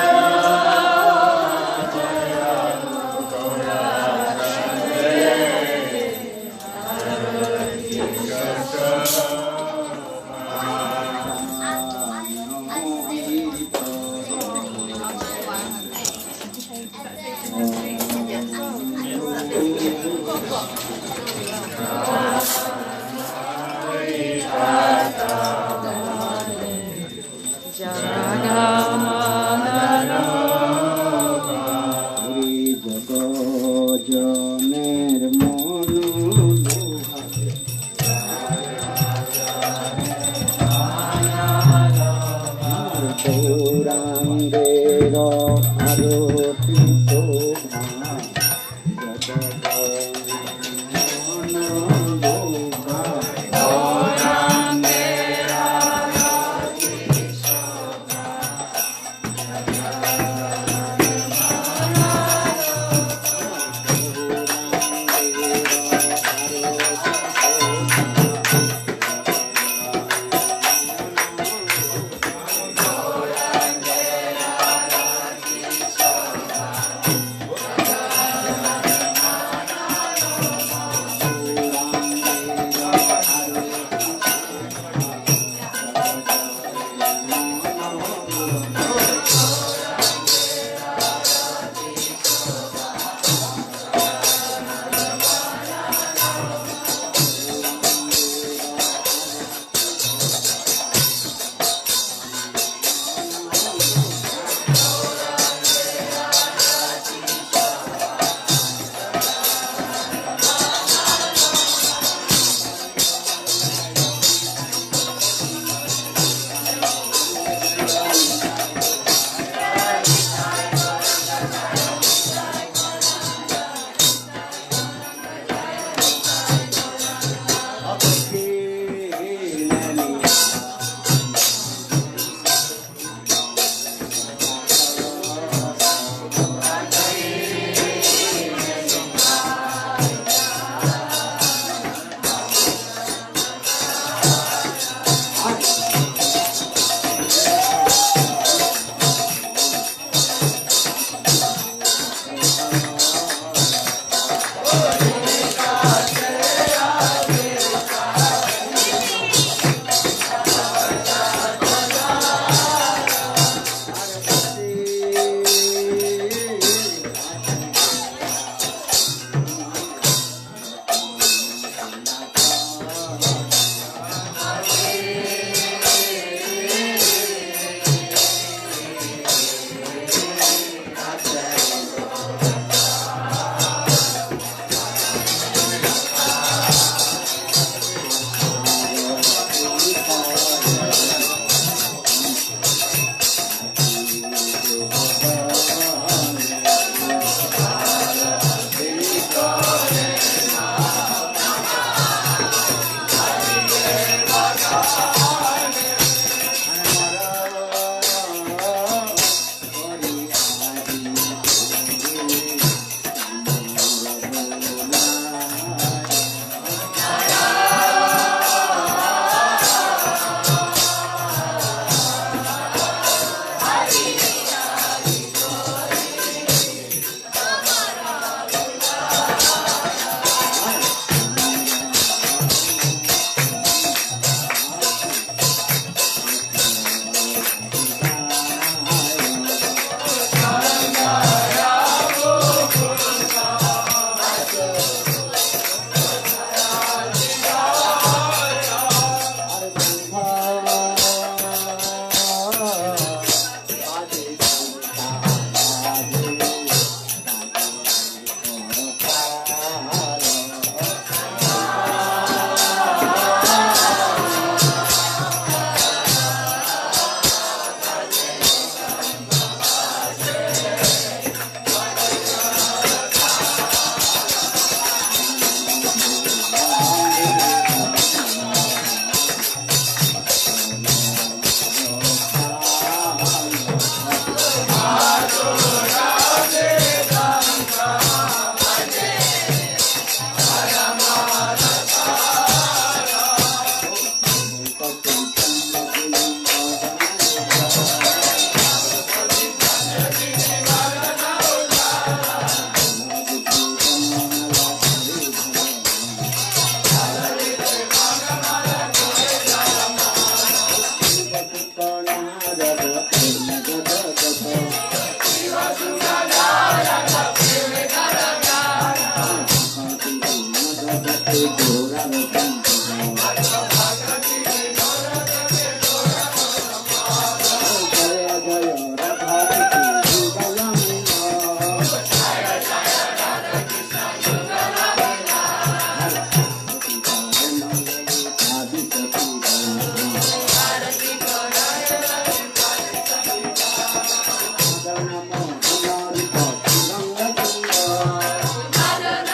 Radha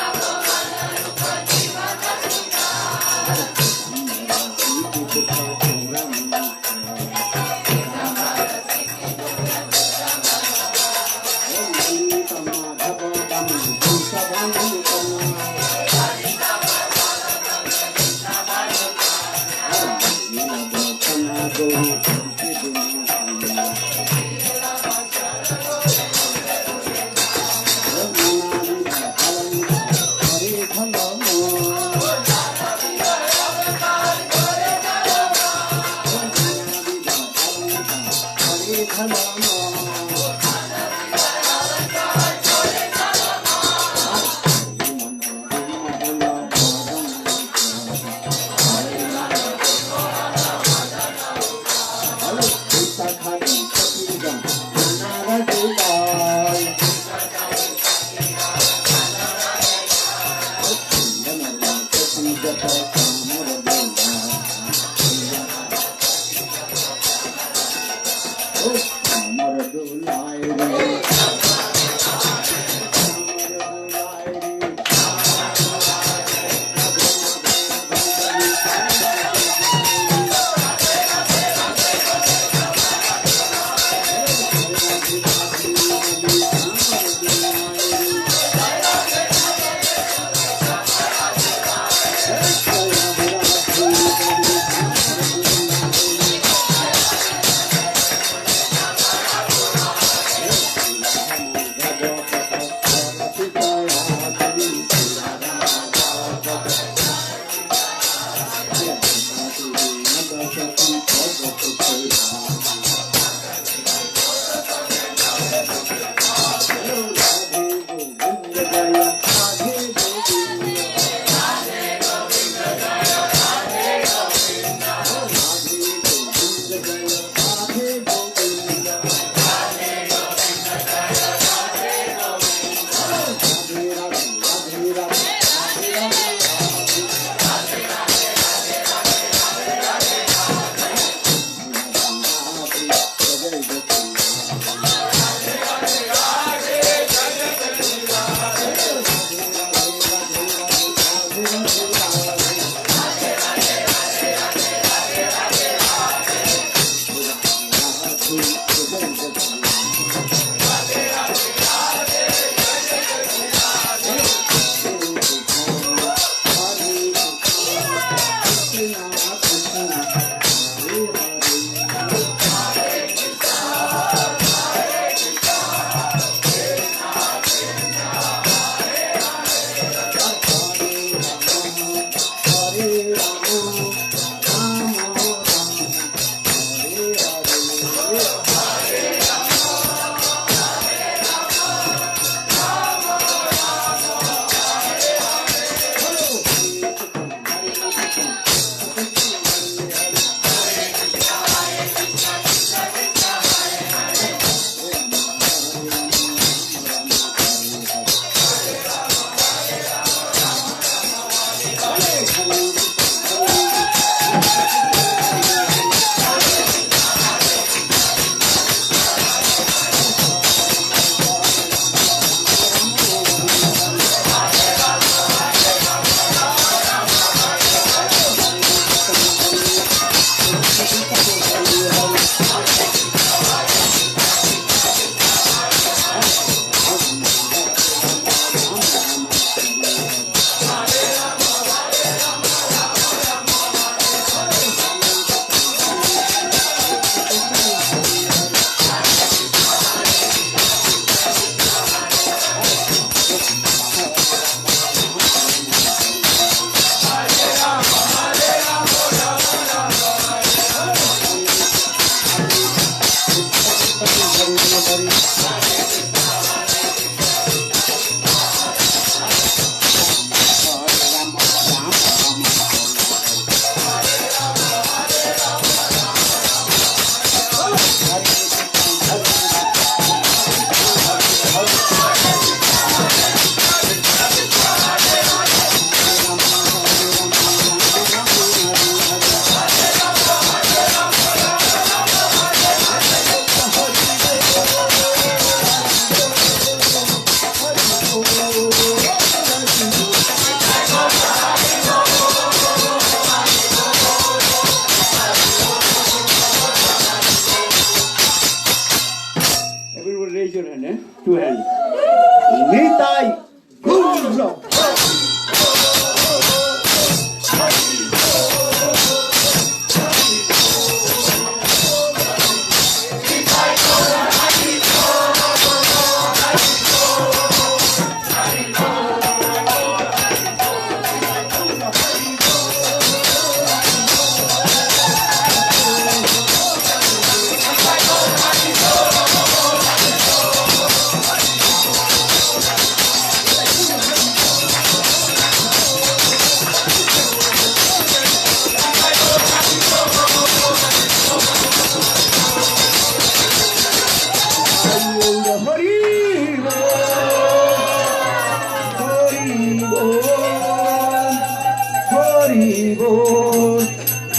Hari बोल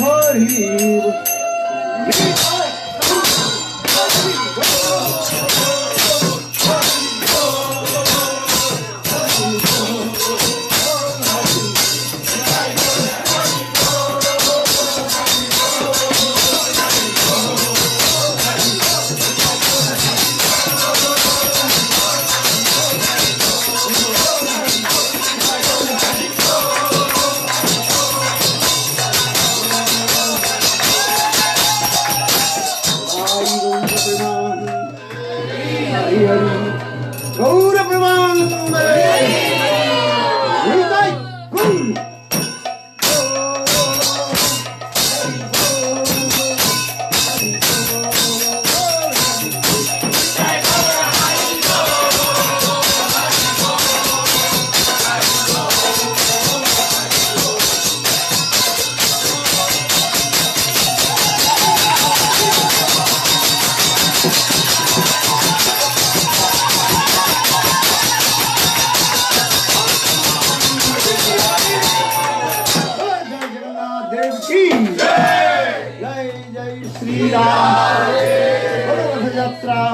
हरि बोल गौर प्रमानंद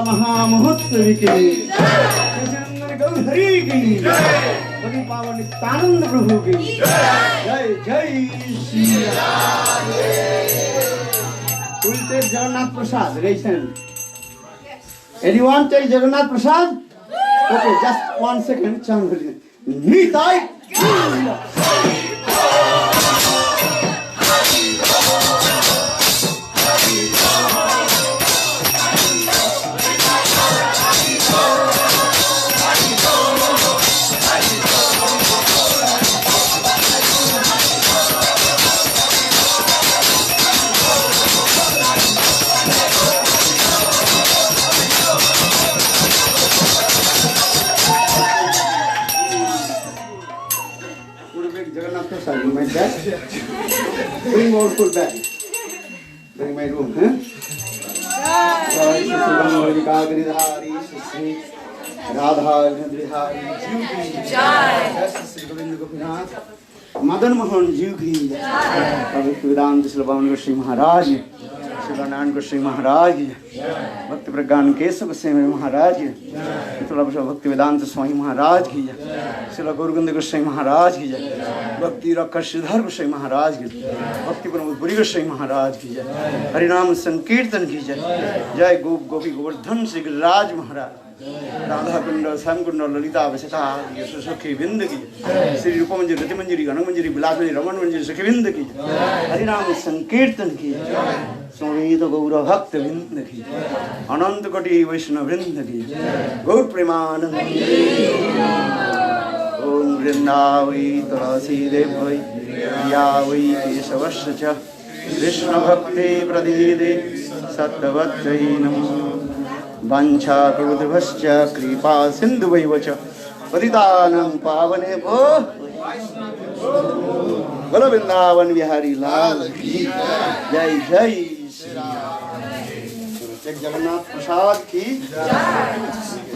महामहोत्सव की हरि की बड़ी पावन नित्यानंद प्रभु की जय जय Shri Ram. We'll take Jagannath Prasad. Listen. Anyone take Jagannath Prasad? Okay, just 1 second. Chant. Nitai. Bring more food back. Bring my room, huh? Madan Mohan जीव की भक्ति वेदांत श्रीलबान गोस्वामी महाराज श्रीनारायण गोस्वामी महाराज भक्ति प्रज्ञान केशव गोस्वामी महाराज भक्ति वेदांत स्वामी महाराज की श्रील गौरगंध गोस्वामी महाराज की भक्ति रक्षा श्रीधर गोस्वामी महाराज की भक्ति प्रमोदपुरी गोस्वामी महाराज की हरिनाम संकीर्तन की जय गोप गोपी गोवर्धन श्री गिरिराज महाराज राधा कुंड श्याम कुंड ललिता विशेषा सुखी बिंद की श्री रूप मंजिरी रति मंजिरी गण मंजिरी विलास मंजिरी रमन मंजिरी सुखी बिंद की हरिनाम संकीर्तन की संवेद गौर भक्त बिंद की अनंत कोटि वैष्णव वृंद की गौर प्रेमानंद ओम वृंदावै तुलसी देवै या वै केशवस्य च कृष्ण भक्ति प्रदीदे सत्तवत्यै नमः वाञ्छा कल्पतरुभ्यश्च कृपा सिन्धुभैव च पतितानां पावनेभ्यो बोलो वृंदावन बिहारी लाल की जय जय श्री राम। जगन्नाथ प्रसाद की जय।